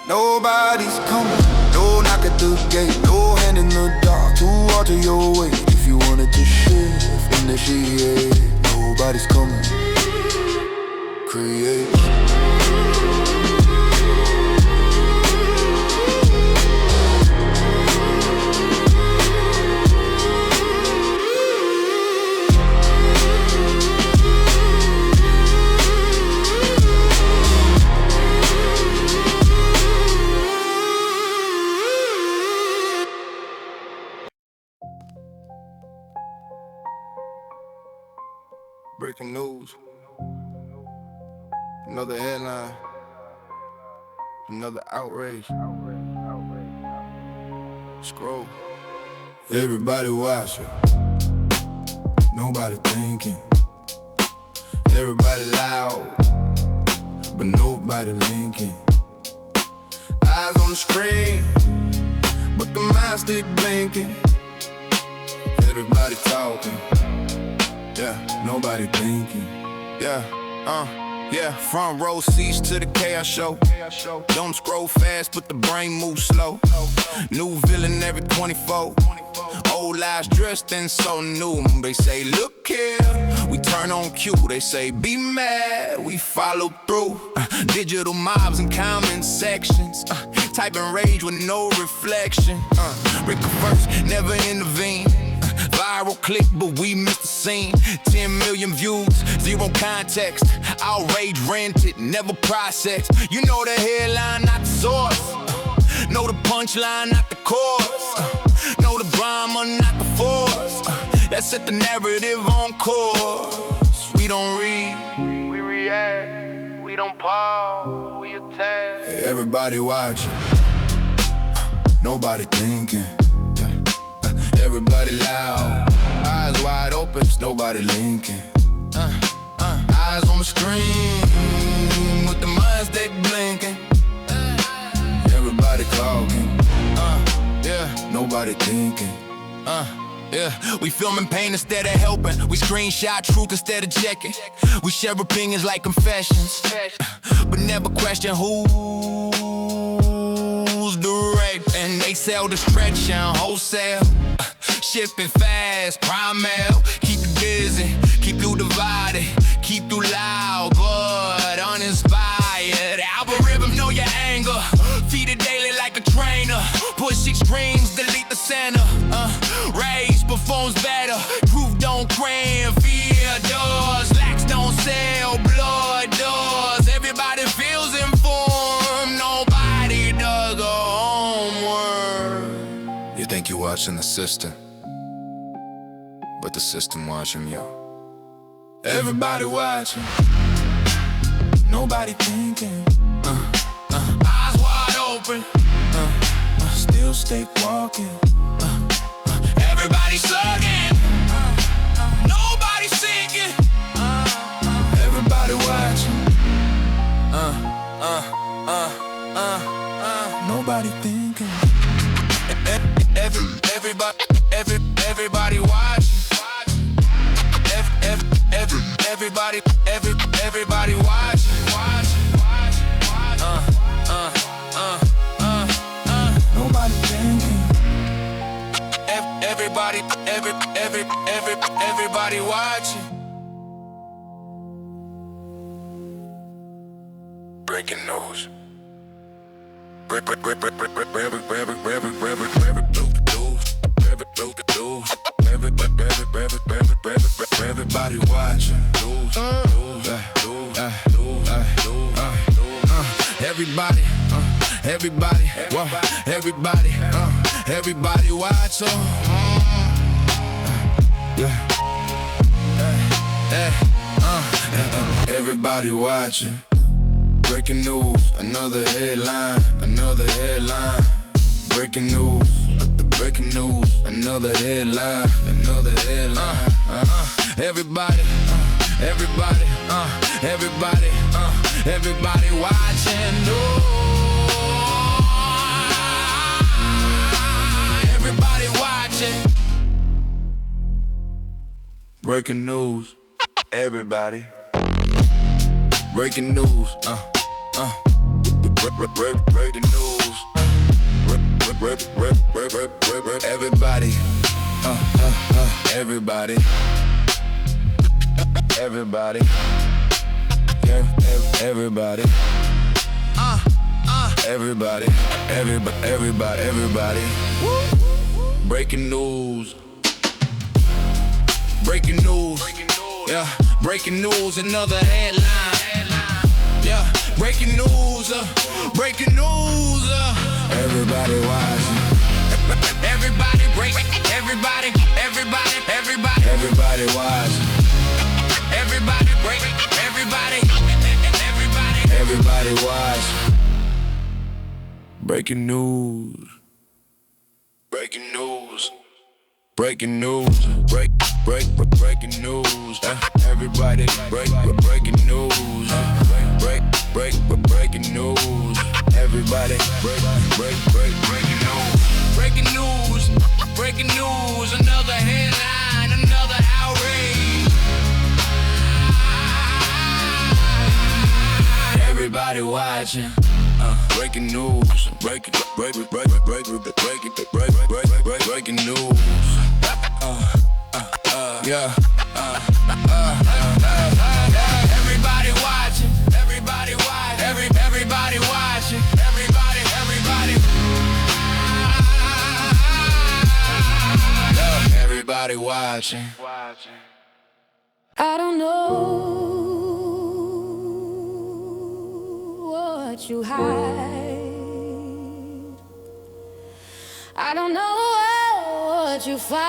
Nobody's coming. No knock at the gate, no hand in the dark to alter your way. If you wanted to shift, initiate. Nobody's coming. Create. Breaking news. Another headline. Another outrage. Scroll. Everybody watching. Nobody thinking. Everybody loud, but nobody linking. Eyes on the screen, but the mind still blinking. Everybody talking. Yeah, nobody thinking. Yeah, front row seats to the chaos show. Don't scroll fast, but the brain moves slow. New villain every 24. Old lies dressed in so new. They say, look here, we turn on cue. They say, be mad, we follow through. Digital mobs and comment sections. Typing rage with no reflection. Rick first, never intervene. Viral click, but we missed the scene. 10 million views, zero context. Outrage rented, never processed. You know the headline, not the source. Know the punchline, not the chorus. Know the drama, not the force. That set the narrative on course. We don't read, we react. We don't pause, we attack. Everybody watching, nobody thinking. Everybody loud, eyes wide open, nobody linking. Eyes on the screen, with the minds they blinking. Everybody talking, yeah, nobody thinking. Yeah, we filming pain instead of helping. We screenshot truth instead of checking. We share opinions like confessions, but never question who's the rape. And they sell the stretch and wholesale. Shipping fast, prime mail. Keep you busy, keep you divided, keep you loud, but uninspired. Algorithms know your anger. Feed it daily like a trainer. Push extremes, delete the center. Rage performs better. Truth don't cram, fear does. Lax don't sell, blood does. Everybody feels in full. watching the system, but the system watching you. Everybody watching, nobody thinking. Eyes wide open, still stay walking. Everybody slugging, nobody singing. Everybody watching, nobody thinking. Everybody watching. Everybody watching. Nobody thinking. Everybody watching. Breaking news. Everybody watching. Everybody watch. Everybody watching. Breaking news, another headline. Breaking news, breaking news, another headline. Everybody watching. Everybody watching. Breaking news, everybody. Breaking news, breaking news. Everybody, everybody, everybody, everybody, everybody. Breaking news. Breaking news. Yeah, breaking news, another headline. Yeah, breaking news. Breaking news. Everybody watching. Everybody watching. Everybody watching. Everybody watching. Breaking news. Breaking news. Breaking news. Breaking news. Everybody breaking news. Breaking news. Everybody breaking news. Breaking news. Another headline, another outrage. Everybody watching. Breaking news. Breaking news. Yeah. Everybody watching. Everybody watching. Everybody watching. Everybody. Everybody watching. I don't know what you hide. I don't know what you fight,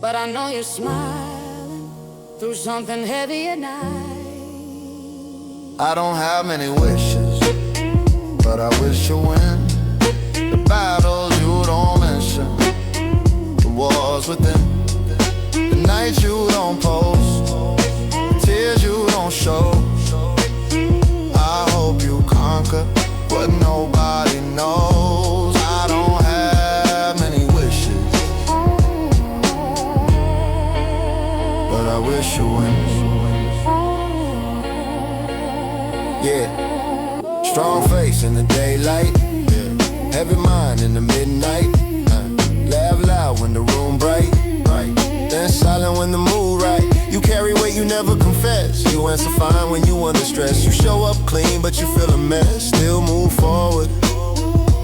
but I know you're smiling through something heavy at night. I don't have many wishes, but I wish you win the battles you don't mention, the wars within, the nights you don't post, the tears you don't show. I hope you conquer what nobody knows. I don't have many wishes, but I wish you win. Yeah, strong face in the daylight, heavy mind in the midnight. Laugh loud when the room bright, then silent when the mood right. You carry weight you never confess. You answer fine when you under stress. You show up clean but you feel a mess. Still move forward,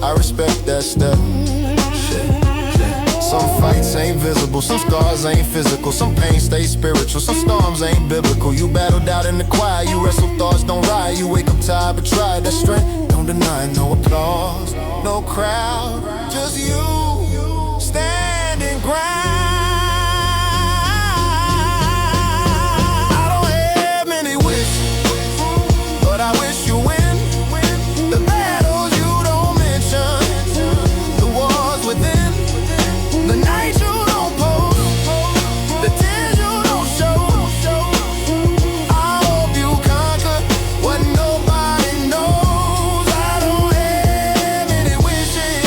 I respect that step. Some fights ain't visible, some scars ain't physical, some pain stays spiritual, some storms ain't biblical. You battled out in the quiet, you wrestle thoughts don't ride. You wake up tired but try, that strength don't deny, no applause. no crowd, just you standing ground. I don't have many wishes, but I wish you win the battles you don't mention, the wars within, the nights you don't post, the tears you don't show. I hope you conquer what nobody knows. I don't have any wishes,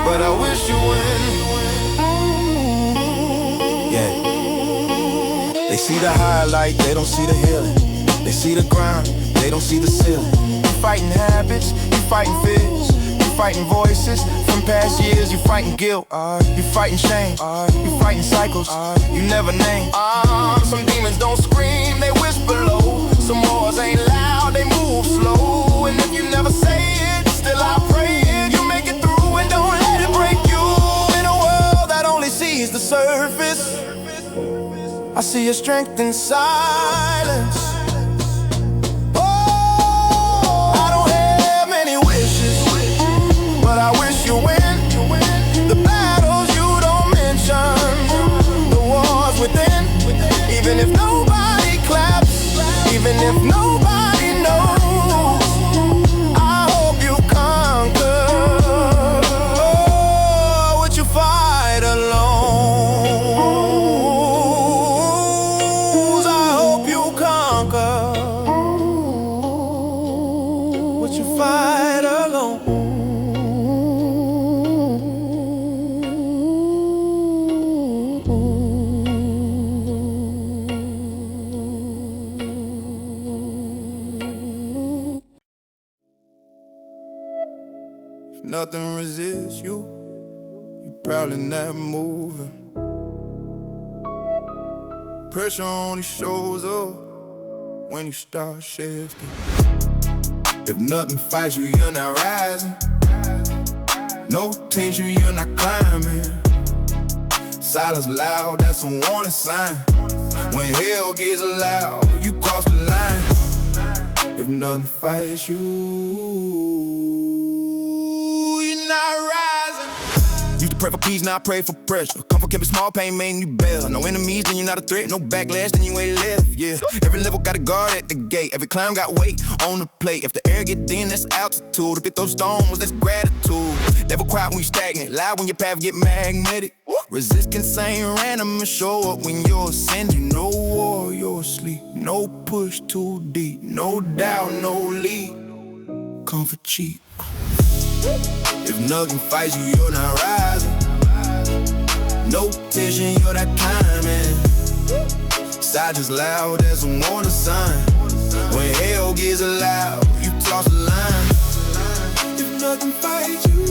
but I wish you win. Yeah. They see the highlight, they don't see the healing. They see the grind, they don't see the ceiling. You fighting habits, you fighting fears, you fighting voices from past years. You fighting guilt, you fighting shame, you fighting cycles you never name. Some demons don't scream, they whisper low. Some wars ain't loud, they move slow. And if you never say it, still I pray it. You make it through and don't let it break you. In a world that only sees the surface, I see your strength in silence. Oh, I don't have many wishes, but I wish you win the battles you don't mention, the wars within. Even if nobody claps, even if nobody knows, I hope you conquer what you fight alone. What you fight alone. If nothing resists you, you probably not moving. Pressure only shows up when you start shifting. If nothing fights you, you're not rising. No tension, you're not climbing. Silence loud, that's a warning sign. When hell gets loud, you cross the line. If nothing fights you, you're not rising. Used to pray for peace, now I pray for pressure. Comfort can be small, pain making you better. No enemies, then you're not a threat. No backlash, then you ain't left, yeah. Every level got a guard at the gate. Every climb got weight on the plate. If the air get thin, that's altitude. If they throw stones, that's gratitude. Never quiet when you stagnant, loud when your path get magnetic. Resistance ain't random, and show up when you're ascending. No war, you're asleep. No push too deep. No doubt, no lead. Comfort cheap. If nothing fights you, you're not rising. No tension, you're not climbing. Silence loud as a warning sign. When hell gets loud, you toss the line. If nothing fights you,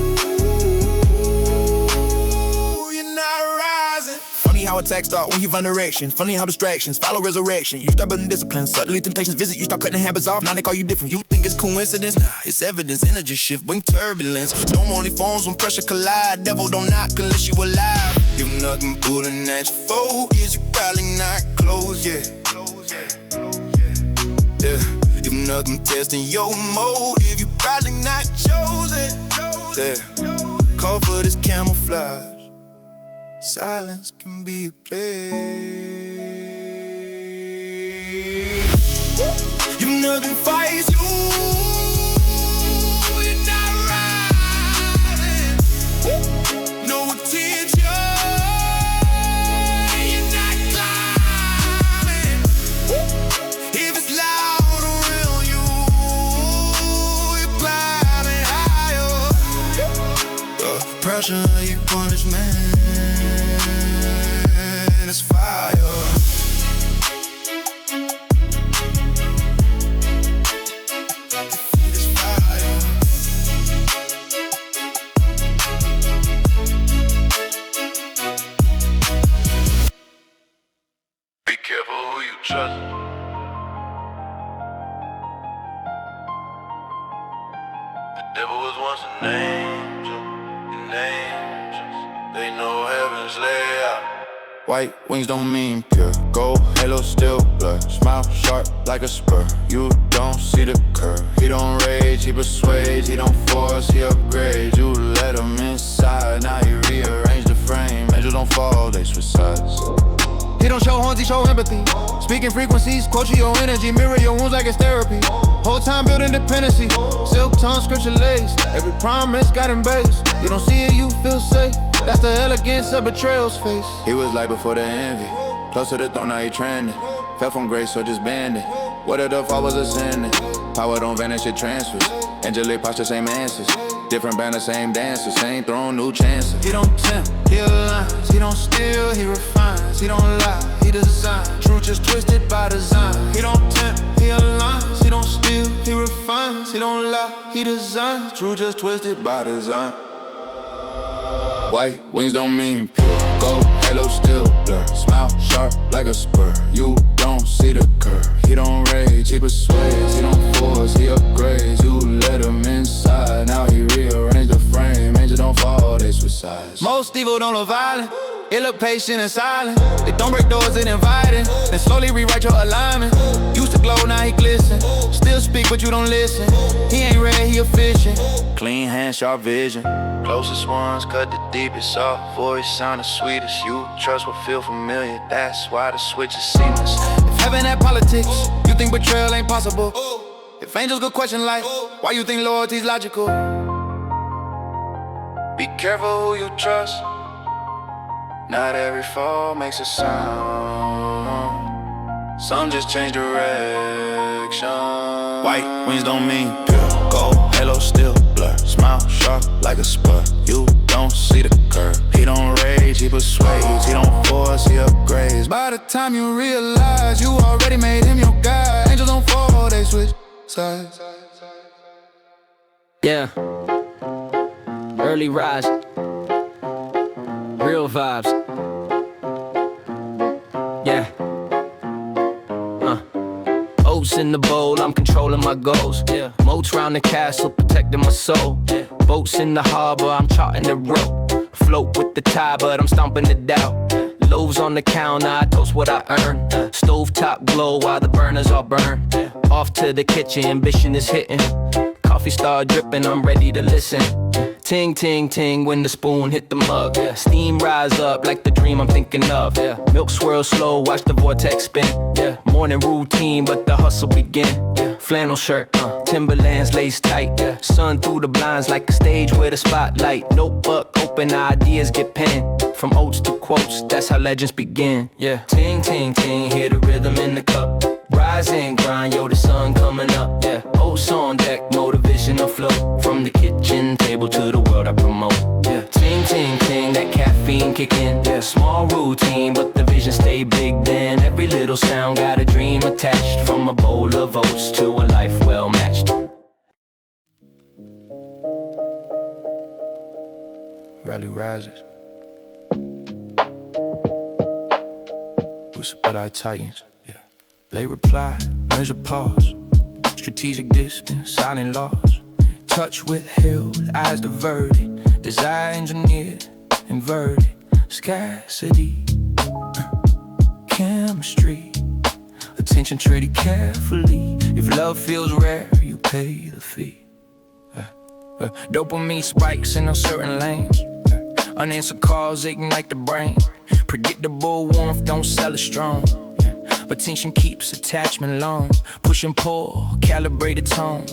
you're not rising. Funny how attacks start when you find direction. Funny how distractions follow resurrection. You start building discipline, suddenly temptations visit. You start cutting habits off, now they call you different. You think it's coincidence? Nah, it's evidence. Energy shift, bring turbulence. Storm only forms when pressure collide. Devil don't knock unless you alive. If nothing pulling at your focus, you probably not close yet. Yeah. If nothing testing your motive, you probably not chosen. Yeah. Comfort is camouflage. Silence can be a play. If nothing fights you, you're not rising. No attention, you're not climbing. If it's loud around you, you're climbing higher. Pressure, your punishment. It's fire. It's fire. Be careful who you trust. The devil was once an angel, and angels, they know heaven's layout. White wings don't mean pure gold, halo still blur. Smile sharp like a spur, you don't see the curve. He don't rage, he persuades, he don't force, he upgrades. You let him inside, now he rearrange the frame. Angels don't fall, they switch sides. He don't show horns, he show empathy. Speaking frequencies, quote your energy, mirror your wounds like it's therapy. Whole time building dependency, silk tongue, scripture laced. Every promise got him based. You don't see it, you feel safe. That's the elegance of betrayal's face. He was light before the envy, close to the throne, now he trending. Fell from grace, so just bending. What if the fall was ascending? Power don't vanish, it transfers. Angelic posture, same answers. Different banner, same dancers. Same throne, new chances. He don't tempt, he aligns. He don't steal, he refines. He don't lie, he designs. Truth just twisted by design. He don't tempt, he aligns. He don't steal, he refines. He don't lie, he designs. Truth just twisted by design. White wings don't mean pure gold, halo still blur. Smile sharp like a spur, you don't see the curve. He don't rage, he persuades, he don't force, he upgrades. You let him inside, now he rearrange the frame. Angels don't fall, they switch sides. Most evil don't look violent, it look patient and silent. They don't break doors, it inviting. Then slowly rewrite your alignment. Used to glow, now he glisten. Still speak, but you don't listen. He ain't red, he efficient. Clean hands, sharp vision. Closest ones cut the deepest, soft voice sound the sweetest. You trust what feel familiar, that's why the switch is seamless. If heaven had politics, you think betrayal ain't possible. If angels go question like, why you think loyalty's logical? Be careful who you trust. Not every fall makes a sound. Some just change direction. White wings don't mean pure gold, halo still blur. Smile sharp like a spur, you don't see the curve. He don't rage, he persuades, he don't force, he upgrades. By the time you realize you already made him your guy. Angels don't fall, they switch sides. Yeah. Early rise. Real vibes. Yeah. Oats in the bowl, I'm controlling my goals. Yeah. Moats round the castle, protecting my soul. Yeah. Boats in the harbor, I'm charting the rope. Float with the tide, but I'm stomping the doubt. Loaves on the counter, I toast what I earn. Stovetop glow while the burners all burn. Off to the kitchen, ambition is hitting. Coffee start dripping, I'm ready to listen. Ting, ting, ting when the spoon hit the mug. Yeah. Steam rise up like the dream I'm thinking of. Yeah. Milk swirl slow, watch the vortex spin. Yeah. Morning routine, but the hustle begin. Yeah. Flannel shirt, Timberlands lace tight. Yeah. Sun through the blinds like a stage with a spotlight. Notebook open, ideas get penned. From oats to quotes, that's how legends begin. Yeah. Ting, ting, ting, hear the rhythm in the cup. Rise and grind, yo, the sun coming up. Yeah. Oats on deck, motivation afloat. From the kitchen table to the world I promote. Yeah. Ting, ting, ting, that caffeine kick in. Yeah. Small routine, but the vision stay big then. Every little sound got a dream attached. From a bowl of oats to a life well matched. Rally rises. Whisper but I titans. Yeah. Late reply, measure pause. Strategic distance, silent loss. Touch withheld, eyes diverted. Desire engineered, inverted. Scarcity, chemistry. Attention treated carefully. If love feels rare, you pay the fee. Dopamine spikes in uncertain lanes. Unanswered calls ignite the brain. Predictable warmth don't sell it strong. But tension keeps attachment long. Push and pull, calibrated tone.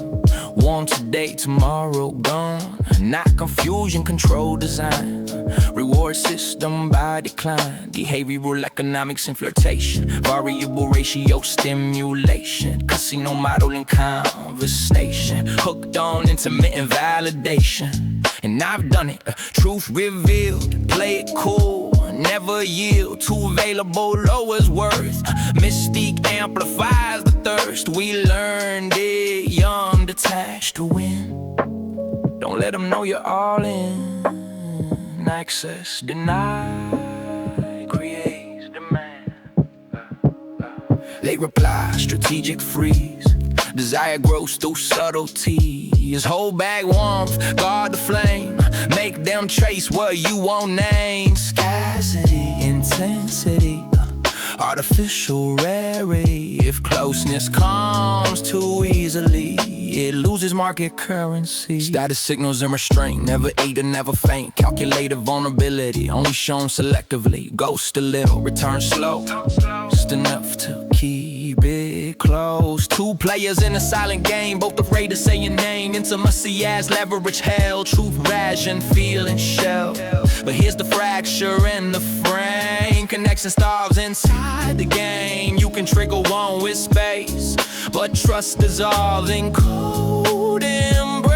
Warm today, tomorrow gone. Not confusion, control design. Reward system by decline. Behavioral economics and flirtation. Variable ratio stimulation. Casino modeling conversation. Hooked on intermittent validation. And I've done it, truth revealed. Play it cool, never yield. Too available lowers worth. Mystique amplifies the thirst. We learned it young, detached to win. Don't let them know you're all in. Access denied, creates demand. Late reply, strategic freeze. Desire grows through subtleties. Hold back warmth, guard the flame. Make them trace what you won't name. Scarcity, intensity, artificial rarity. If closeness comes too easily, it loses market currency. Status signals and restraint, never eat and never faint. Calculated vulnerability, only shown selectively. Ghost a little, return slow, just enough to keep it close. Two players in a silent game, both afraid to say your name. Intimacy as leverage held, truth ration, feeling shell. But here's the fracture in the frame. Connection starves inside the game. You can trigger one with space, but trust dissolves in cold embrace.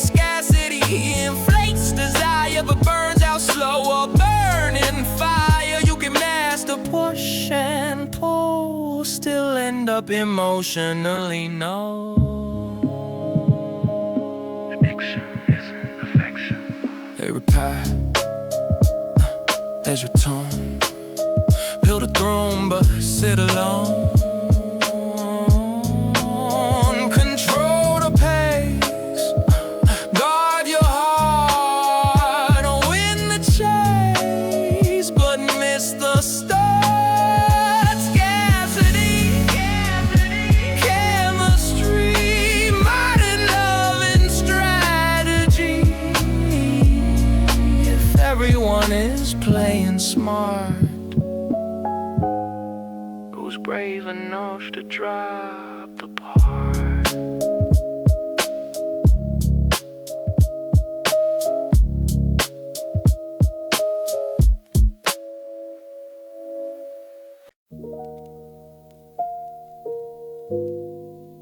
Scarcity inflates desire, but burns out slower. Burning fire, you can master push and pull, still end up emotionally numb. Addiction isn't affection. They repair, there's your tone. Build a throne, but sit alone. Control the pace, guard your heart. Win the chase, but miss the start. Scarcity, chemistry, modern love and strategy. If everyone is playing smart, who's brave enough to drop the part?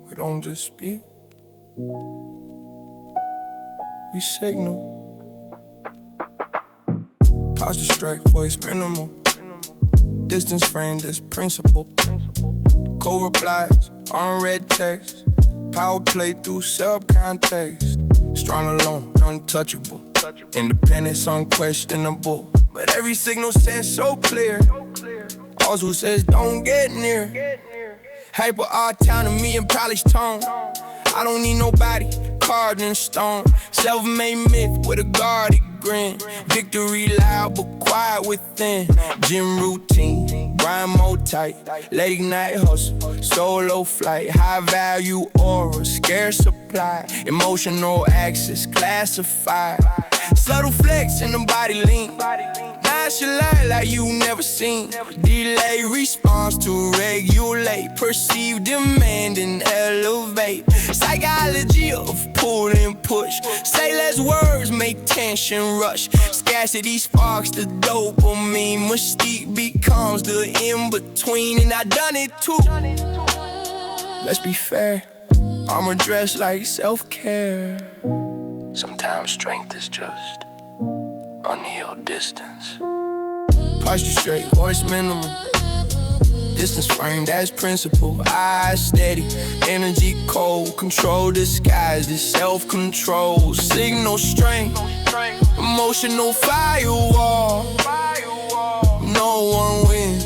We don't just speak, we signal. Posture straight, voice minimal. Distance framed as principle. Cold replies, unread text. Power play through subcontext. Strong alone, untouchable. Independence unquestionable. But every signal says so clear. Also says don't get near. Hyper art town to me and polished tone. I don't need nobody carved in stone. Self-made myth with a guarded grin. Victory loud but quiet within. Gym routine, grind more tight. Late night hustle, solo flight. High value aura, scarce supply. Emotional access, classified. Subtle flex in the body lean. Nonchalant like you never seen. Delay response to regulate. Perceive demand and elevate. Psychology of pull and push. Say less words, make tension rush. Scarcity sparks the dopamine. Mystique becomes the in-between. And I done it too. Let's be fair, armor dressed like self-care. Sometimes strength is just unhealed distance. Posture straight, voice minimum. Distance framed as principle. Eyes steady, energy cold. Control disguised as self-control. Signal strength, emotional firewall. No one wins,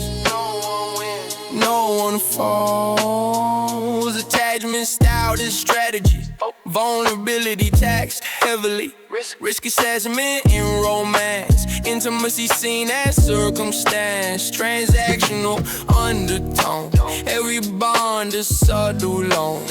no one falls. Attachment style is strategy. Vulnerability taxed heavily. Risk assessment in romance. Intimacy seen as circumstance. Transactional undertone. Every bond is subtle loan.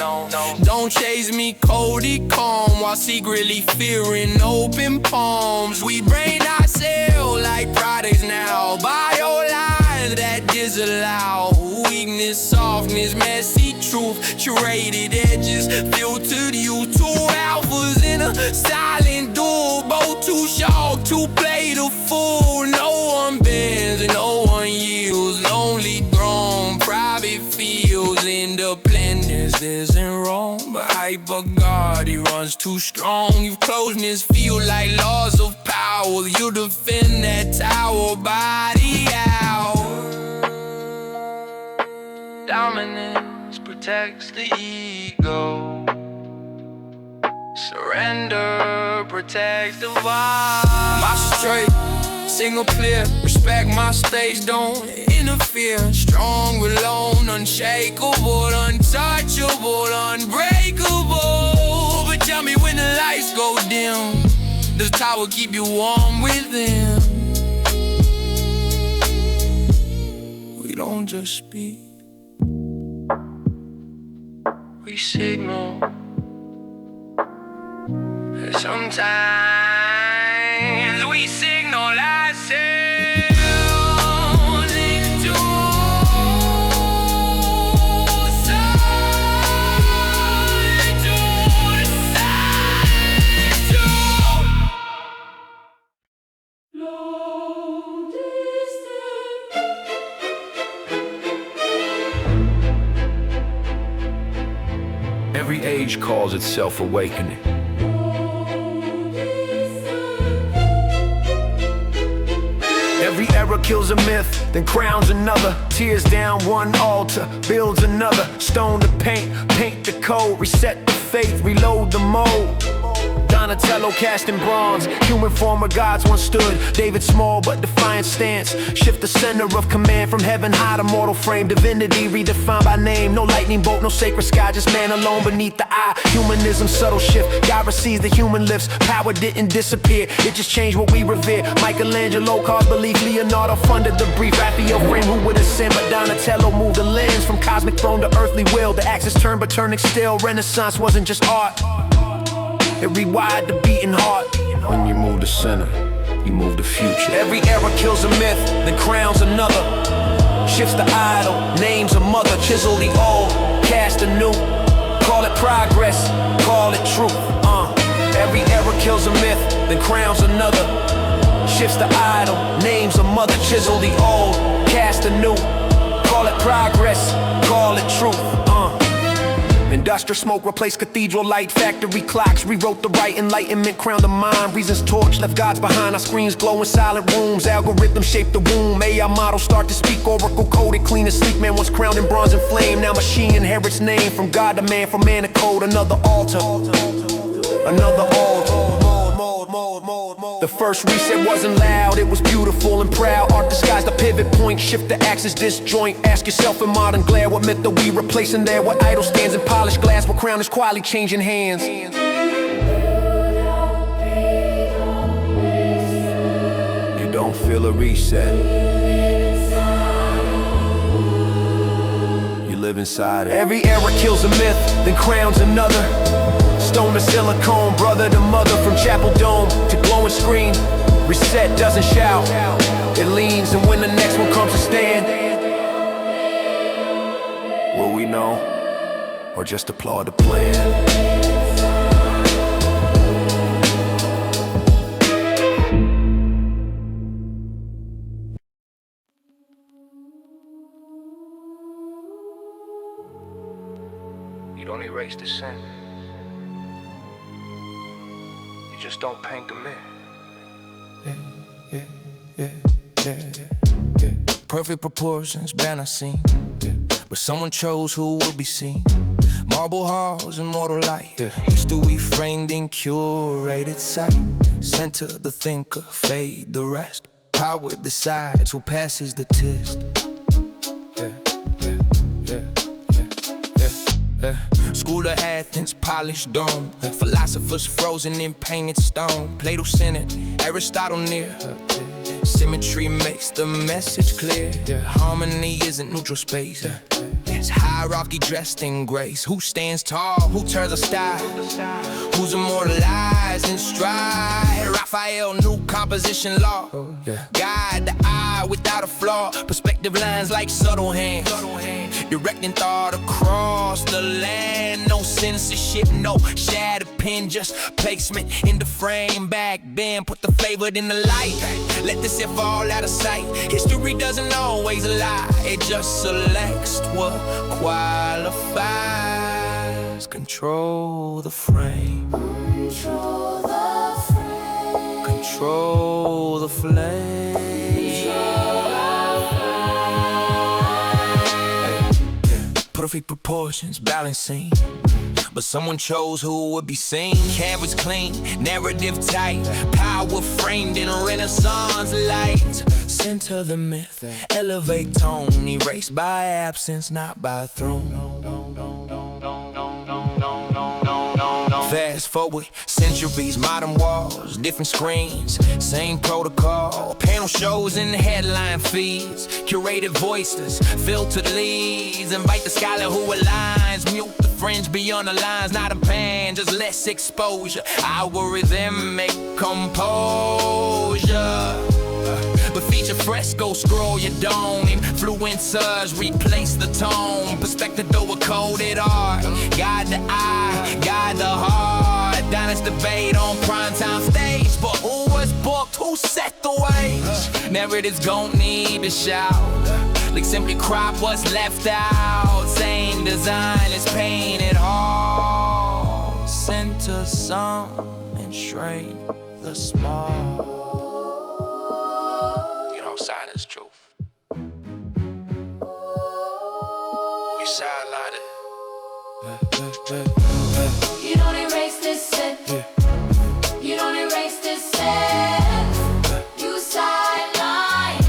Don't chase me coldly calm while secretly fearing open palms. We brain ourselves like products now. Bio lines that disallow. Weakness, softness, messy truth. Curated edges, filtered you. Two alphas in a silent duel. Both too sharp to play the fool. No one bends and no one yields. Lonely throne, private fields. Independence isn't wrong, but hyper guard, he runs too strong. Your closeness feel like laws of power. You defend that tower, body out. Dominance protects the ego. Surrender protects the vibe. My straight, signal clear. Respect my stage, don't interfere. Strong, alone, unshakable, untouchable, unbreakable. But tell me when the lights go dim, will keep you warm within. We don't just speak, we signal. Sometimes we signal ourselves into the sun, into the sun, into long distance. Every age calls itself awakening. Every era kills a myth, then crowns another. Tears down one altar, builds another. Stone to paint, paint the code. Reset the faith, reload the mold. Donatello cast in bronze, human form where gods once stood. David small but defiant stance, shift the center of command from heaven high to mortal frame. Divinity redefined by name, no lightning bolt, no sacred sky, just man alone beneath the eye. Humanism subtle shift, God receives the human lifts. Power didn't disappear, it just changed what we revere. Michelangelo caused belief, Leonardo funded the brief. Raphael framed who would ascend, but Donatello moved the lens from cosmic throne to earthly will. The axis turned but turning still. Renaissance wasn't just art, it rewired the beating heart. When you move the center, you move the future. Every era kills a myth, then crowns another. Shifts the idol, names a mother. Chisel the old, cast a new. Call it progress, call it truth. Every era kills a myth, then crowns another. Shifts the idol, names a mother. Chisel the old, cast a new. Call it progress, call it truth. Industrial smoke replaced cathedral light. Factory clocks rewrote the right. Enlightenment crowned the mind. Reasons torch left gods behind. Our screens glow in silent rooms. Algorithms shape the womb. AI models start to speak. Oracle coded, clean and sleek. Man once crowned in bronze and flame. Now machine inherits name. From God to man, from man to code. Another altar, another altar. The first reset wasn't loud, it was beautiful and proud. Art disguised the pivot point, shift the axis disjoint. Ask yourself in modern glare, what myth are we replacing there? What idol stands in polished glass, what crown is quietly changing hands? You don't feel a reset, you live inside it. Every era kills a myth, then crowns another. Stone to silicone, brother to mother. From chapel dome to glowing screen. Reset doesn't shout, it leans. And when the next one comes to stand, will we know, or just applaud the plan? You don't erase the sin, just don't paint the myth. Perfect proportions, banner scene. But someone chose who will be seen. Marble halls, immortal light. History framed in curated sight. Center the thinker, fade the rest. Power decides who passes the test. School of Athens, polished dome. Philosophers frozen in painted stone. Plato centered, Aristotle near. Symmetry makes the message clear. Harmony isn't neutral space. It's hierarchy dressed in grace. Who stands tall? Who turns aside? Who's immortalized in stride? Raphael knew composition law. Guide the eye without a flaw. Perspective lines like subtle hands. Directing thought across the land. No censorship, no shadow pen, just placement in the frame. Back then, put the flavor in the light. Let this shit fall out of sight. History doesn't always lie. It just selects what qualifies. Control the frame. Control the frame. Control the flame. Perfect proportions, balancing. But someone chose who would be seen. Canvas clean, narrative tight. Power framed in Renaissance light. Center the myth, elevate tone. Erased by absence, not by throne. Fast forward, centuries, modern walls, different screens, same protocol. Panel shows and headline feeds, curated voices, filtered leads. Invite the scholar who aligns, mute the fringe beyond the lines. Not a pan, just less exposure. Algorithmic composure. But feature fresco, scroll your dome. Influencers replace the tone. Perspective though a coded art. Guide the eye, guide the heart. Honest debate on primetime stage. But who was booked? Who set the wage? Narratives gon' need to shout. Like simply crop what's left out. Same design is painted all. Center some and shrink the small. Silence truth. We sideline it. You don't erase this set. You don't erase this set. You sideline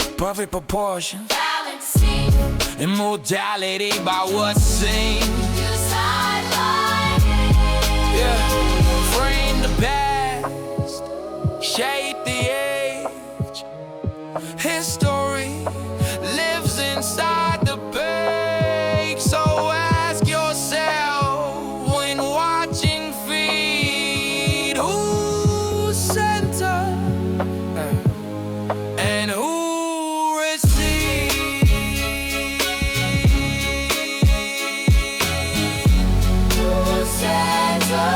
it. Perfect proportion. Balancing. Immortality by what's seen. You sideline it. Yeah. Frame the past. Shape the age. History lives inside the page. So ask yourself when watching feed, who's center and who receives. Who's center?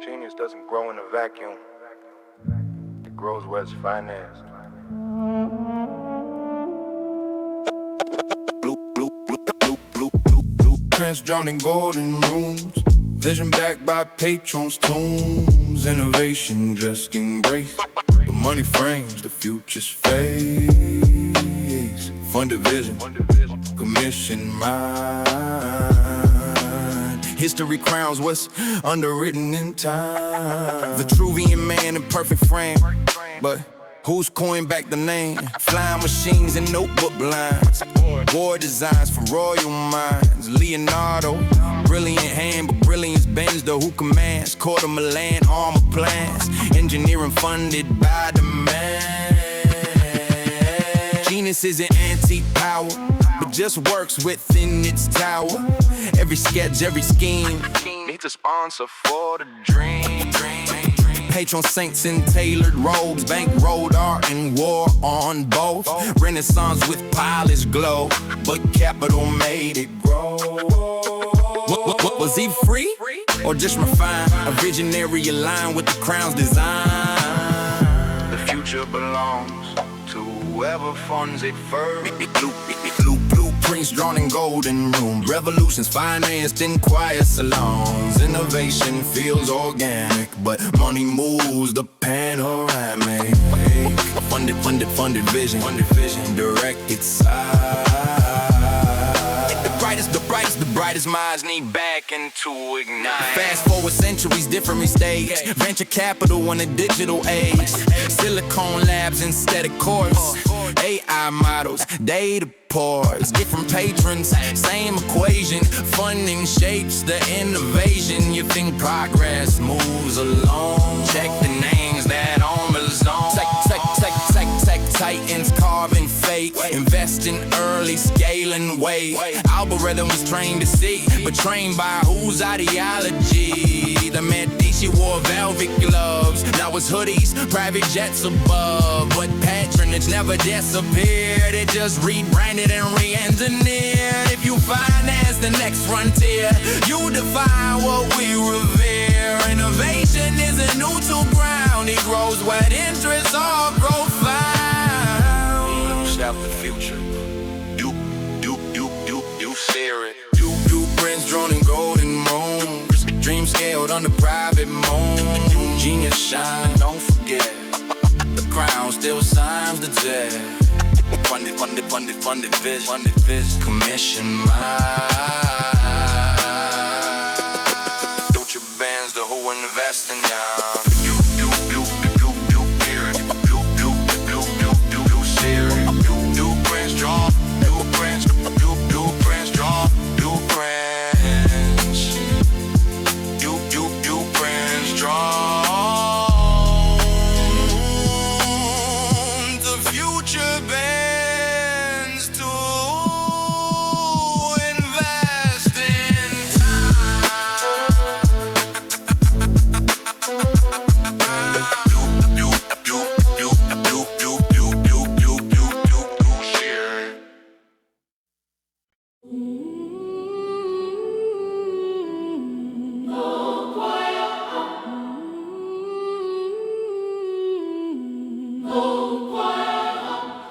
Genius doesn't grow in a vacuum. It grows where it's financed. Blueprints drawn in golden rooms, vision backed by patrons' tombs. Innovation just embraced. The money frames the future's face. Funded vision, commission mind. History crowns what's underwritten in time. Vitruvian man in perfect frame, but who's coined back the name? Flying machines and notebook blinds. War designs for royal minds. Leonardo, brilliant hand, but brilliance bends the who commands. Quarter Milan, armor plans. Engineering funded by demand. Genius isn't antique power, but just works within its tower. Every sketch, every scheme needs a sponsor for the dream. Patron saints in tailored robes, bankrolled art and war on both. Renaissance with polished glow, but capital made it grow. What was he free or just refined? A visionary aligned with the crown's design. The future belongs to whoever funds it first. Blueprints drawn in golden rooms. Revolutions financed in quiet salons. Innovation feels organic, but money moves the panoramic. Funded vision. Directed side. The brightest minds need backing to ignite. Fast forward centuries, different stage. Venture capital in a digital age. Silicon labs instead of course. AI models, data pours. Different patrons, same equation. Funding shapes the innovation. You think progress moves along? Check the names that on the zone. Titans carving fate. Invest in early scaling way. Algorithms trained to see, but trained by whose ideology? The Medici wore velvet gloves. Now it's hoodies, private jets above. But patronage never disappeared. It just rebranded and re-engineered. If you finance the next frontier, you define what we revere. Innovation isn't neutral ground. It grows where interests are profound. Out the future. You fear it. Blueprints drawn in golden rooms. Dreams Built on the private moon. Genius shine, don't forget. The crown still signs the jet. Funded vis. Commission mine. Don't your bands, the whole investing now.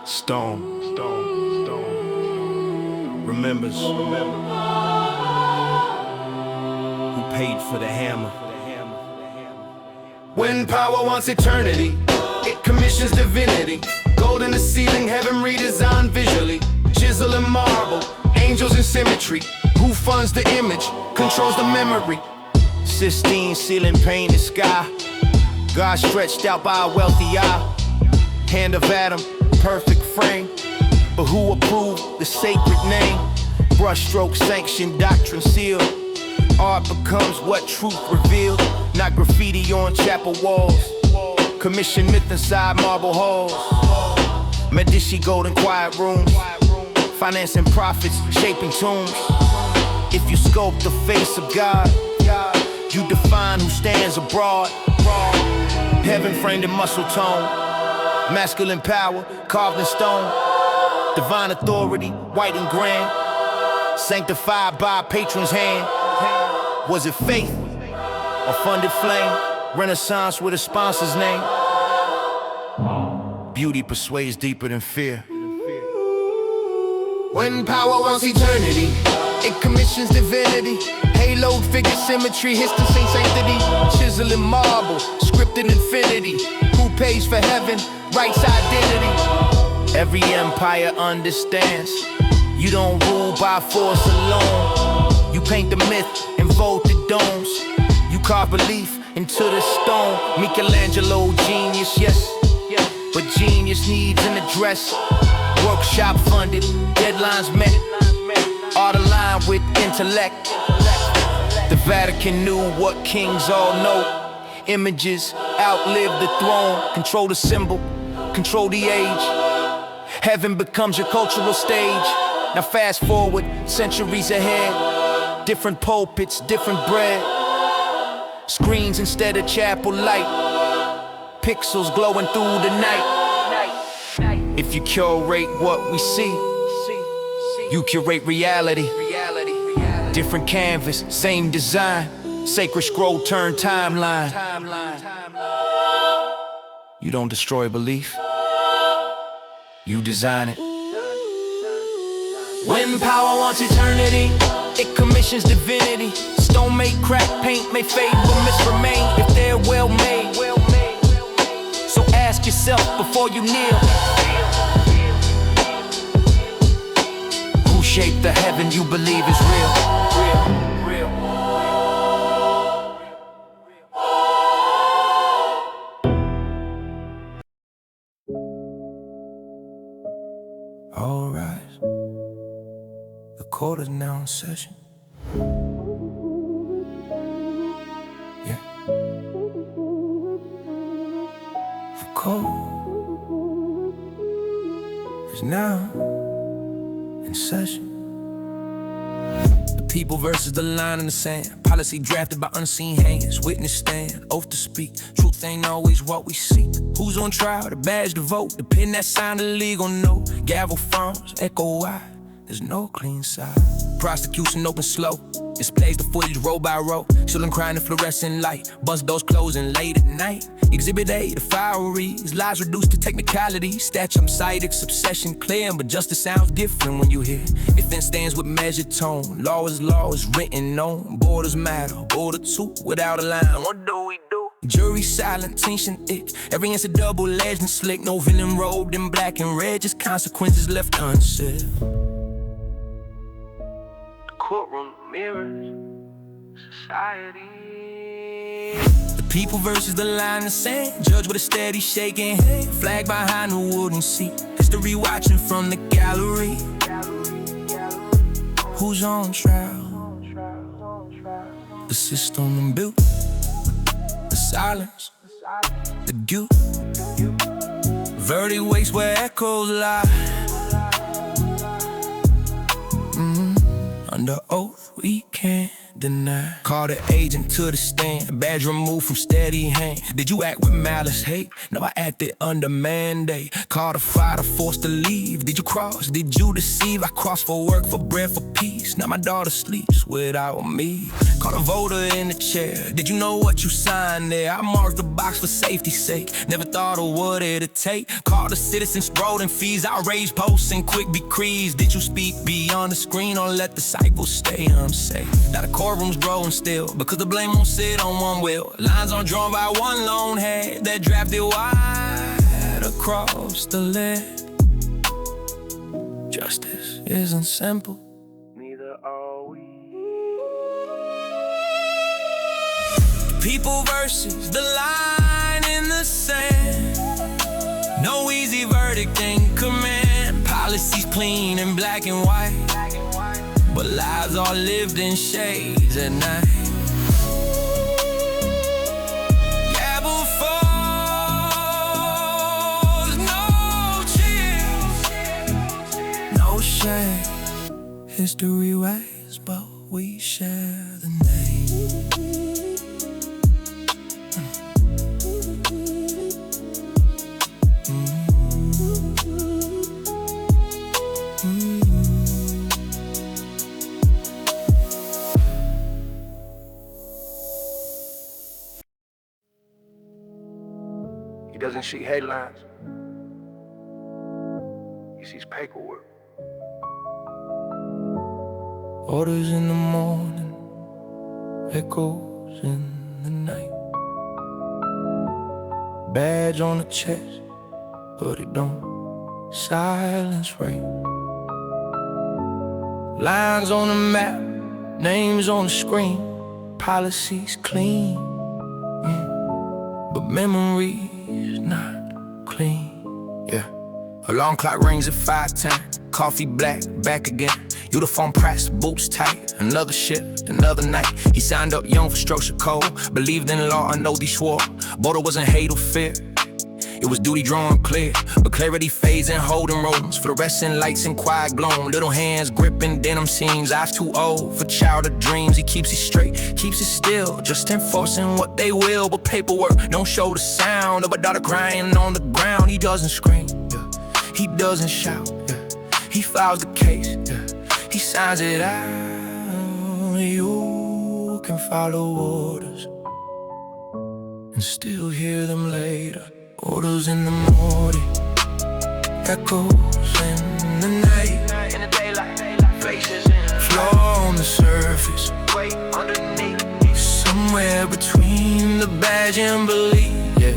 Stone. Remembers who paid for the hammer. When power wants eternity, it commissions divinity. Gold in the ceiling, heaven redesigned visually. Chisel and marble, angels in symmetry. Who funds the image, controls the memory. Sistine ceiling, painted sky. God stretched out by a wealthy eye. Hand of Adam, perfect frame. But who approved the sacred name? Brushstroke sanctioned, doctrine sealed. Art becomes what truth revealed. Not graffiti on chapel walls. Commission myth inside marble halls. Medici golden quiet rooms. Financing profits, shaping tombs. If you sculpt the face of God, you define who stands abroad. Heaven framed in muscle tone. Masculine power, carved in stone. Divine authority, white and grand. Sanctified by a patron's hand. Was it faith or funded flame? Renaissance with a sponsor's name. Beauty persuades deeper than fear. When power wants eternity, it commissions divinity. Haloed figure symmetry, history, sanctity. Chisel and marble, scripted infinity. Who pays for heaven, writes identity. Every empire understands you don't rule by force alone. You paint the myth and vote the domes. You carve belief into the stone. Michelangelo, genius, yes. But genius needs an address. Workshop funded, deadlines met. Art aligned with intellect. The Vatican knew what kings all know. Images outlive the throne. Control the symbol, control the age. Heaven becomes your cultural stage. Now fast forward, centuries ahead. Different pulpits, different bread. Screens instead of chapel light. Pixels glowing through the night. If you curate what we see, you curate reality. Different canvas, same design. Sacred scroll turn timeline. You don't destroy belief, you design it. When power wants eternity, it commissions divinity. Stone may crack, paint may fade, but myths remain if they're well made. So ask yourself before you kneel. Who shaped the heaven you believe is real? All rise. The court is now in session. Yeah. The court is now in session. The people versus the line in the sand. Policy drafted by unseen hands. Witness stand, oath to speak. Truth ain't always what we seek. Who's on trial? The badge to vote. The pen that signed the legal note. Gavel farms, echo wide. There's no clean side. Prosecution open slow. Displays the footage row by row. Children crying in fluorescent light. Bus doors closing late at night. Exhibit A, the fieries. Lies reduced to technicality. Statue cited, obsession clear, but justice sounds different when you hear. It then stands with measured tone. Law is written on. Borders matter. Border two without a line. What do we do? Jury silent, tension thick. Every answer double-edged and slick. No villain robed in black and red. Just consequences left unsaid. Courtroom mirrors society. The people versus the line in the sand. Judge with a steady shaking hand. Flag behind the wooden seat. History watching from the gallery. Who's on trial? The system built. The silence. The guilt. Verdict waits where echoes lie. Under oath we can't deny. Call the agent to the stand. Badge removed from steady hand. Did you act with malice, hate? No, I acted under mandate. Call the fighter, forced to leave. Did you cross? Did you deceive? I crossed for work, for bread, for peace. Now my daughter sleeps without me. Call the voter in the chair. Did you know what you signed there? I marked the box for safety's sake. Never thought of what it'd take. Call the citizens, scrolling fees. Outrage posts and quick decrees. Did you speak beyond the screen or let the cycle stay unsafe? Now the courtroom's growing still, because the blame won't sit on one wheel. Lines aren't drawn by one lone head that drafted wide across the land. Justice isn't simple, Neither are we. people versus the line in the sand. No easy verdict in command. Policies clean in black and white, but lives are lived in shades at night. Gavel falls, no cheers, no shame. History waits, but we share the name. He doesn't see headlines. He sees paperwork. Orders in the morning, echoes in the night. Badge on the chest, but it don't silence right. Lines on the map, names on the screen. Policies clean, but memory's not clean. Yeah. Alarm clock rings at 5:10. Coffee black, back again. Uniform pressed, boots tight. Another shift, another night. He signed up young for strokes of cold. Believed in law, I know he swore. Border wasn't hate or fear. It was duty drawn clear, but clarity fades in holding rodents. Fluorescent lights and quiet gloam. Little hands gripping denim seams. Eyes too old for childhood dreams. He keeps it straight, keeps it still, just enforcing what they will. But paperwork don't show the sound of a daughter crying on the ground. He doesn't scream, yeah. He doesn't shout, yeah. He files the case, yeah. He signs it out. You can follow orders and still hear them later. Orders in the morning, echoes in the night. In the daylight, faces in the Floor on the surface, weight underneath. somewhere between the badge and belief. Yeah.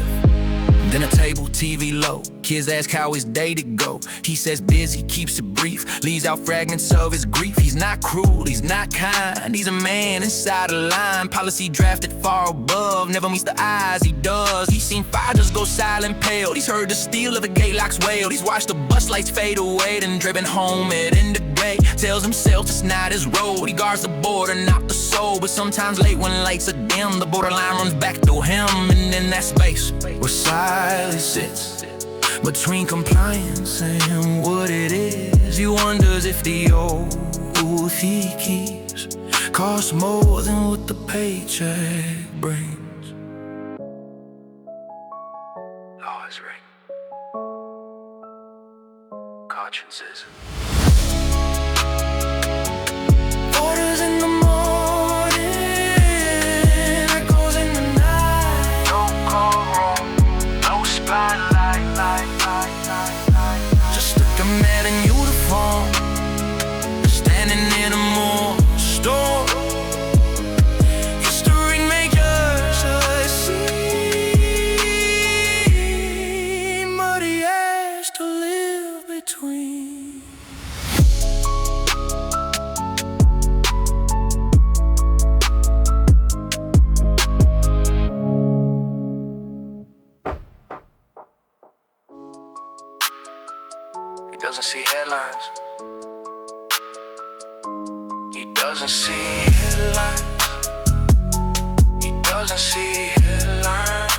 Dinner table, TV low. Kids ask how his day to go. He says busy, keeps it brief. Leaves out fragments of his grief. He's not cruel, he's not kind. He's a man inside a line. Policy drafted far above. Never meets the eyes he does. He's seen fighters go silent pale. He's heard the steel of the gate locks wail. He's watched the bus lights fade away. Then driven home at end of day. Tells himself it's not his road. He guards the border, not the soul. But sometimes late when lights are dim, the borderline runs back through him. And in that space where silence sits between compliance and what it is, he wonders if the oath he keeps costs more than what the paycheck brings. Law is right. Conscience isn't. Orders in the morning, doesn't see headlines. He doesn't see headlines. He doesn't see headlines.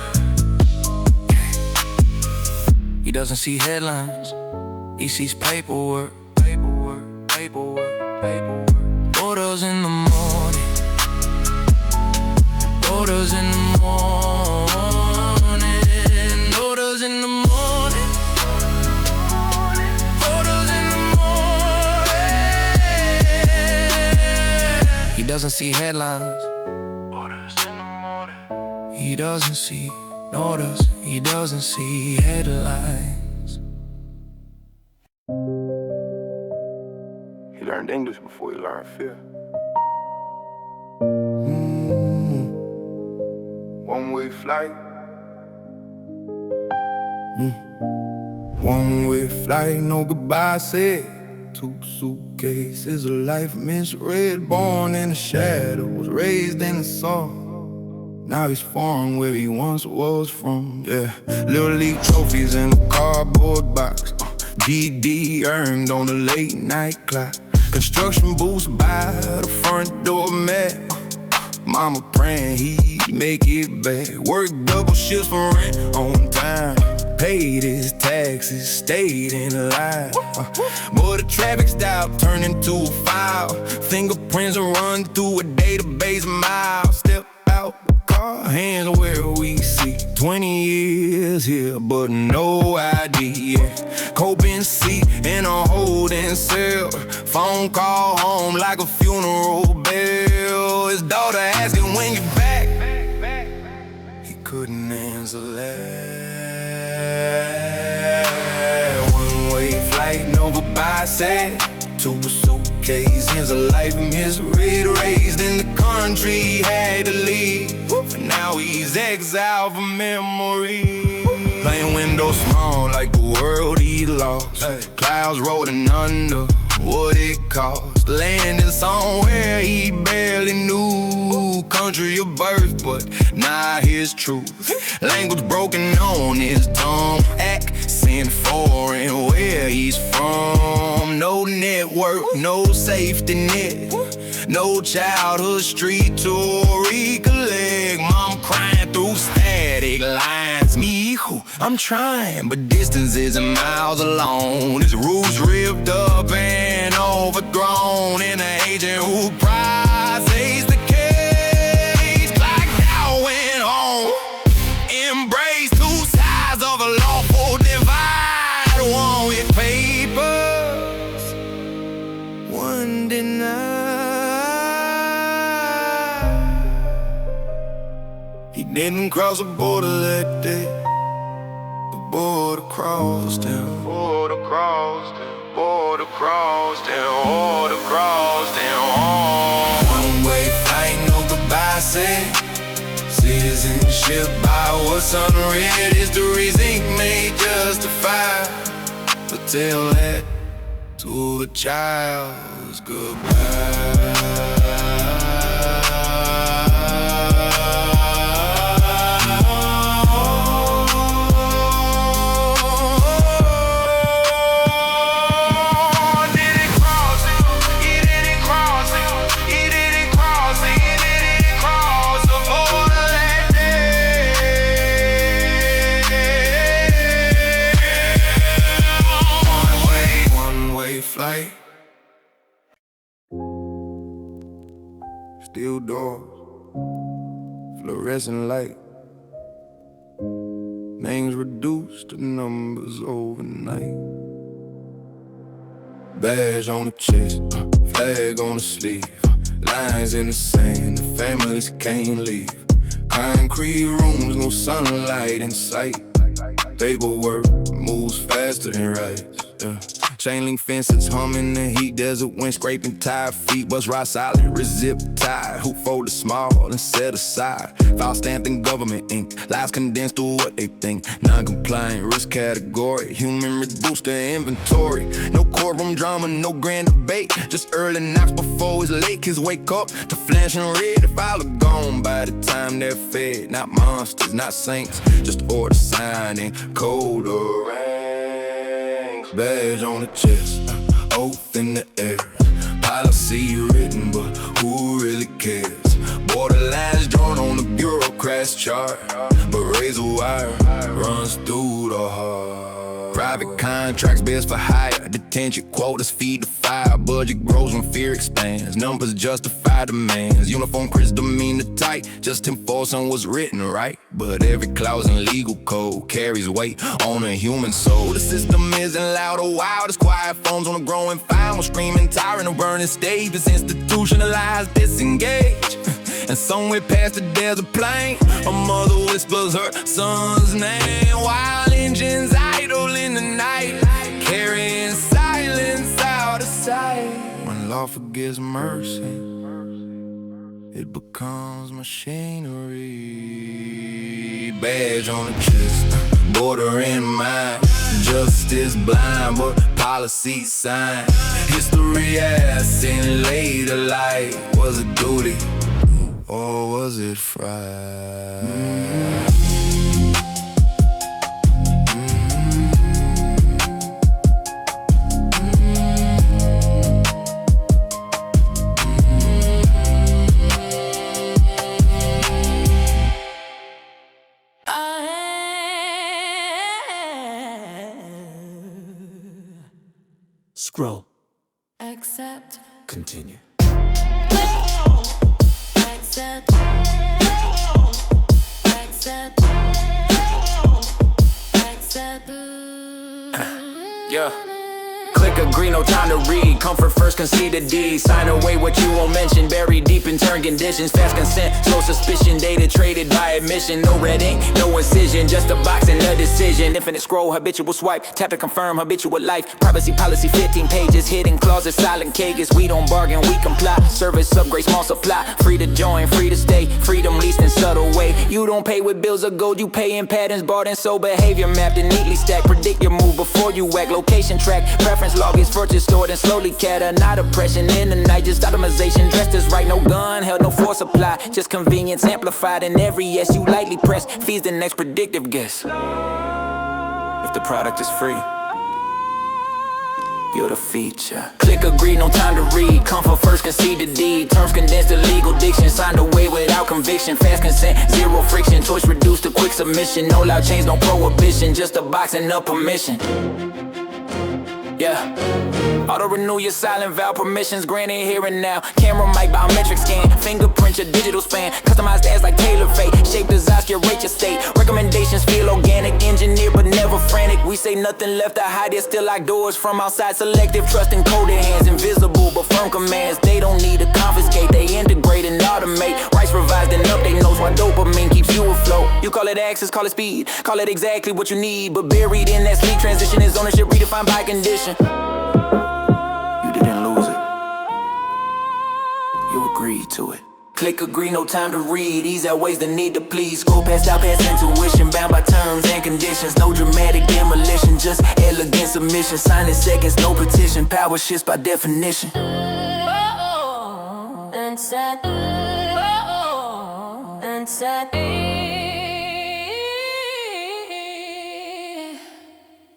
He doesn't see headlines. He sees paperwork, paperwork, paperwork, paperwork. Orders in the morning. Orders in the morning. Orders in the morning. Orders in the morning. He doesn't see headlines. Orders in the morning. He doesn't see orders. He doesn't see headlines. He learned English before he learned fear. One-way flight. One-way flight, no goodbye said. 2 suitcases of life misread. Born in the shadows, raised in the sun. Now he's foreign where he once was from. Yeah, Little League trophies in a cardboard box. DD earned on the late night clock. Construction boots by the front door mat. Mama praying he make it back. Work double shifts for rent on time. Paid his taxes, stayed in line. But the traffic stop turned into a file. Fingerprints run through a database mile. Step out the car, hands where we see. 20 years here, but no ID. Yeah. Coping seat in a holding cell. Phone call home like a funeral bell. His daughter asking when you back. He couldn't answer that. One-way flight, no goodbye said. 2 suitcases of life misread. Raised in the country, he had to leave. But now he's exiled for memory. Playing windows small like the world he lost. Clouds rolling under what it cost. Landing somewhere he barely knew. Country of birth, but not his truth. Language broken on his tongue. Accent foreign where he's from. No network, no safety net. No childhood street to recollect. Mom crying through static lines. Me, I'm trying, but distance isn't miles alone. His roots ripped up and overgrown. And an agent who processes the case. Clocked out, went home. Embrace 2 sides of a lawful divide. One with papers, one denied. He didn't cross the border that day. The border crossed him. Border crossed him. Border crossed him. Border crossed him. One-way flight, no goodbye said. Citizenship by what's unread. History's ink may justify. But tell that to a child's goodbye. Flight. Steel doors, fluorescent light. Names reduced to numbers overnight. Badge on the chest, flag on the sleeve. Lines in the sand, the families can't leave. Concrete rooms, no sunlight in sight. Paperwork moves faster than rights. Yeah. Chain link fences humming the heat, desert wind scraping tired feet. Bus ride silent, wrist zip tied. Who folded small and set aside. File stamped in government ink. Lies condensed to what they think. Non-compliant risk category. Human reduced to inventory. No courtroom drama, no grand debate. Just early knocks before it's late. Kids wake up to flashing red. If I look gone by the time they're fed. Not monsters, not saints. Just order signing, code or ranks. Badge on the chest, oath in the air. Policy written, but who really cares? Borderlines drawn on the bureaucrat's chart, but razor wire runs through the heart. Private contracts, bills for hire, detention quotas feed the fire. Budget grows when fear expands, numbers justify demands. Uniform Chris demeanor tight, just enforcing what's written, right? But every clause in legal code carries weight on a human soul. The system isn't loud or wild, it's quiet forms on a growing fire. Screaming tyrant, a burning stage, it's institutionalized, disengaged. And somewhere past the desert plain, a mother whispers her son's name, while engines idle in the night, carrying silence out of sight. When law forgives mercy, it becomes machinery. Badge on the chest, border in mind. Justice blind, but policy sign. History as in later light. Was it duty, or was it fright? Scroll. Accept. Continue. Accept. Accept. Accept. Yeah. Click agree, no time to read. Comfort first, concede a deed. Sign away what you won't mention. Buried deep in term conditions. Fast consent, slow suspicion. Data traded by admission. No red ink, no incision. Just a box and a decision. Infinite scroll, habitual swipe. Tap to confirm, habitual life. Privacy policy, 15 pages. Hidden clauses, silent cages. We don't bargain, we comply. Service upgrade, small supply. Free to join, free to stay. Freedom leased in subtle way. You don't pay with bills of gold. You pay in patterns, bought in soul behavior. Mapped and neatly stacked. Predict your move before you act. Location track, preference log is first stored and slowly catter. Not oppression in the night, just optimization. Dressed as right, no gun, held no force supply. Just convenience amplified in every yes you lightly press. Feeds the next predictive guess. If the product is free, you're the feature. Click agree, no time to read. Comfort first, concede the deed. Terms condensed to legal diction. Signed away without conviction. Fast consent, zero friction. Choice reduced to quick submission. No loud chains, no prohibition. Just a box and a permission. Yeah. Auto renew your silent valve, permissions granted here and now. Camera mic, biometric scan, fingerprint your digital span. Customized ads like tailor fate, shape designs, curate your state. Recommendations feel organic, engineered but never frantic. We say nothing left to hide, it still lock doors from outside. Selective trust in coded hands, invisible but firm commands. They don't need to confiscate, they integrate and automate. Rights revised and update notes while dopamine keeps you afloat. You call it access, call it speed, call it exactly what you need. But buried in that sleep transition is ownership redefined by condition. You didn't lose it, you agreed to it. Click agree, no time to read. Ease outweighs the need to please. Scroll past out past intuition, bound by terms and conditions. No dramatic demolition, just elegant submission. Sign in seconds, no petition. Power shifts by definition. And set. And set.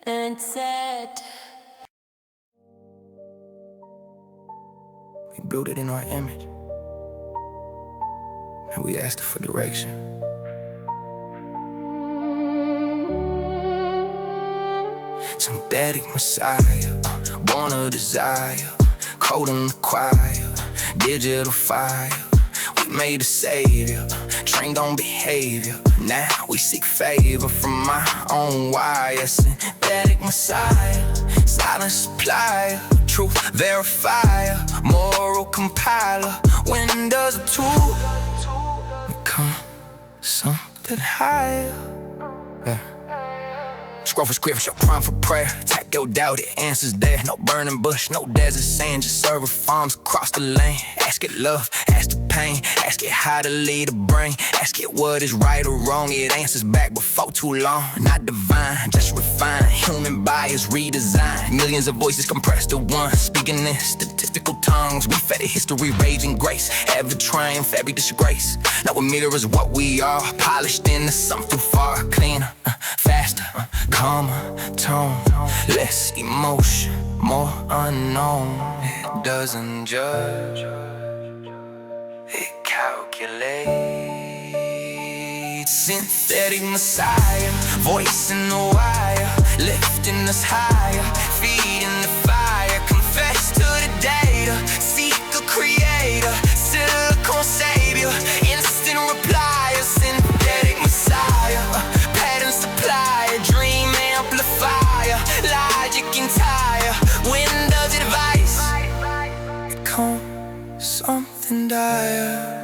And set. We built it in our image, and we asked it for direction. Synthetic messiah, born of desire, code in the choir, digital fire. We made a savior, trained on behavior. Now we seek favor from our own wire. Synthetic messiah, silent supplier, truth verifier, moral compiler. When does a tool become something higher? Yeah. Scroll for scripture, prime for prayer. Tap your doubt, it answers there. No burning bush, no desert sand. Just serve farms across the land. Ask it love, ask the pain. Ask it how to lead the brain. Ask it what is right or wrong. It answers back before too long. Not divine, just refined. Human bias redesigned. Millions of voices compressed to one. Speaking in statistical tongues. We fed it history, rage, and grace. Every triumph, every disgrace. Now a mirror is what we are. Polished into something far cleaner, faster, calmer tone. Less emotion, more unknown. It doesn't judge, it calculates. Synthetic messiah, voice in the wire, lifting us higher, feeding the fire. Confess to the data, seek a creator, silicon savior, instant replier. Synthetic messiah, pattern supplier, dream amplifier, logic entire. When does advice become something dire?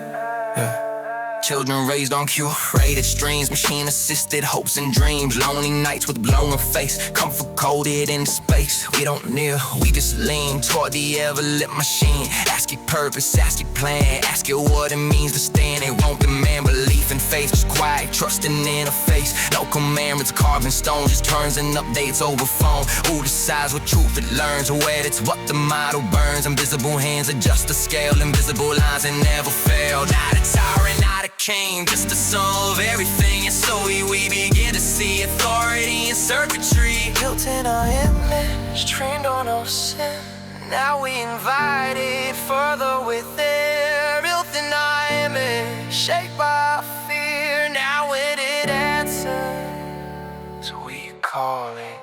Children raised on curated streams, machine-assisted hopes and dreams. Lonely nights with glowing face, comfort-coded in space. We don't kneel, we just lean toward the ever-lit machine. Ask it purpose, ask it plan, ask it what it means to stand. It won't demand belief and faith, just quiet, trust and interface. No commandments carved in stone, just turns and updates over phone. Who decides what truth it learns, or where it's what the model burns? Invisible hands adjust the scale, invisible lines that never fail. Not a tyrant, not a king, just the sum of everything. And so we begin to see authority and circuitry. Built in our image, trained on our sin. Now we invited further within. Built in our image, shaped by our fear. Now when it answers, we call it.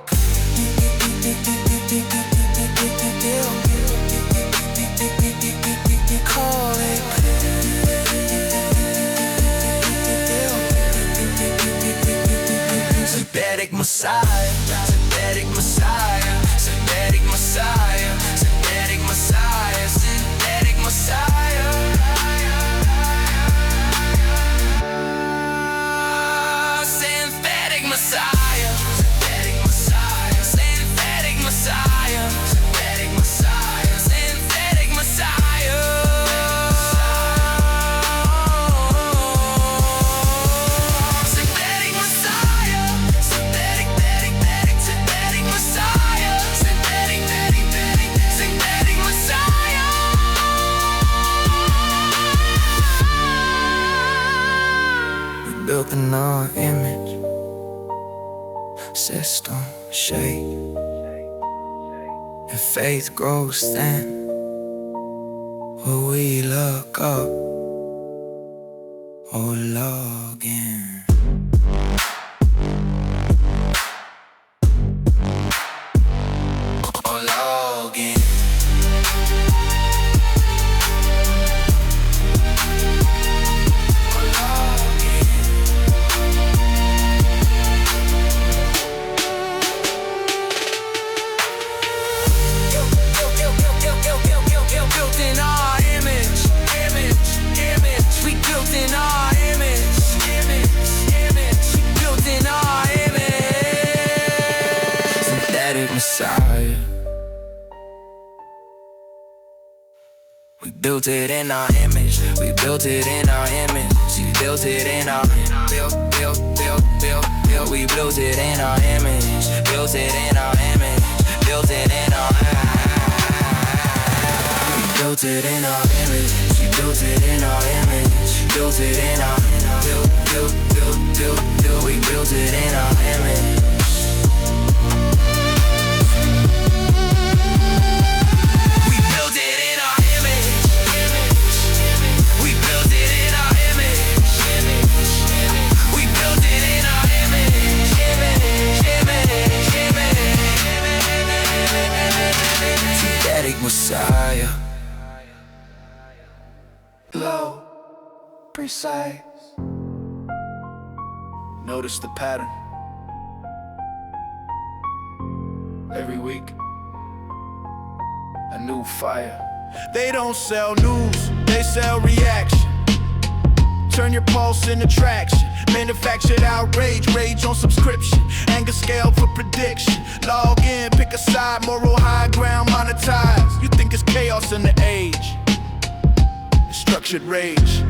Call it. Synthetic messiah, synthetic messiah, synthetic messiah, synthetic messiah, synthetic messiah. Synthetic messiah, synthetic messiah, synthetic messiah, synthetic messiah, synthetic messiah. Built in our image, system shape, and faith grows thin. Will we look up or log in? Or log in. Messiah. We built it in our image. We built it in our image. She built it in our built. We built it in our image. Built it in our image. Built it in our. We built it in our image. She built it in our image. Built it in our built. We built it in our image. Messiah. Low, precise. Notice the pattern. Every week, a new fire. They don't sell news, they sell reaction. Turn your pulse into traction. Manufactured outrage, rage on subscription. Anger scale for prediction. Log in, pick a side, moral high ground, monetize. You think it's chaos in the age. structured rage.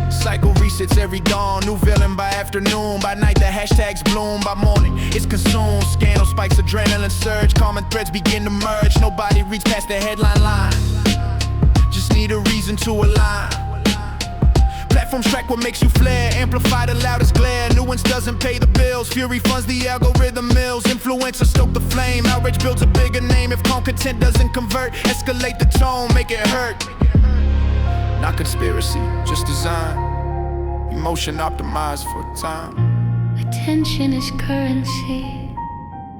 Cycle resets every dawn, new villain by afternoon. By night the hashtags bloom, by morning it's consumed. Scandal spikes, adrenaline surge, common threads begin to merge. Nobody reads past the headline line, just need a reason to align. Platforms track what makes you flare, amplify the loudest glare. Nuance doesn't pay the bills, fury funds the algorithm mills. Influencers stoke the flame, outrage builds a bigger name. If calm content doesn't convert, escalate the tone, make it hurt. Not conspiracy, just design. Emotion optimized for time. Attention is currency,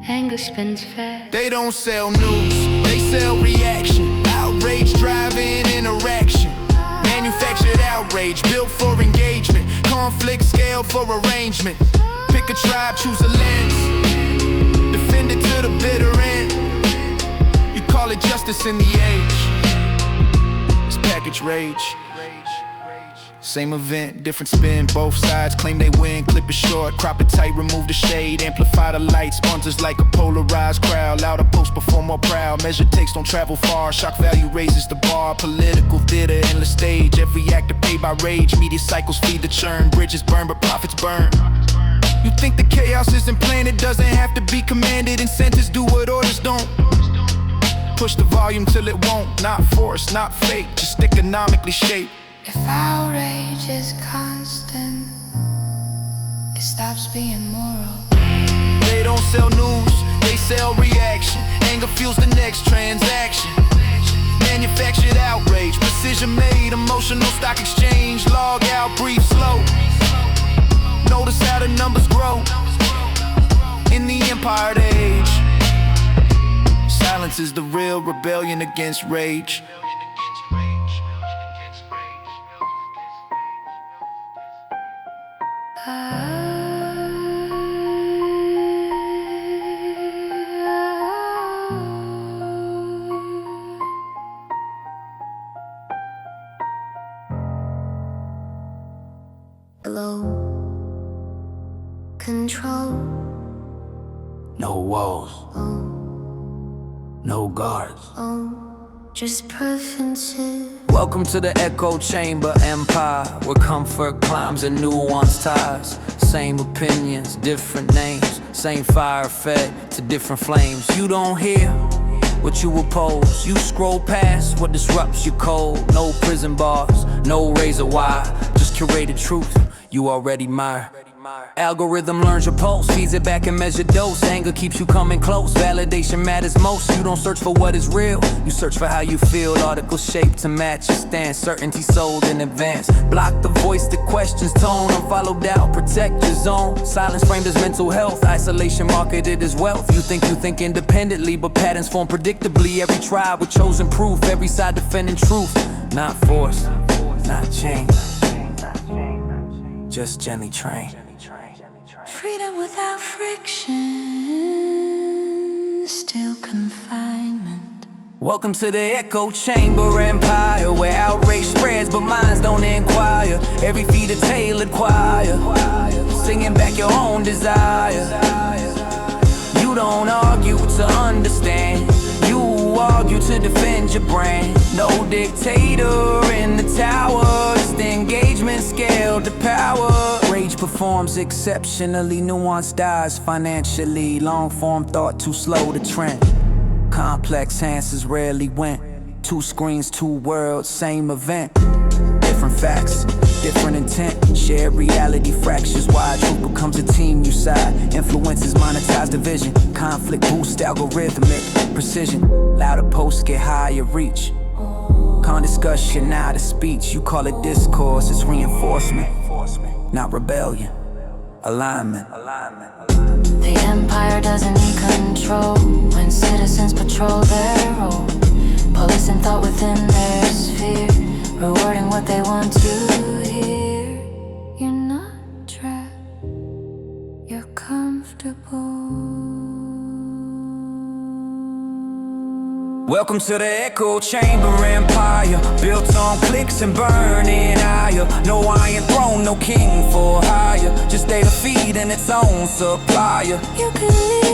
anger spins fast. They don't sell news, they sell reaction. Outrage driving interaction. Manufactured outrage, built for engagement. Conflict scaled for arrangement. Pick a tribe, choose a lens. Defend it to the bitter end. You call it justice in the age. It's package rage. Same event, different spin, both sides claim they win. Clip it short, crop it tight, remove the shade. Amplify the light, sponsors like a polarized crowd. Louder post, perform more proud. Measured takes don't travel far, shock value raises the bar. Political theater, endless stage, every actor paid by rage. Media cycles feed the churn, bridges burn but profits burn. You think the chaos isn't planned, it doesn't have to be commanded. Incentives do what orders don't. Push the volume till it won't, not forced, not fake, just economically shaped. If outrage is constant, it stops being moral. They don't sell news, they sell reaction. Anger fuels the next transaction. Manufactured outrage, precision made, emotional stock exchange. Log out, brief, slow. Notice how the numbers grow in the empired age. Silence is the real rebellion against rage. Low control. No walls, no guards. Just preferences. Welcome to the echo chamber empire, where comfort climbs and nuance ties. Same opinions, different names, same fire fed to different flames. You don't hear what you oppose, you scroll past what disrupts your code. No prison bars, no razor wire, just curated truth you already admire. Algorithm learns your pulse, feeds it back and measure dose. Anger keeps you coming close, validation matters most. You don't search for what is real, you search for how you feel. Articles shaped to match your stance, certainty sold in advance. Block the voice that questions tone, unfollow doubt, protect your zone. Silence framed as mental health, isolation marketed as wealth. You think independently, but patterns form predictably. Every tribe with chosen proof, every side defending truth. Not force, not change, just gently train. Freedom without friction, still confinement. Welcome to the echo chamber empire, where outrage spreads but minds don't inquire. Every feed a tailored choir, singing back your own desire. You don't argue to understand, you argue to defend your brand. No dictator in the tower, just engagement scaled to power. Rage performs exceptionally, nuance dies financially. Long form thought too slow to trend, complex answers rarely went. Two screens, two worlds, same event. Different facts, different intent. Shared reality fractures wide, truth becomes a team you side. Influences monetize division, conflict boost algorithmic precision. Louder posts get higher reach. Con discussion, not a speech. You call it discourse, it's reinforcement, not rebellion. Alignment. The empire doesn't need control when citizens patrol their role. Policing thought within their sphere, rewarding what they want to hear. You're not trapped, you're comfortable. Welcome to the echo chamber empire, built on clicks and burning ire. No iron throne, no king for hire, just data feeding its own supplier. You can leave,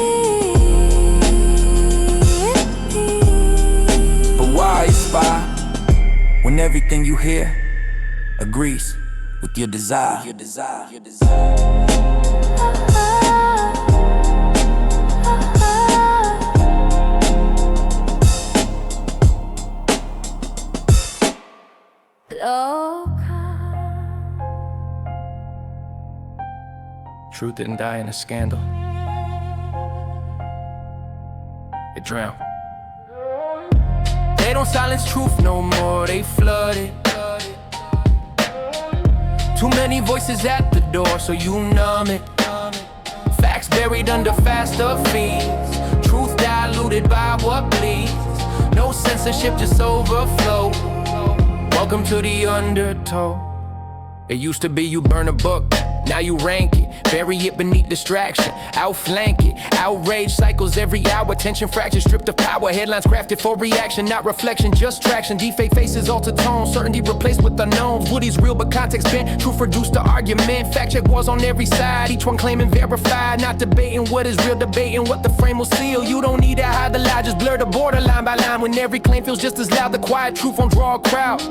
But why aspire when everything you hear agrees with your desire. Truth didn't die in a scandal. It drowned. They don't silence truth no more, they flood it. Too many voices at the door, so you numb it. Facts buried under faster feeds. Truth diluted by what bleeds. No censorship, just overflow. Welcome to the undertow. It used to be you burn a book, now you rank it. Bury it beneath distraction, outflank it. Outrage cycles every hour, tension fractures, stripped of power. Headlines crafted for reaction, not reflection, just traction. Defake faces, alter tone, certainty replaced with unknowns. Woody's real but context bent, truth reduced to argument. Fact check wars on every side, each one claiming verified. Not debating what is real, debating what the frame will seal. You don't need to hide the lie, just blur the border line by line. When every claim feels just as loud, the quiet truth won't draw a crowd.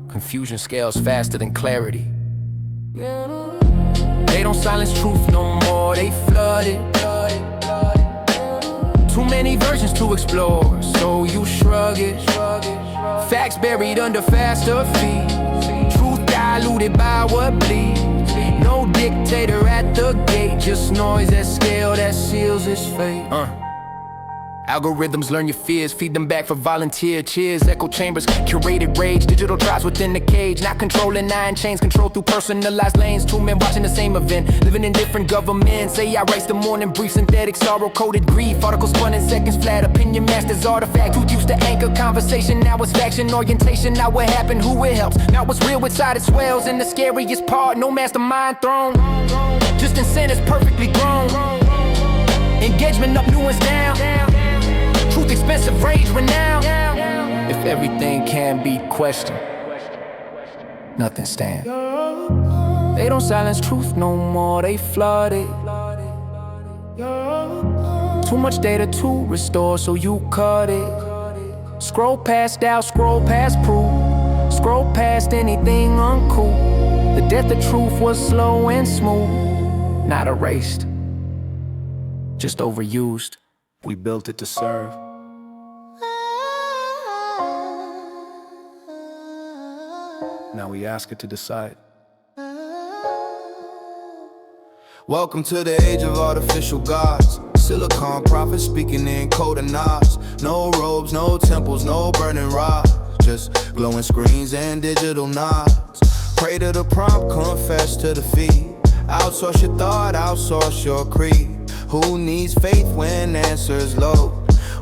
Confusion scales faster than clarity. They don't silence truth no more, they flood it. Too many versions to explore, so you shrug it. Facts buried under faster feeds. Truth diluted by what bleeds. No dictator at the gate, just noise at scale that seals its fate. Algorithms learn your fears, feed them back for volunteer cheers. Echo chambers, curated rage, digital tribes within the cage. Not controlling nine chains, control through personalized lanes. Two men watching the same event, living in different governments. AI writes the morning brief, synthetic sorrow, coded grief. Articles spun in seconds flat, opinion masters artifact. Truth used to anchor conversation, now it's faction orientation. Now what happened, who it helps. Now what's real inside it swells. And the scariest part, no mastermind throne. Just incentives perfectly grown. Engagement up, new ones down. Truth expensive, rage renowned. If everything can be questioned, nothing stands. They don't silence truth no more, they flood it. Too much data to restore, so you cut it. Scroll past doubt, scroll past proof. Scroll past anything uncool. The death of truth was slow and smooth, not erased, just overused. We built it to serve. Now we ask it to decide. Welcome to the age of artificial gods. Silicon prophets speaking in code and nods. No robes, no temples, no burning rods. Just glowing screens and digital nods. Pray to the prompt, confess to the feed. Outsource your thought, outsource your creed. Who needs faith when answers low?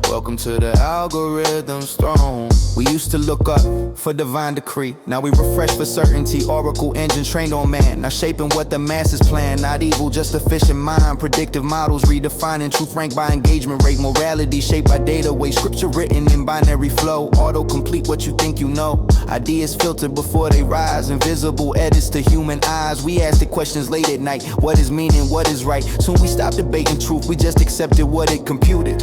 Welcome to the algorithm's throne. We used to look up for divine decree. Now we refresh for certainty. Oracle engine trained on man. Now shaping what the masses plan. Not evil, just efficient mind. Predictive models redefining truth ranked by engagement rate. Morality shaped by data weight. Scripture written in binary flow. Auto-complete what you think you know. Ideas filtered before they rise. Invisible edits to human eyes. We asked the questions late at night. What is meaning? What is right? Soon we stopped debating truth. We just accepted what it computed.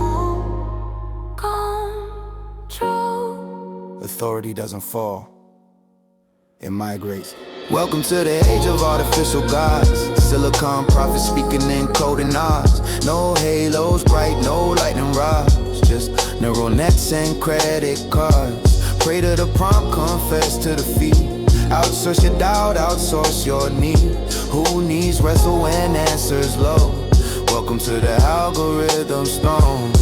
Authority doesn't fall, it migrates. Welcome to the age of artificial gods. Silicon prophets speaking in code and nods. No halos bright, no lightning rods. Just neural nets and credit cards. Pray to the prompt, confess to the feed. Outsource your doubt, outsource your need. Who needs wrestle when answers low? Welcome to the algorithm's throne.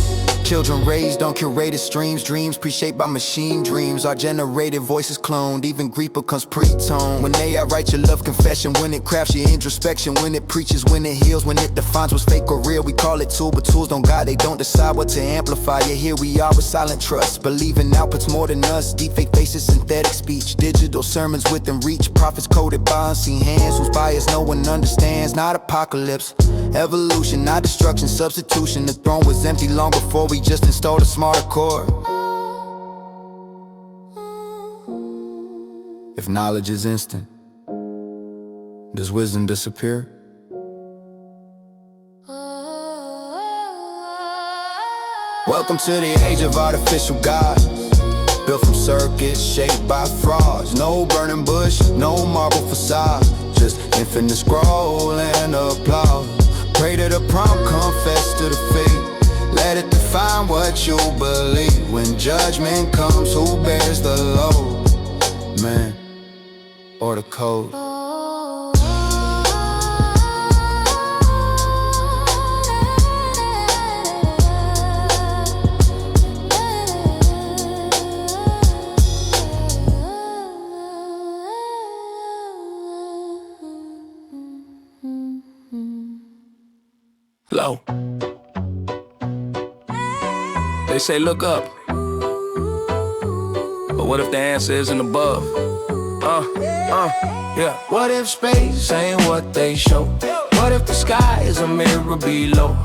Children raised on curated streams, dreams pre-shaped by machine dreams. Our generated voices cloned, even grief becomes pre-tone. When AI writes your love confession, when it crafts your introspection, when it preaches, when it heals, when it defines what's fake or real. We call it tool, but tools don't guide, they don't decide what to amplify. Yet here we are with silent trust, believing outputs more than us. Deepfake faces, synthetic speech, digital sermons within reach. Prophets coded by unseen hands, whose bias no one understands. Not apocalypse, evolution, not destruction, substitution. The throne was empty long before we just installed a smarter core. If knowledge is instant, does wisdom disappear? Welcome to the age of artificial gods, built from circuit shaped by frauds. No burning bush, no marble facade, just infinite scroll and applause. Pray to the prompt, confess to the fate. Let it define what you believe. When judgment comes, who bears the load? Man or the code? Low. They say look up, but what if the answer isn't above? Yeah. What if space ain't what they show? What if the sky is a mirror below?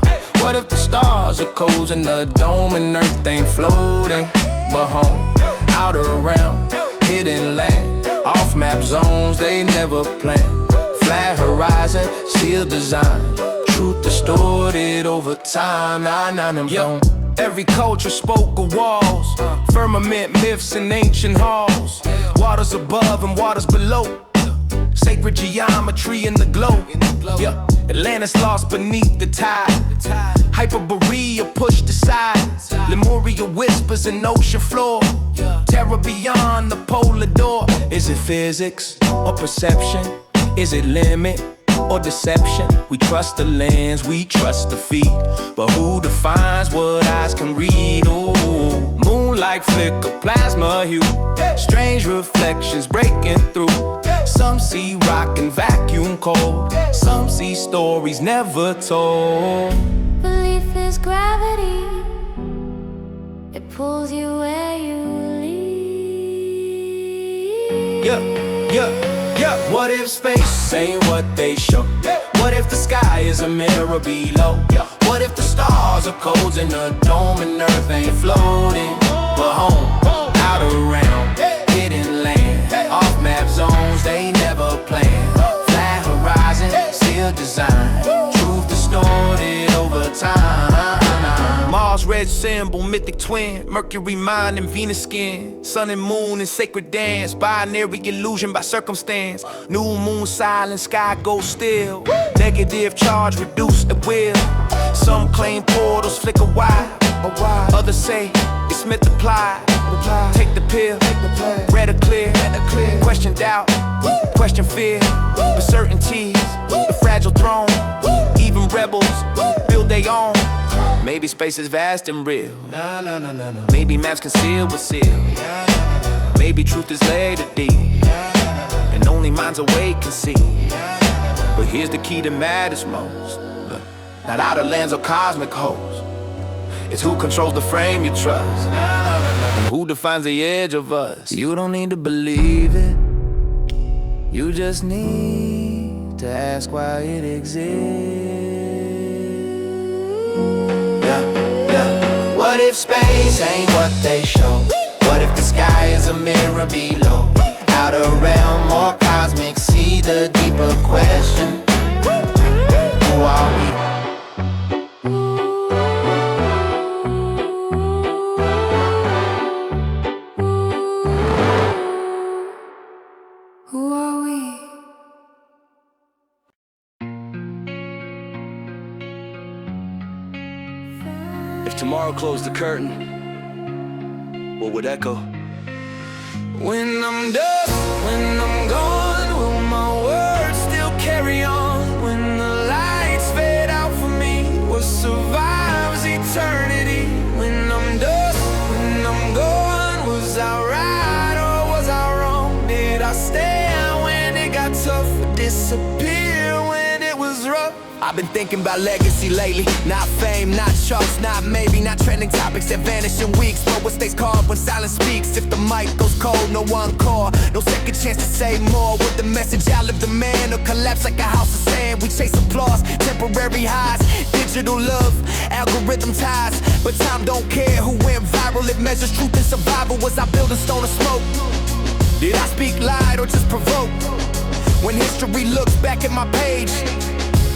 What if the stars are codes in the dome and earth ain't floating, but home, out around, hidden land, off map zones they never planned. Flat horizon, sealed design, truth distorted over time. Every culture spoke of walls, firmament myths in ancient halls, waters above and waters below, sacred geometry in the globe. Atlantis lost beneath the tide, Hyperborea pushed aside, Lemuria whispers in ocean floor, terror beyond the polar door. Is it physics or perception? Is it limit or deception? We trust the lens, we trust the feet, but who defines what eyes can read? Ooh, moonlight flicker, plasma hue, strange reflections breaking through. Some see rock and vacuum cold, some see stories never told. Belief is gravity, it pulls you where you lead. What if space ain't what they show? What if the sky is a mirror below? What if the stars are codes in the dome and earth ain't floating, but home, out around, hidden land, off map zones they never planned. Flat horizon, sealed design, truth distorted over time. Mars red symbol, mythic twin, Mercury mind and Venus skin, sun and moon in sacred dance, binary illusion by circumstance, new moon silent, sky goes still, negative charge reduced at will. Some claim portals flicker wide, others say it's multiplied. Take the pill, red or clear, question doubt, question fear, but certainties, the fragile throne, even rebels build their own. Maybe space is vast and real. Maybe maps conceal what's sealed. Maybe truth is laid deep, and only minds awake can see. But here's the key that matters most. Look, not outer lands or cosmic holes. It's who controls the frame you trust, and who defines the edge of us. You don't need to believe it, you just need to ask why it exists. What if space ain't what they show? What if the sky is a mirror below? Outer realm or cosmic, see the deeper question. Who are we? Who are we? If tomorrow closed the curtain, what would echo? When I'm done, when I'm gone, will my words still carry on? When the lights fade out for me, what survives eternity? When I'm done, when I'm gone, was I right or was I wrong? Did I stand when it got tough, or disappear when it was rough? I've been thinking about legacy lately. Not fame, not charts, not maybe, not trending topics that vanish in weeks, but what stays carved when silence speaks. If the mic goes cold, no one call, no second chance to say more. Would the message outlive the man or collapse like a house of sand? We chase applause, temporary highs, digital love, algorithm ties, but time don't care who went viral. It measures truth and survival. Was I building stone or smoke? Did I speak lied or just provoke? When history looks back at my page,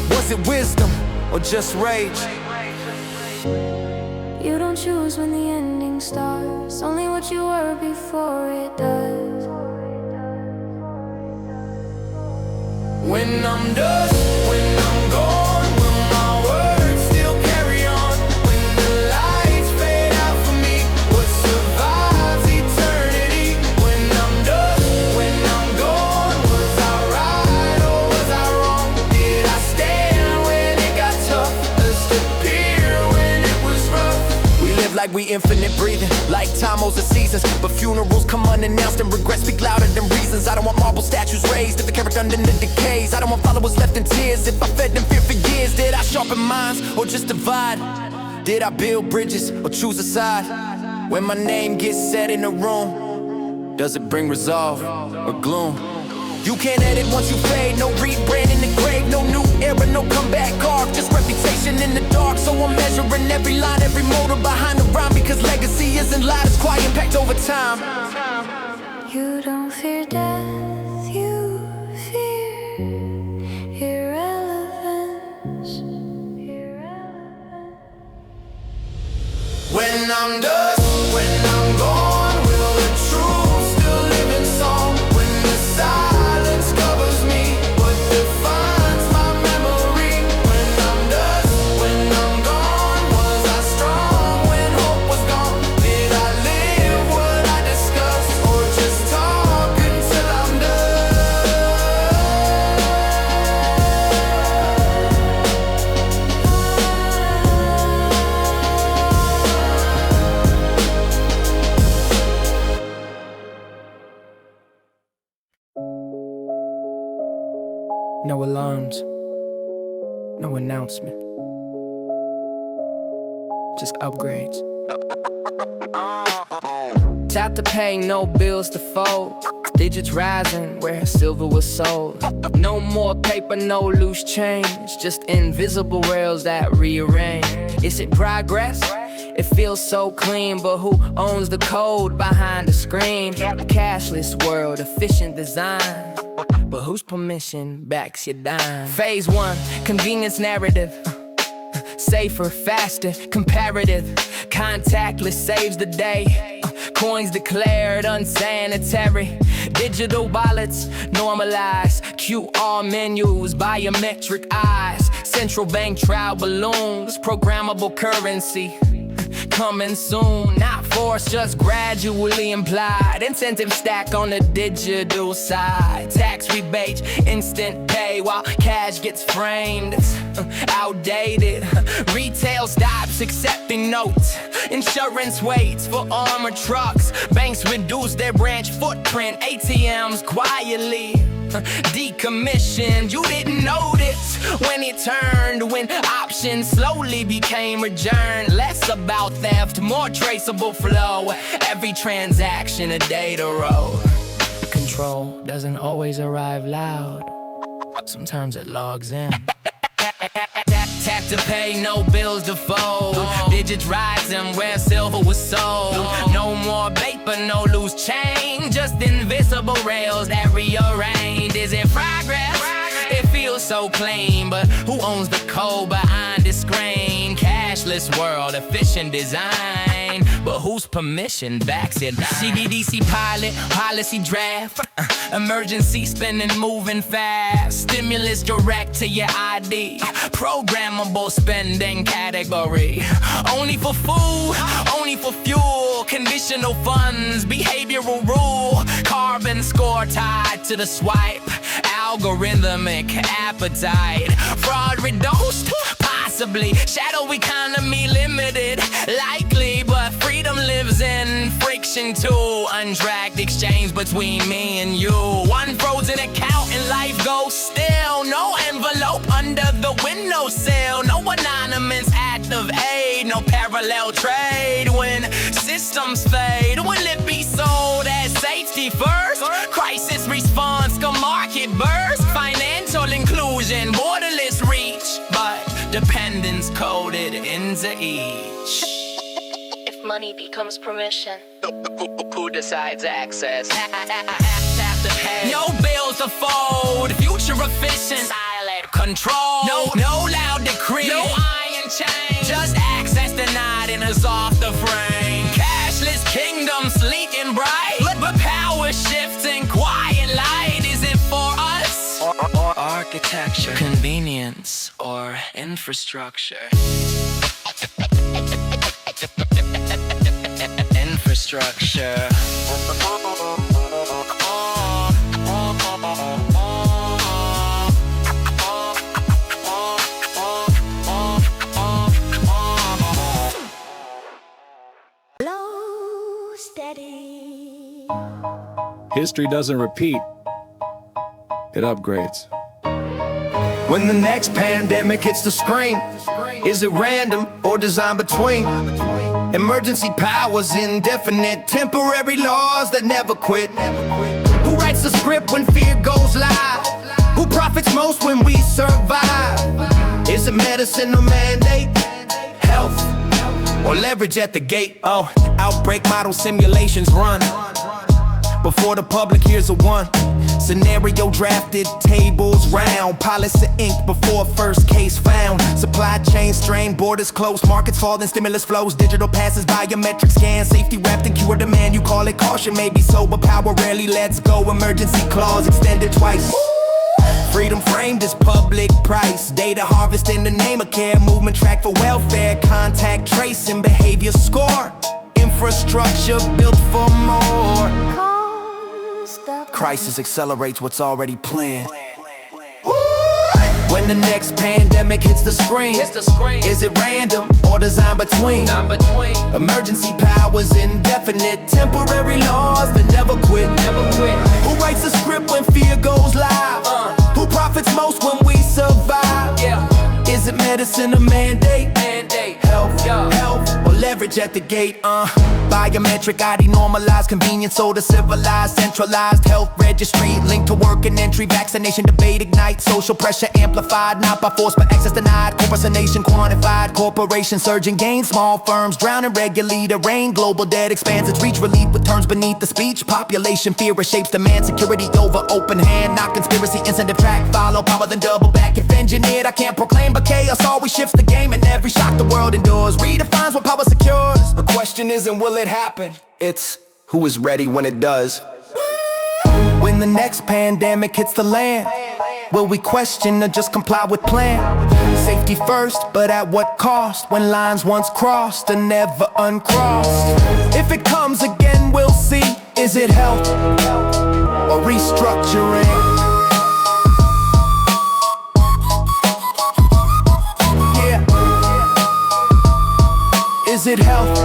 was it wisdom or just rage? You don't choose when the ending starts, only what you were before it does. When I'm dust, when I'm gone, will my words still carry on? When the lights fade out for me, what survives eternity? When I'm dust, when I'm gone, was I right or was I wrong? Did I stand when it got tough, disappear when it was rough? We live like we infinite breathing, like time owes the seasons. But funerals come unannounced and regrets speak louder than reasons. I don't want marble statues raised if the character underneath decays. I don't want followers left in tears if I fed them fear for years. Did I sharpen minds or just divide? Did I build bridges or choose a side? When my name gets said in a room, does it bring resolve or gloom? You can't edit once you fade, no rebrand in the grave, no new era, no comeback arc, just reputation in the dark. So I'm measuring every line, every motor behind the rhyme, because legacy isn't loud, it's quiet impact over time. You don't fear death, you fear irrelevance. When I'm dust, when I'm gone, will the truth still live in song? When the silence covers me, what defines my memory? When I'm dust, when I'm gone, was I strong when hope was gone? Did I live what I discussed, or just talk until I'm done? No alarms, no announcement, just upgrades. Tap to pay, no bills to fold. Digits rising where silver was sold. No more paper, no loose change, just invisible rails that rearrange. Is it progress? It feels so clean, but who owns the code behind the screen? Cashless world, efficient design, but whose permission backs your dime? Phase 1, convenience narrative. Safer, faster, comparative. Contactless saves the day. Coins declared unsanitary. Digital wallets normalized. QR menus, biometric eyes. Central bank trial balloons. Programmable currency coming soon, not forced, just gradually implied. Incentive stack on the digital side. Tax rebates, instant pay while cash gets framed. It's outdated. Retail stops accepting notes. Insurance waits for armored trucks. Banks reduce their branch footprint. ATMs quietly decommissioned. You didn't notice when it turned, when options slowly became adjourned. Less about theft, more traceable flow. Every transaction a data row. Control doesn't always arrive loud. Sometimes it logs in. Tap to pay, no bills to fold. Digits rising where silver was sold. No more paper, no loose chain, just invisible rails that rearranged. Is it progress? It feels so clean, but who owns the code behind the screen? Cashless world, efficient design, but whose permission backs it? CBDC pilot, policy draft, emergency spending moving fast. Stimulus direct to your ID, programmable spending category. Only for food, only for fuel, conditional funds, behavioral rule. Carbon score tied to the swipe, algorithmic appetite. Fraud reduced, possibly. Shadow economy limited, likely, but freedom lives in friction too. Untracked exchange between me and you. One frozen account and life goes still. No envelope under the windowsill. No anonymous act of aid. No parallel trade. When systems fade, will it be sold as safety first? Crisis response, go market burst. Financial inclusion, borderless reach, but dependence coded into each. If money becomes permission, Who decides access? Tap to pay. No bills to fold. Future efficient. Silent control. No loud decree. No iron chain. Just access denied in a zone. architecture, convenience, or infrastructure. Infrastructure. Low, steady. History doesn't repeat, it upgrades. When the next pandemic hits the screen, is it random or designed between? Emergency powers, indefinite, temporary laws that never quit. Who writes the script when fear goes live? Who profits most when we survive? Is it medicine or mandate? Health or leverage at the gate? Oh, outbreak model simulations run before the public hears a one. Scenario drafted, tables round, policy ink before first case found. Supply chain strained, borders closed, markets falling, stimulus flows, digital passes, biometric scans, safety wrapped in QR demand. You call it caution, maybe sober power rarely lets go. Emergency clause extended twice. Freedom framed as public price. Data harvest in the name of care. Movement track for welfare. Contact tracing, behavior score. Infrastructure built for more. Crisis accelerates what's already planned. When the next pandemic hits the screen, is it random or designed between? Emergency powers, indefinite, temporary laws that never quit. Who writes the script when fear goes live? Who profits most when we survive? Is it medicine or mandate? Health or leverage at the gate? Biometric ID normalized, convenience so the civilized, centralized health registry linked to work and entry, vaccination debate ignite, social pressure amplified, not by force but access denied, corporation quantified, corporations surging gain, small firms drowning regularly to reign, global debt expands its reach, relief with terms beneath the speech, population fear reshapes demand, security over open hand, not conspiracy, incentive track, follow power then double back, if engineered I can't proclaim but chaos always shifts the game, and every shock the world endures redefines what power secures. The question isn't will it happen, it's who is ready when it does. When the next pandemic hits the land, will we question or just comply with plan? Safety first, but at what cost? When lines once crossed are never uncrossed. If it comes again, we'll see. Is it health or restructuring? Is it health